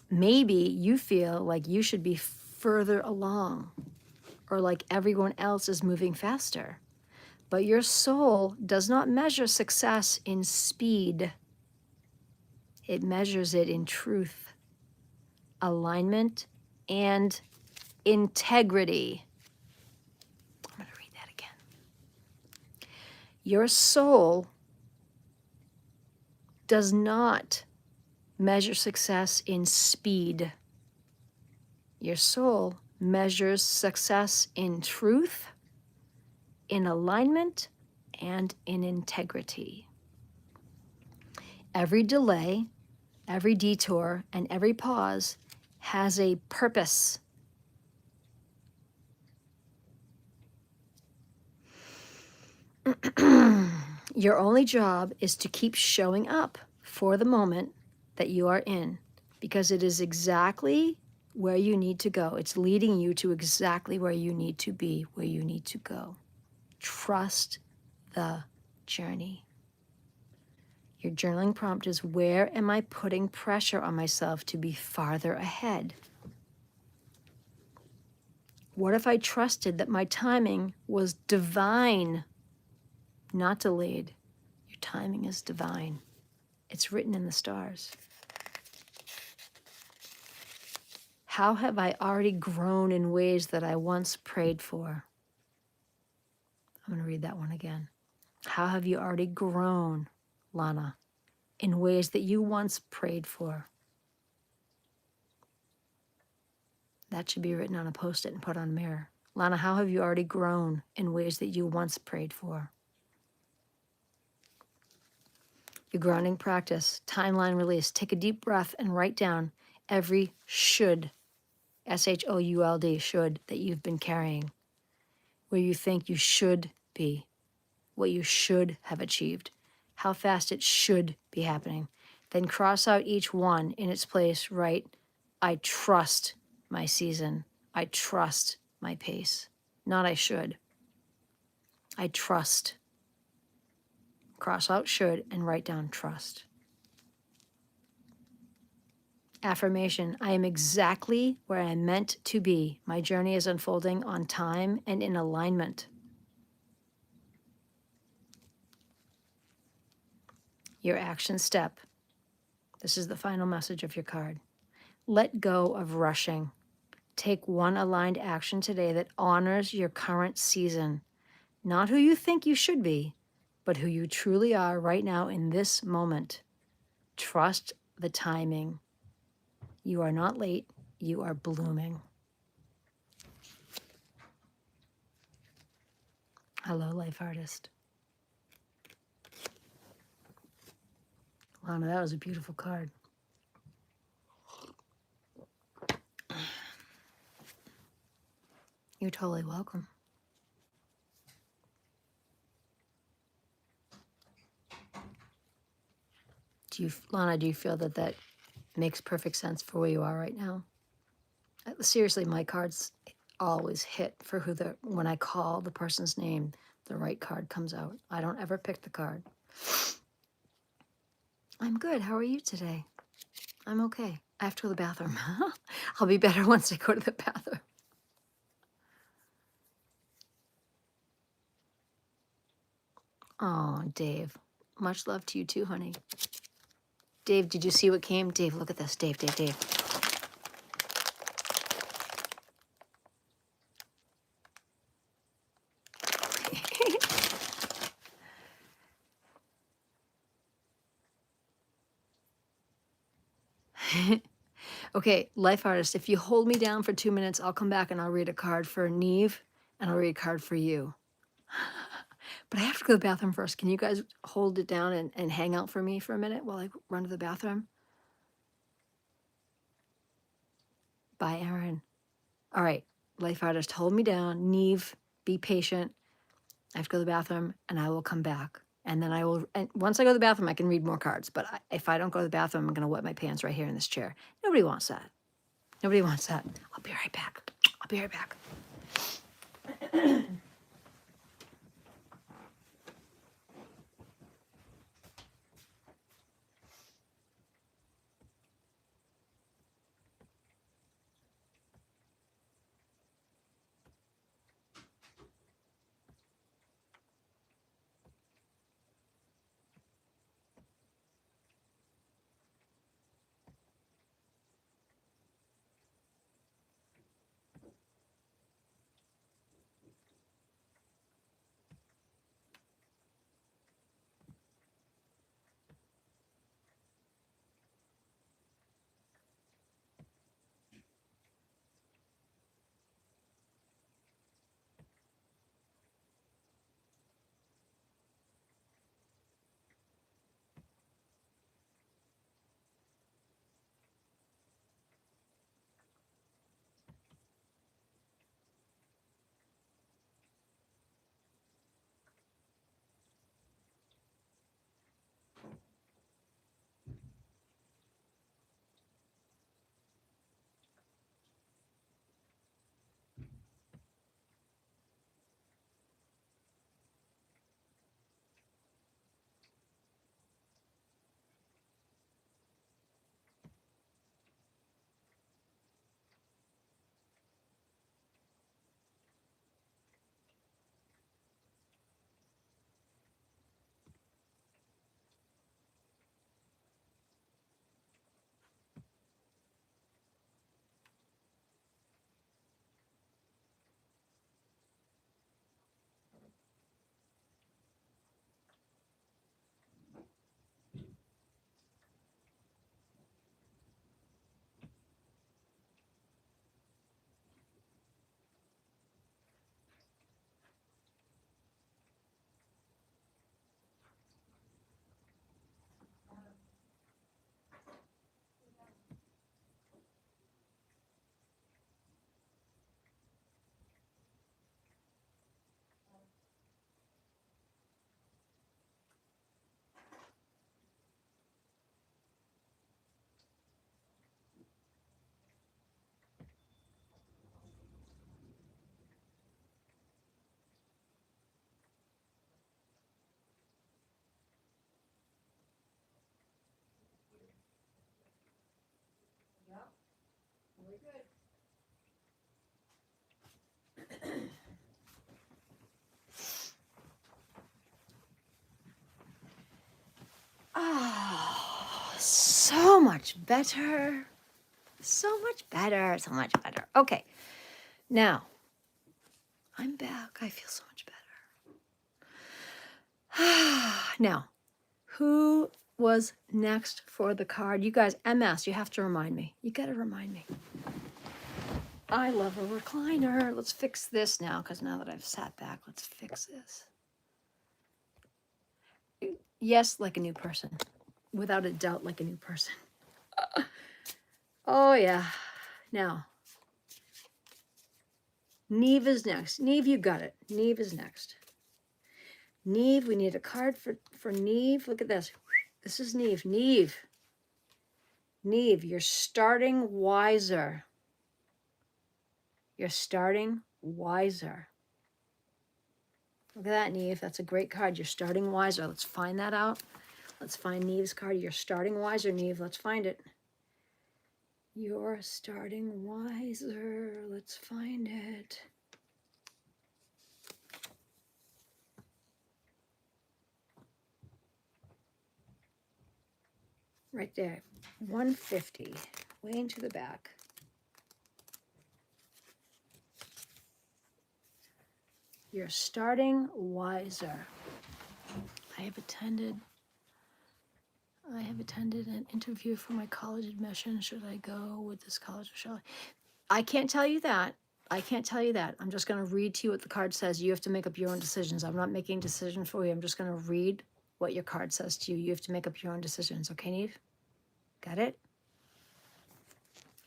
Maybe you feel like you should be further along or like everyone else is moving faster. But your soul does not measure success in speed. It measures it in truth, alignment, and integrity. I'm going to read that again. Your soul does not measure success in speed. Your soul measures success in truth, in alignment, and in integrity. Every delay, every detour, and every pause has a purpose. Your only job is to keep showing up for the moment that you are in, because it is exactly where you need to go. It's leading you to exactly where you need to be, where you need to go. Trust the journey. Your journaling prompt is, where am I putting pressure on myself to be farther ahead? What if I trusted that my timing was divine, not delayed? Your timing is divine. It's written in the stars. How have I already grown in ways that I once prayed for? I'm going to read that one again. How have you already grown, Lana, in ways that you once prayed for? That should be written on a Post-it and put on a mirror. Lana, how have you already grown in ways that you once prayed for? Your grounding practice, timeline release. Take a deep breath and write down every should, S-H-O-U-L-D, should, that you've been carrying, where you think you should be, what you should have achieved, how fast it should be happening. Then cross out each one in its place. Write, I trust my season. I trust my pace. Not I should. I trust. Cross out should and write down trust. Affirmation, I am exactly where I am meant to be. My journey is unfolding on time and in alignment. Your action step. This is the final message of your card. Let go of rushing. Take one aligned action today that honors your current season. Not who you think you should be, but who you truly are right now in this moment. Trust the timing. You are not late. You are blooming. Hello, life artist. Lana, that was a beautiful card. You're totally welcome. Lana, do you feel that that makes perfect sense for where you are right now? Seriously, my cards always hit for when I call the person's name, the right card comes out. I don't ever pick the card. I'm good. How are you today? I'm okay. I have to go to the bathroom. I'll be better once I go to the bathroom. Oh, Dave. Much love to you too, honey. Dave, did you see what came? Dave, look at this. Dave. Okay, life artist, if you hold me down for 2 minutes, I'll come back and I'll read a card for Neve and I'll read a card for you. But I have to go to the bathroom first. Can you guys hold it down and hang out for me for a minute while I run to the bathroom? Bye, Erin. All right, life artist, hold me down. Neve, be patient. I have to go to the bathroom and I will come back. And then I will, and once I go to the bathroom, I can read more cards. But if I don't go to the bathroom, I'm going to wet my pants right here in this chair. Nobody wants that. Nobody wants that. I'll be right back. I'll be right back. We're good. Oh, so much better. So much better. So much better. Okay. Now, I'm back. I feel so much better. Now, who was next for the card? You guys, MS, you have to remind me. You got to remind me. I love a recliner. Let's fix this now, because now that I've sat back, let's fix this. Yes, like a new person. Without a doubt, like a new person. Oh, yeah. Now, Neve is next. Neve, you got it. Neve is next. Neve, we need a card for Neve. Look at this. This is Neve. Neve. Neve, you're starting wiser. You're starting wiser. Look at that, Neve. That's a great card. You're starting wiser. Let's find that out. Let's find Neve's card. You're starting wiser, Neve. Let's find it. You're starting wiser. Let's find it. Right there. 150. Way into the back. You're starting wiser. I have attended an interview for my college admission. Should I go with this college or shall I can't tell you that. I can't tell you that. I'm just going to read to you what the card says. You have to make up your own decisions. I'm not making a decision for you. I'm just going to read what your card says to you. You have to make up your own decisions. Okay, Neve? Got it?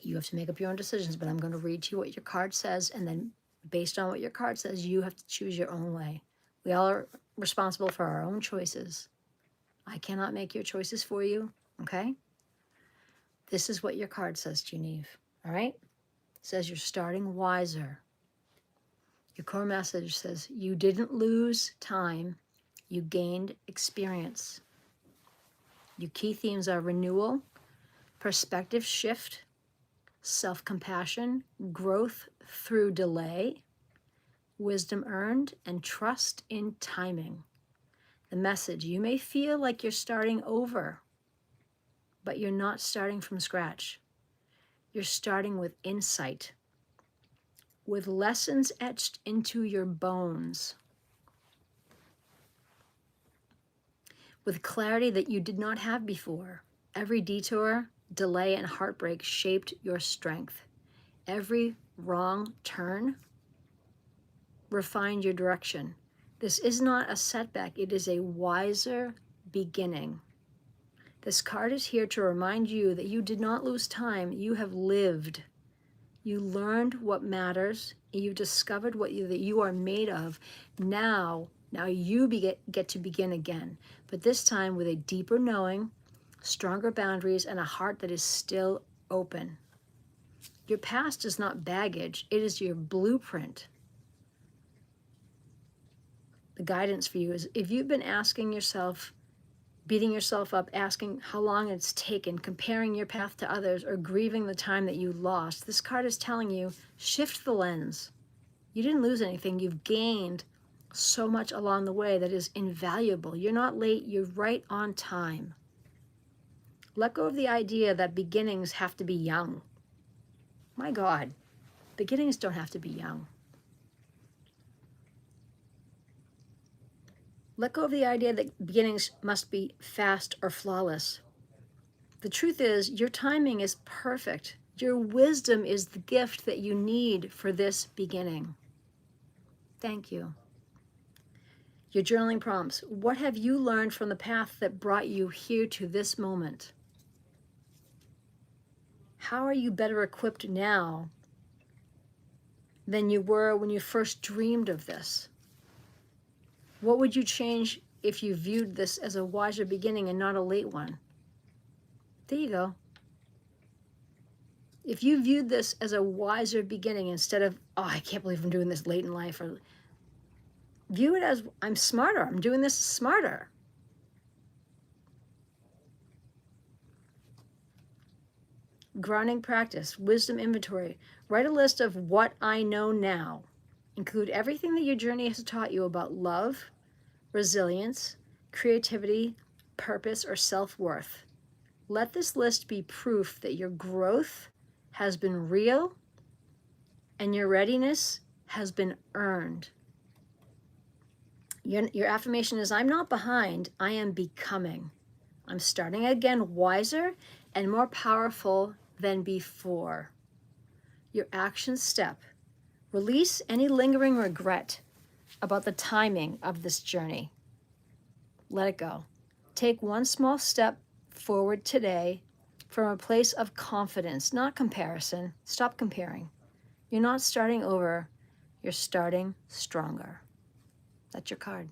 You have to make up your own decisions, but I'm going to read to you what your card says, and then based on what your card says, you have to choose your own way. We all are responsible for our own choices. I cannot make your choices for you, okay? This is what your card says to you, Neve, all right? It says you're starting wiser. Your core message says you didn't lose time, you gained experience. Your key themes are renewal, perspective shift, self-compassion, growth through delay, wisdom earned, and trust in timing. The message, you may feel like you're starting over, but you're not starting from scratch. You're starting with insight, with lessons etched into your bones, with clarity that you did not have before. Every detour, delay, and heartbreak shaped your strength. Every wrong turn refined your direction. This is not a setback, it is a wiser beginning. This card is here to remind you that you did not lose time, you have lived. You learned what matters, you discovered that you are made of. Now you get to begin again, but this time with a deeper knowing, stronger boundaries, and a heart that is still open. Your past is not baggage, it is your blueprint. The guidance for you is, if you've been asking yourself, beating yourself up, asking how long it's taken, comparing your path to others, or grieving the time that you lost, this card is telling you, shift the lens. You didn't lose anything, you've gained so much along the way that is invaluable. You're not late, you're right on time. Let go of the idea that beginnings have to be young. My God, beginnings don't have to be young. Let go of the idea that beginnings must be fast or flawless. The truth is, your timing is perfect. Your wisdom is the gift that you need for this beginning. Thank you. Your journaling prompts. What have you learned from the path that brought you here to this moment? How are you better equipped now than you were when you first dreamed of this? What would you change if you viewed this as a wiser beginning and not a late one? There you go. If you viewed this as a wiser beginning instead of, oh, I can't believe I'm doing this late in life, or view it as, I'm smarter, I'm doing this smarter. Grounding practice, wisdom inventory. Write a list of what I know now. Include everything that your journey has taught you about love, resilience, creativity, purpose, or self-worth. Let this list be proof that your growth has been real and your readiness has been earned. Your affirmation is, I'm not behind, I am becoming. I'm starting again wiser and more powerful than before. Your action step. Release any lingering regret about the timing of this journey. Let it go. Take one small step forward today from a place of confidence, not comparison. Stop comparing. You're not starting over, you're starting stronger. That's your card.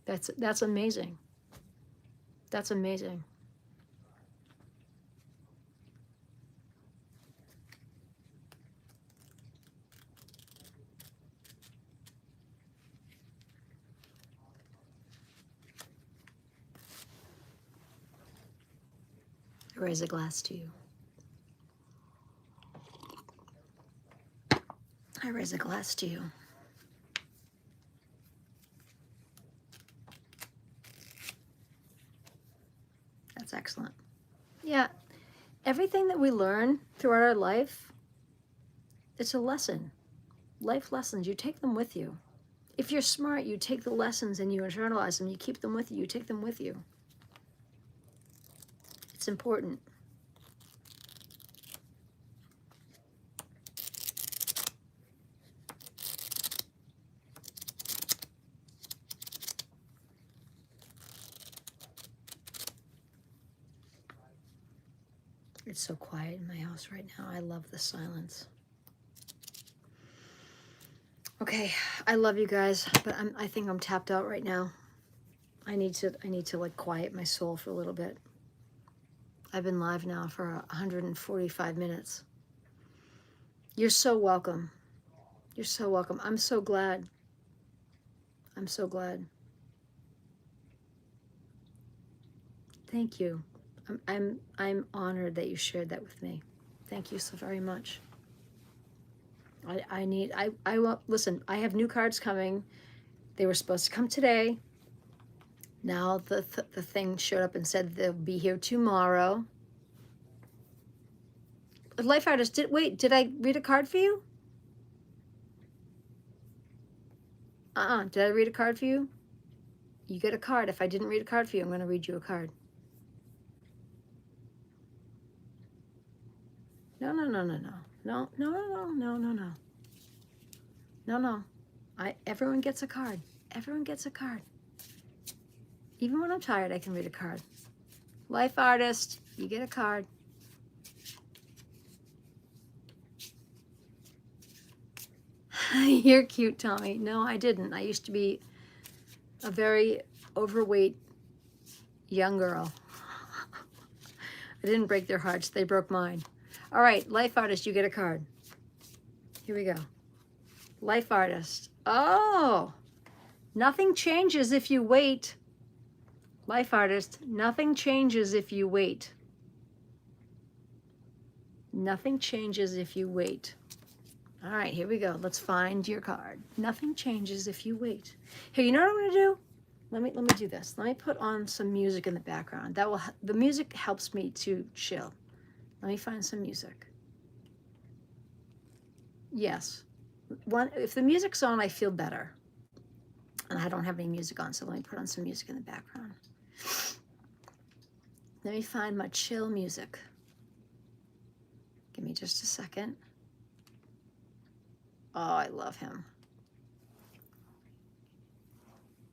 That's amazing. That's amazing. I raise a glass to you. I raise a glass to you. That's excellent. Yeah, everything that we learn throughout our life, it's a lesson. Life lessons, you take them with you. If you're smart, you take the lessons and you internalize them, you keep them with you, you take them with you. It's important. It's so quiet in my house right now. I love the silence. Okay, I love you guys, but I think I'm tapped out right now. I need to like quiet my soul for a little bit. I've been live now for 145 minutes. You're so welcome. You're so welcome. I'm so glad. I'm so glad. Thank you. I'm honored that you shared that with me. Thank you so very much. I will listen. I have new cards coming. They were supposed to come today. Now the thing showed up and said they'll be here tomorrow. Life Artist, did I read a card for you? Did I read a card for you? You get a card. If I didn't read a card for you, I'm going to read you a card. No. Everyone gets a card. Everyone gets a card. Even when I'm tired, I can read a card. Life Artist, you get a card. You're cute, Tommy. No, I didn't. I used to be a very overweight young girl. I didn't break their hearts. They broke mine. All right, Life Artist, you get a card. Here we go. Life Artist. Oh, nothing changes if you wait. Life Artist, nothing changes if you wait. Nothing changes if you wait. All right, here we go. Let's find your card. Nothing changes if you wait. Here, you know what I'm going to do? Let me do this. Let me put on some music in the background. The music helps me to chill. Let me find some music. Yes. If the music's on, I feel better. And I don't have any music on, so let me put on some music in the background. Let me find my chill music. Give me just a second. Oh, I love him.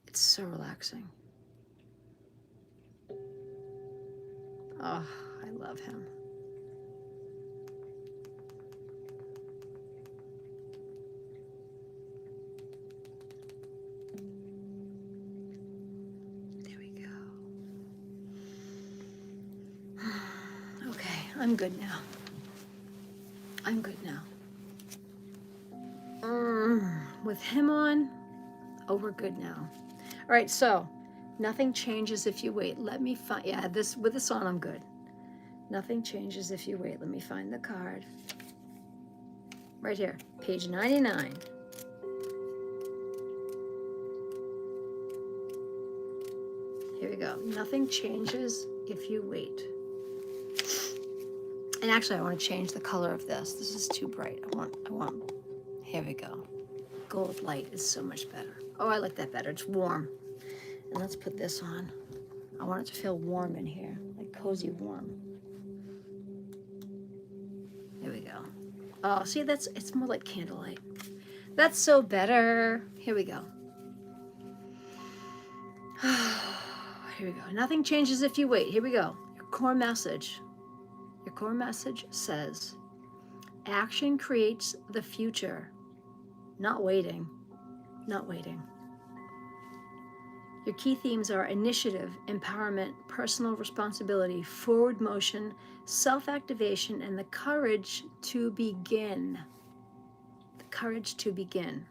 It's so relaxing. Oh, I love him. There we go. Okay, I'm good now. I'm good now. With him on, oh, we're good now. All right, so nothing changes if you wait. Let me find, yeah, with this on, I'm good. Nothing changes if you wait. Let me find the card. Right here, page 99. Here we go. Nothing changes if you wait. And actually, I want to change the color of this. This is too bright. I want, here we go. Gold light is so much better. Oh, I like that better. It's warm. And let's put this on. I want it to feel warm in here, like cozy warm. There we go. Oh, see, it's more like candlelight. That's so better. Here we go. Here we go. Nothing changes if you wait. Here we go. Your core message. Your core message says, action creates the future. Not waiting. Not waiting. Your key themes are initiative, empowerment, personal responsibility, forward motion, self-activation, and the courage to begin. The courage to begin.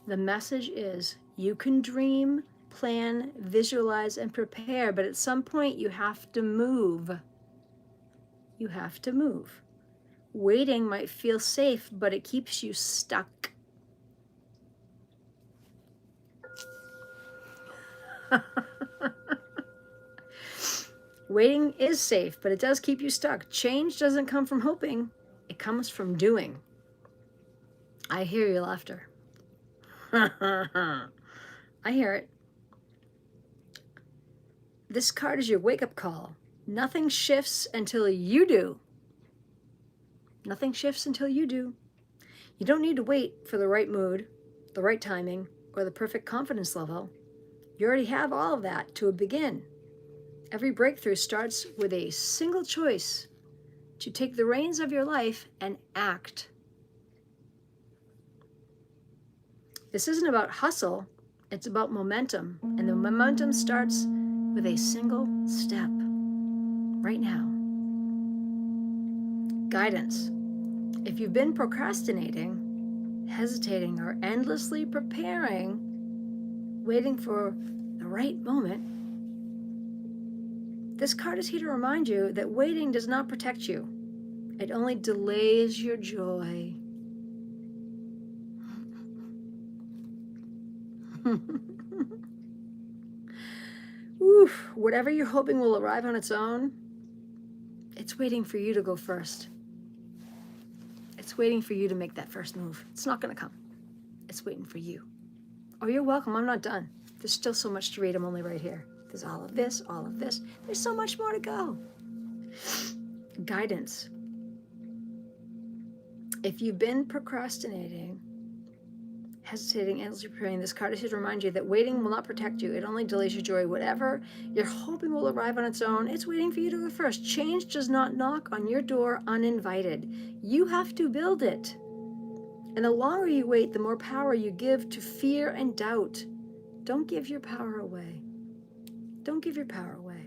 The message is, you can dream, plan, visualize, and prepare, but at some point you have to move. You have to move. Waiting might feel safe, but it keeps you stuck. Waiting is safe, but it does keep you stuck. Change doesn't come from hoping. It comes from doing. I hear your laughter. I hear it. This card is your wake-up call. Nothing shifts until you do. Nothing shifts until you do. You don't need to wait for the right mood, the right timing, or the perfect confidence level. You already have all of that to begin. Every breakthrough starts with a single choice to take the reins of your life and act. This isn't about hustle, it's about momentum. And the momentum starts with a single step right now. Guidance. If you've been procrastinating, hesitating, or endlessly preparing, waiting for the right moment, this card is here to remind you that waiting does not protect you. It only delays your joy. Oof, whatever you're hoping will arrive on its own, it's waiting for you to go first. It's waiting for you to make that first move. It's not going to come. It's waiting for you. Oh, you're welcome. I'm not done. There's still so much to read. I'm only right here. There's all of this, all of this. There's so much more to go. Guidance. If you've been procrastinating, hesitating, endlessly preparing, this card is here to remind you that waiting will not protect you. It only delays your joy. Whatever you're hoping will arrive on its own, it's waiting for you to go first. Change does not knock on your door uninvited. You have to build it. And the longer you wait, the more power you give to fear and doubt. Don't give your power away. Don't give your power away.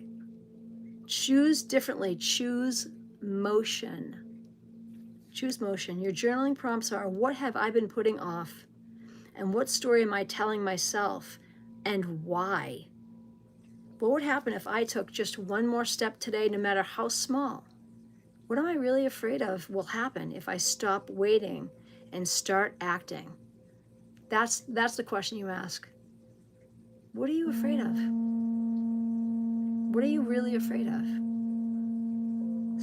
Choose differently. Choose motion. Choose motion. Your journaling prompts are, what have I been putting off? And what story am I telling myself? And why? What would happen if I took just one more step today, no matter how small? What am I really afraid of will happen if I stop waiting and start acting? That's the question you ask. What are you afraid of? What are you really afraid of?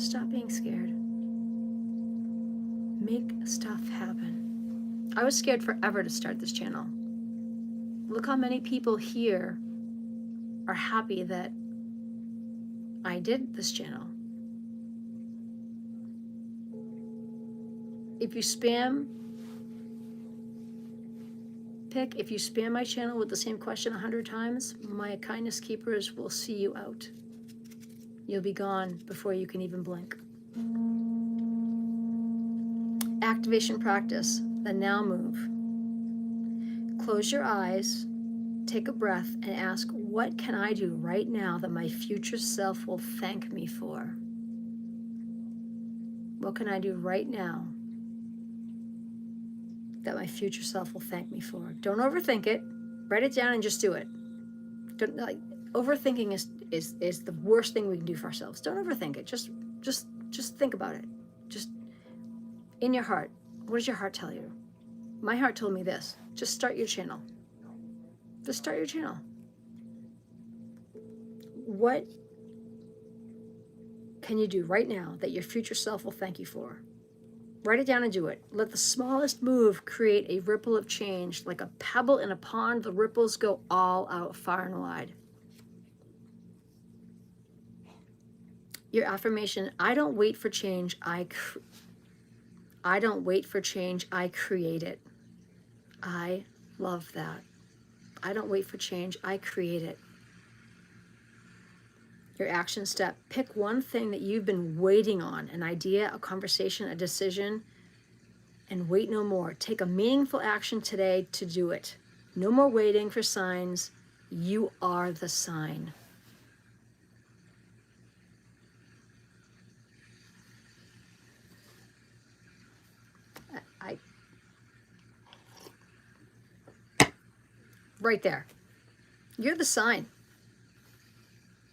Stop being scared. Make stuff happen. I was scared forever to start this channel. Look how many people here are happy that I did this channel. If you spam my channel with the same question 100 times, my kindness keepers will see you out. You'll be gone before you can even blink. Activation practice, the now move. Close your eyes, take a breath, and ask, what can I do right now that my future self will thank me for? What can I do right now that my future self will thank me for? Don't overthink it. Write it down and just do it. Overthinking is the worst thing we can do for ourselves. Don't overthink it. Just think about it. Just in your heart. What does your heart tell you? My heart told me this. Just start your channel. Just start your channel. What can you do right now that your future self will thank you for? Write it down and do it. Let the smallest move create a ripple of change. Like a pebble in a pond, the ripples go all out far and wide. Your affirmation, I don't wait for change, I don't wait for change, I create it. I love that. I don't wait for change, I create it. Your action step, pick one thing that you've been waiting on, an idea, a conversation, a decision, and wait no more. Take a meaningful action today to do it. No more waiting for signs. You are the sign. Right there. You're the sign.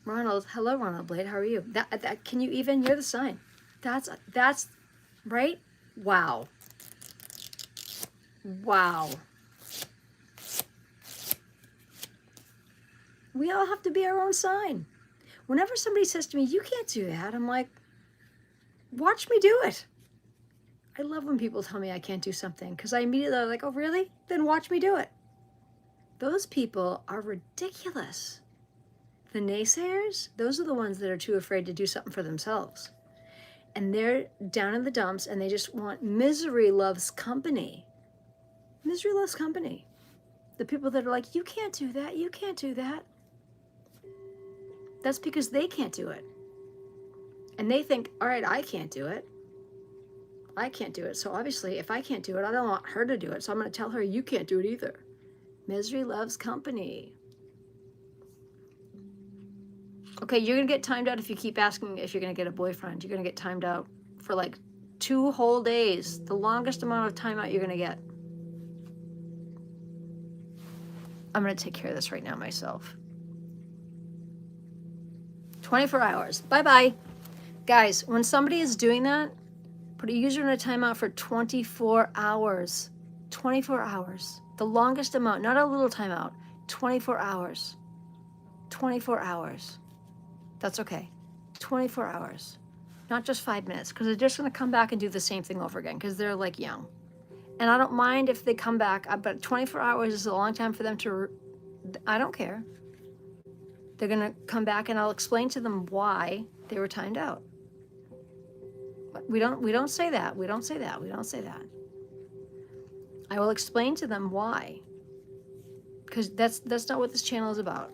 Ronald, hello Ronald Blade, how are you? That can you even, you're the sign. That's right? Wow. Wow. We all have to be our own sign. Whenever somebody says to me, you can't do that, I'm like, watch me do it. I love when people tell me I can't do something because I immediately are like, oh really? Then watch me do it. Those people are ridiculous. The naysayers, those are the ones that are too afraid to do something for themselves. And they're down in the dumps and they just want, misery loves company. Misery loves company. The people that are like, you can't do that, you can't do that. That's because they can't do it. And they think, all right, I can't do it. I can't do it. So obviously, if I can't do it, I don't want her to do it. So I'm going to tell her, you can't do it either. Misery loves company. Okay, you're going to get timed out if you keep asking if you're going to get a boyfriend. You're going to get timed out for like 2 whole days. The longest amount of time out you're going to get. I'm going to take care of this right now myself. 24 hours. Bye-bye. Guys, when somebody is doing that, put a user in a timeout for 24 hours. 24 hours. The longest amount, not a little timeout. 24 hours. 24 hours. That's okay. 24 hours. Not just 5 minutes, because they're just going to come back and do the same thing over again, because they're like young. And I don't mind if they come back, but 24 hours is a long time for them to, I don't care. They're going to come back and I'll explain to them why they were timed out. We don't say that. We don't say that. We don't say that. I will explain to them why. Because that's not what this channel is about.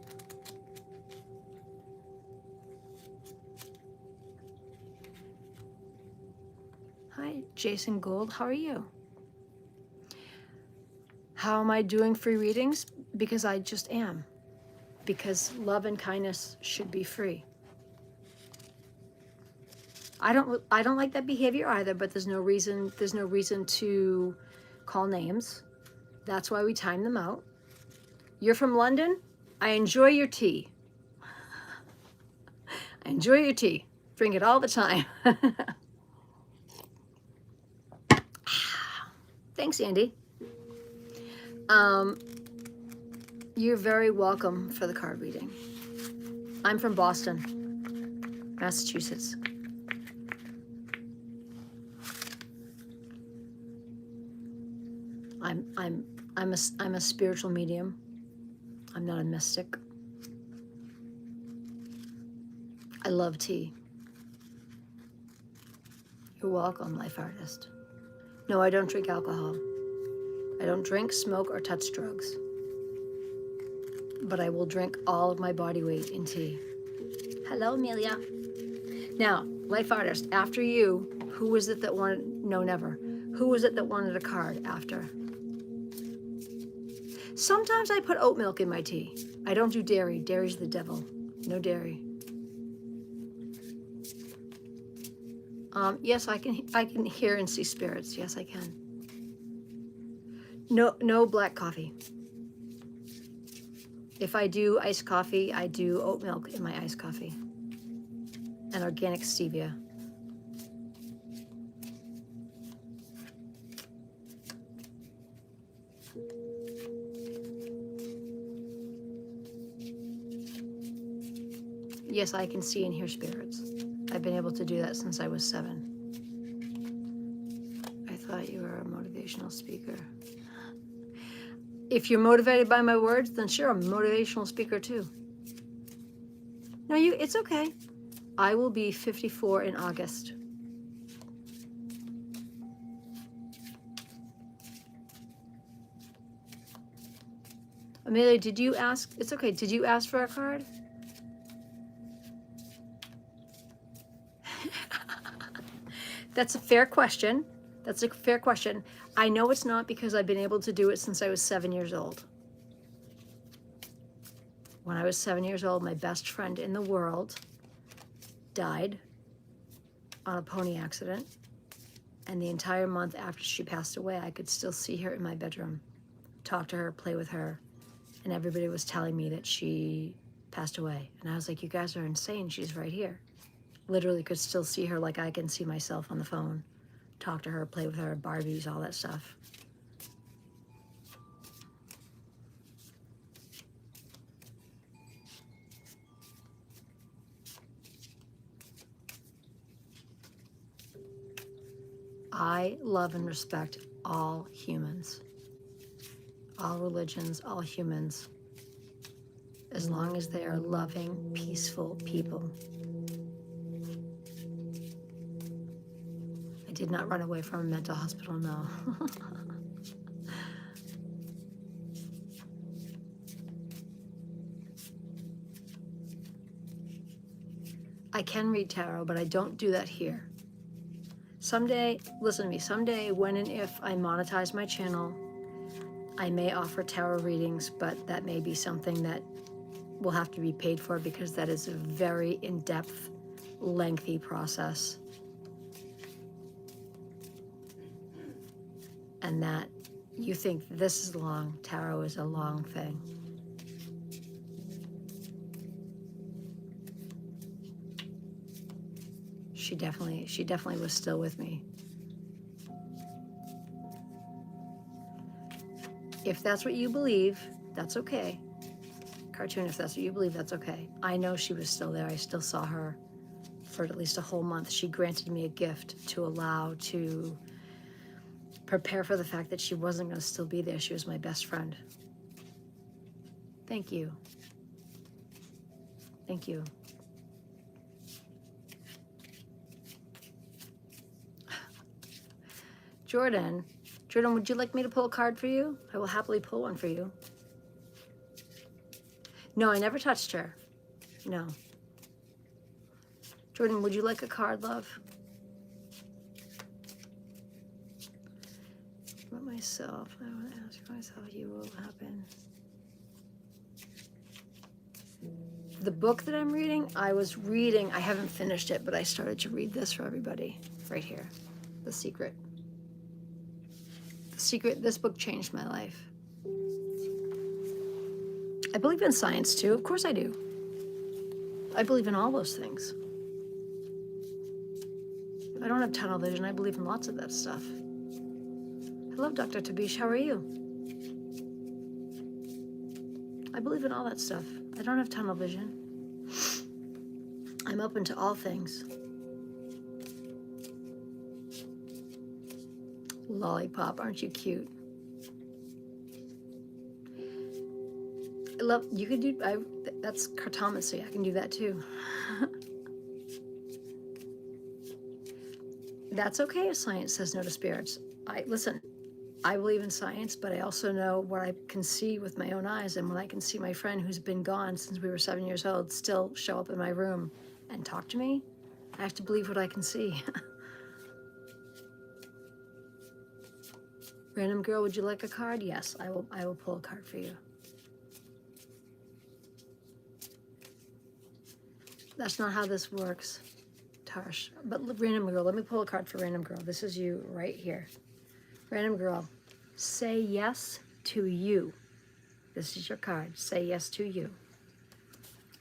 Hi, Jason Gold. How are you? How am I doing free readings? Because I just am. Because love and kindness should be free. I don't like that behavior either, but there's no reason to call names. That's why we time them out. You're from London? I enjoy your tea. I enjoy your tea. Drink it all the time. Thanks, Andy. You're very welcome for the card reading. I'm from Boston, Massachusetts. I'm a spiritual medium. I'm not a mystic. I love tea. You're welcome, life artist. No, I don't drink alcohol. I don't drink, smoke, or touch drugs. But I will drink all of my body weight in tea. Hello, Amelia. Now, life artist, after you, who was it that wanted, no, never. Who was it that wanted a card after? Sometimes I put oat milk in my tea. I don't do dairy. Dairy's the devil. No dairy. Yes, I can hear and see spirits. Yes, I can. No black coffee. If I do iced coffee, I do oat milk in my iced coffee. And organic stevia. Yes, I can see and hear spirits. I've been able to do that since I was 7. I thought you were a motivational speaker. If you're motivated by my words, then sure, I'm a motivational speaker too. No, it's okay. I will be 54 in August. Amelia, did you ask? It's okay. Did you ask for a card? That's a fair question. That's a fair question. I know it's not because I've been able to do it since I was 7 years old. When I was 7 years old, my best friend in the world died on a pony accident. And the entire month after she passed away, I could still see her in my bedroom, talk to her, play with her. And everybody was telling me that she passed away. And I was like, you guys are insane. She's right here. Literally could still see her like I can see myself on the phone. Talk to her, play with her, Barbies, all that stuff. I love and respect all humans, all religions, all humans, as long as they are loving, peaceful people. I did not run away from a mental hospital, no. I can read tarot, but I don't do that here. Someday, listen to me, someday when and if I monetize my channel, I may offer tarot readings, but that may be something that will have to be paid for because that is a very in-depth, lengthy process. And that you think this is long, tarot is a long thing. She definitely was still with me. If that's what you believe, that's okay. Cartoon, if that's what you believe, that's okay. I know she was still there. I still saw her for at least a whole month. She granted me a gift to allow to prepare for the fact that she wasn't going to still be there. She was my best friend. Thank you. Thank you. Jordan, would you like me to pull a card for you? I will happily pull one for you. No, I never touched her. No. Jordan, would you like a card, love? About myself, I want to ask myself, you will happen. The book that I'm reading, I haven't finished it, but I started to read this for everybody, right here, The Secret. The Secret, this book changed my life. I believe in science too, of course I do. I believe in all those things. I don't have tunnel vision, I believe in lots of that stuff. Hello, Dr. Tabish, how are you? I believe in all that stuff. I don't have tunnel vision. I'm open to all things. Lollipop, aren't you cute? I love, you could do, that's cartomancy, I can do that too. That's okay if science says no to spirits. Listen, I believe in science, but I also know what I can see with my own eyes, and when I can see my friend who's been gone since we were 7 years old still show up in my room and talk to me, I have to believe what I can see. Random girl, would you like a card? Yes, I will pull a card for you. That's not how this works, Tarsh. But random girl, let me pull a card for random girl. This is you right here. Random girl, say yes to you. This is your card. Say yes to you.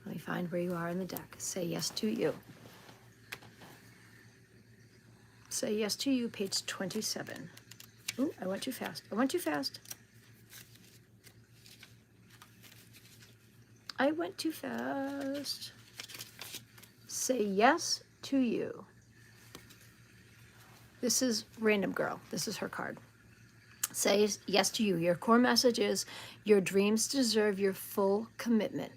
Let me find where you are in the deck. Say yes to you. Say yes to you, page 27. Ooh, I went too fast. I went too fast. I went too fast. Say yes to you. This is random girl. This is her card. Say yes to you. Your core message is your dreams deserve your full commitment.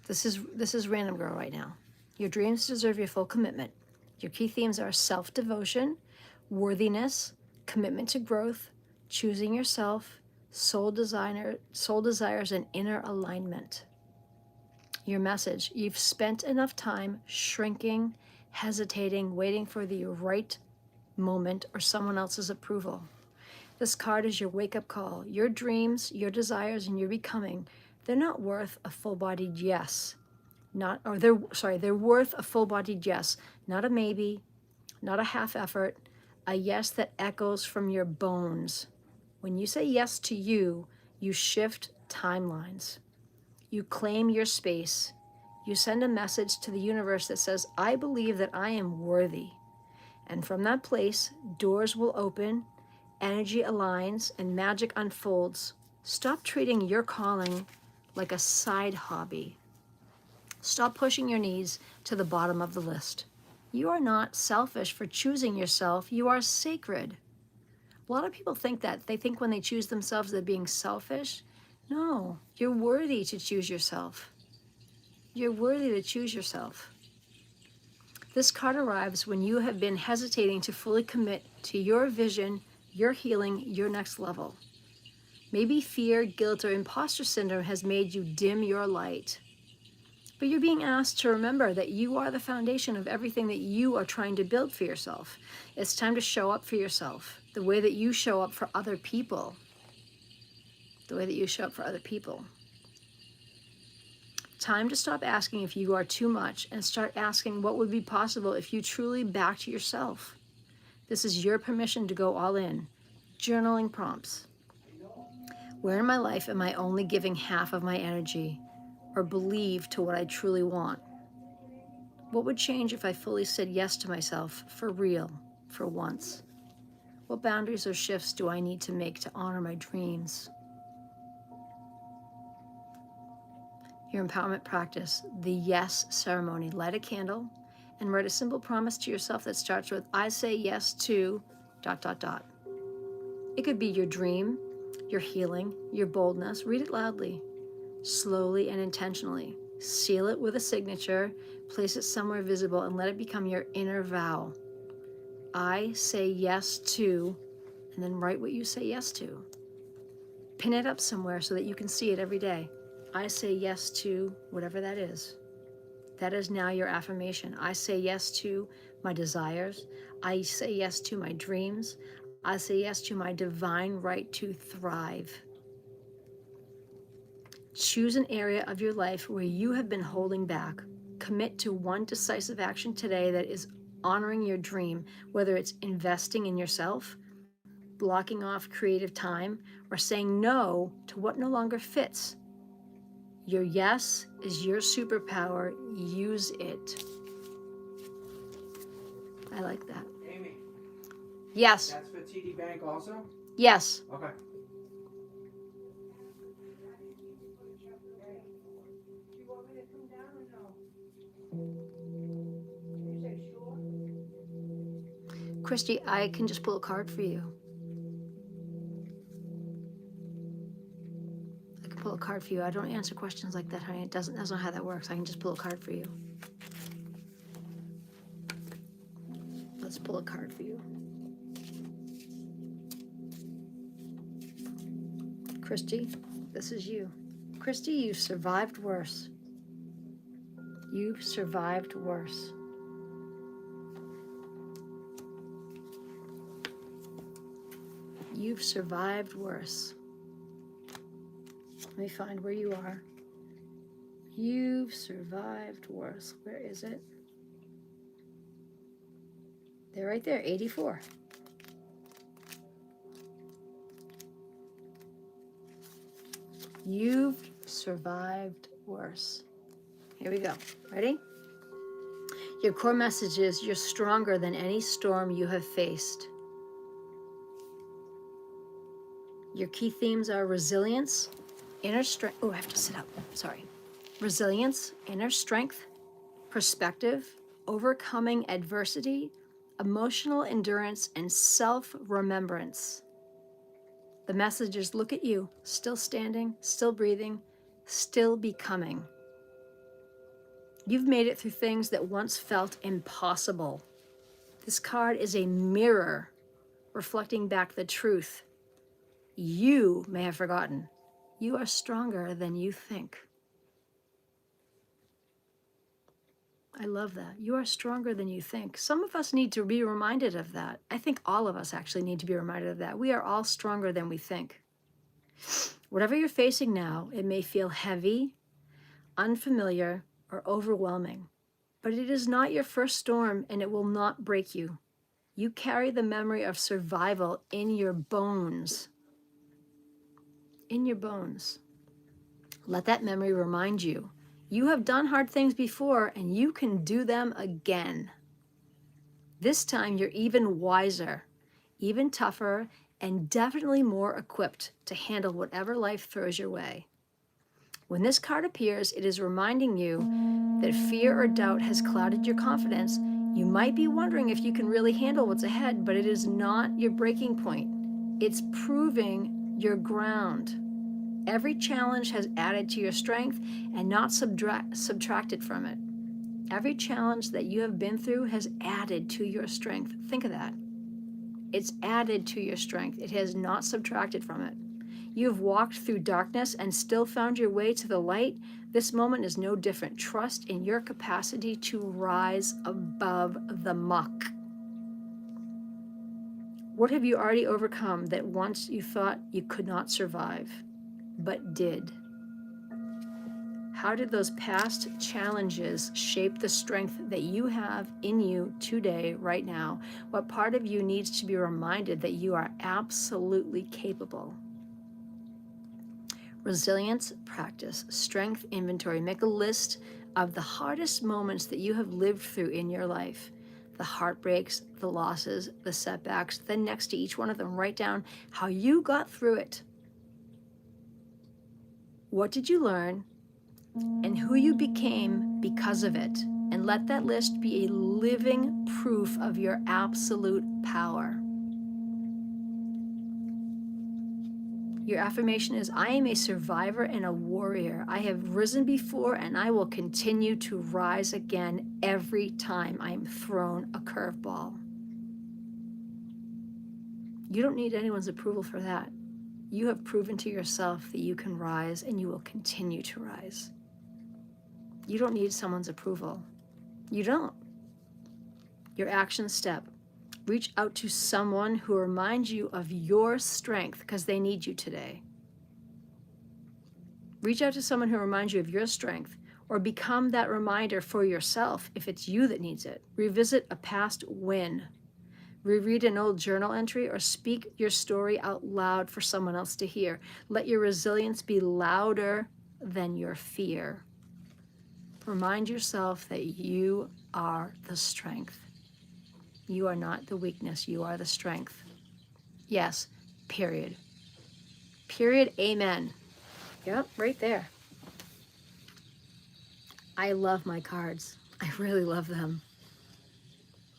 This is random girl right now. Your dreams deserve your full commitment. Your key themes are self-devotion, worthiness, commitment to growth, choosing yourself, soul desires, and inner alignment. Your message, you've spent enough time shrinking, hesitating, waiting for the right moment or someone else's approval. This card is your wake-up call. Your dreams, your desires, and your becoming, they're not worth a full-bodied yes. They're worth a full-bodied yes, not a maybe, not a half effort, a yes that echoes from your bones. When you say yes to you, you shift timelines. You claim your space. You send a message to the universe that says, I believe that I am worthy. And from that place, doors will open, energy aligns, and magic unfolds. Stop treating your calling like a side hobby. Stop pushing your needs to the bottom of the list. You are not selfish for choosing yourself. You are sacred. A lot of people think that. They think when they choose themselves, they're being selfish. No, you're worthy to choose yourself. You're worthy to choose yourself. This card arrives when you have been hesitating to fully commit to your vision, your healing, your next level. Maybe fear, guilt, or imposter syndrome has made you dim your light. But you're being asked to remember that you are the foundation of everything that you are trying to build for yourself. It's time to show up for yourself the way that you show up for other people. The way that you show up for other people. Time to stop asking if you are too much and start asking what would be possible if you truly backed yourself. This is your permission to go all in. Journaling prompts. Where in my life am I only giving half of my energy or believe to what I truly want? What would change if I fully said yes to myself for real, for once? What boundaries or shifts do I need to make to honor my dreams? Your empowerment practice, the yes ceremony. Light a candle and write a simple promise to yourself that starts with, I say yes to ... It could be your dream, your healing, your boldness. Read it loudly, slowly and intentionally. Seal it with a signature, place it somewhere visible, and let it become your inner vow. I say yes to, and then write what you say yes to. Pin it up somewhere so that you can see it every day. I say yes to whatever that is. That is now your affirmation. I say yes to my desires. I say yes to my dreams. I say yes to my divine right to thrive. Choose an area of your life where you have been holding back. Commit to one decisive action today that is honoring your dream, whether it's investing in yourself, blocking off creative time, or saying no to what no longer fits. Your yes is your superpower. Use it. I like that. Amy, Yes. that's for TD Bank also? Yes. Okay. Do you want me to come down or no? You say sure? Christy, I can just pull a card for you. I can pull a card for you. I don't answer questions like that, honey. That's not how that works. I can just pull a card for you. Let's pull a card for you. Christy, this is you. Christy, you've survived worse. You've survived worse. You've survived worse. Let me find where you are. You've survived worse. Where is it? They're right there, 84. You've survived worse. Here we go. Ready? Your core message is you're stronger than any storm you have faced. Your key themes are resilience, inner strength. Oh, I have to sit up. Sorry. Resilience, inner strength, perspective, overcoming adversity, emotional endurance, and self-remembrance. The message is look at you, still standing, still breathing, still becoming. You've made it through things that once felt impossible. This card is a mirror reflecting back the truth you may have forgotten. You are stronger than you think. I love that. You are stronger than you think. Some of us need to be reminded of that. I think all of us actually need to be reminded of that. We are all stronger than we think. Whatever you're facing now, it may feel heavy, unfamiliar, or overwhelming, but it is not your first storm and it will not break you. You carry the memory of survival in your bones. In your bones. Let that memory remind you. You have done hard things before and you can do them again. This time you're even wiser, even tougher, and definitely more equipped to handle whatever life throws your way. When this card appears, it is reminding you that fear or doubt has clouded your confidence. You might be wondering if you can really handle what's ahead, but it is not your breaking point. It's proving your ground. Every challenge has added to your strength and not subtracted from it. Every challenge that you have been through has added to your strength. Think of that. It's added to your strength. It has not subtracted from it. You've walked through darkness and still found your way to the light. This moment is no different. Trust in your capacity to rise above the muck. What have you already overcome that once you thought you could not survive, but did? How did those past challenges shape the strength that you have in you today, right now? What part of you needs to be reminded that you are absolutely capable? Resilience, practice, strength, inventory. Make a list of the hardest moments that you have lived through in your life. The heartbreaks, the losses, the setbacks. Then next to each one of them, write down how you got through it. What did you learn? And who you became because of it. And let that list be a living proof of your absolute power. Your affirmation is, I am a survivor and a warrior. I have risen before and I will continue to rise again every time I am thrown a curveball. You don't need anyone's approval for that. You have proven to yourself that you can rise and you will continue to rise. You don't need someone's approval. You don't. Your action step. Reach out to someone who reminds you of your strength because they need you today. Reach out to someone who reminds you of your strength, or become that reminder for yourself if it's you that needs it. Revisit a past win. Reread an old journal entry or speak your story out loud for someone else to hear. Let your resilience be louder than your fear. Remind yourself that you are the strength. You are not the weakness. You are the strength. Yes, period. Period, amen. Yep, right there. I love my cards. I really love them.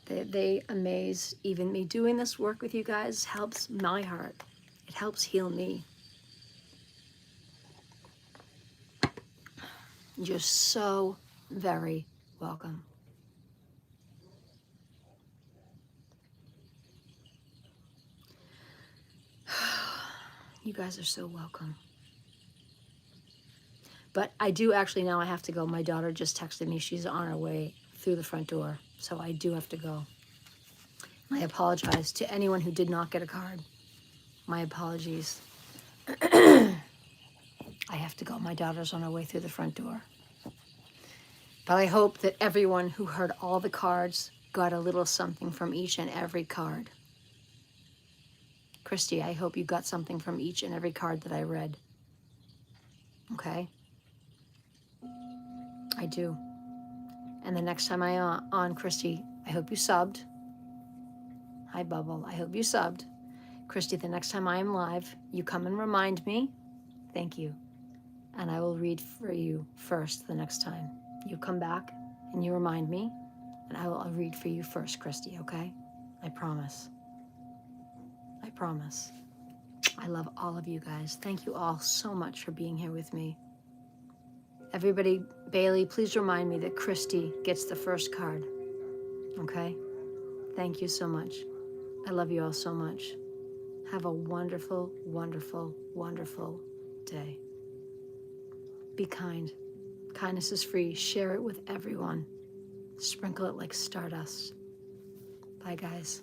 They amaze even me. Doing this work with you guys helps my heart. It helps heal me. You're so very welcome. You guys are so welcome. But I do actually, now I have to go. My daughter just texted me. She's on her way through the front door. So I do have to go. I apologize to anyone who did not get a card. My apologies. I have to go. My daughter's on her way through the front door. But I hope that everyone who heard all the cards got a little something from each and every card. Christy, I hope you got something from each and every card that I read. Okay? I do. And the next time I'm on, Christy, I hope you subbed. Hi, Bubble. I hope you subbed. Christy, the next time I am live, you come and remind me. Thank you. And I will read for you first the next time. You come back and you remind me, and I'll read for you first, Christy, okay? I promise. I promise. I love all of you guys. Thank you all so much for being here with me. Everybody, Bailey, please remind me that Christy gets the first card, okay? Thank you so much. I love you all so much. Have a wonderful, wonderful, wonderful day. Be kind. Kindness is free. Share it with everyone. Sprinkle it like stardust. Bye, guys.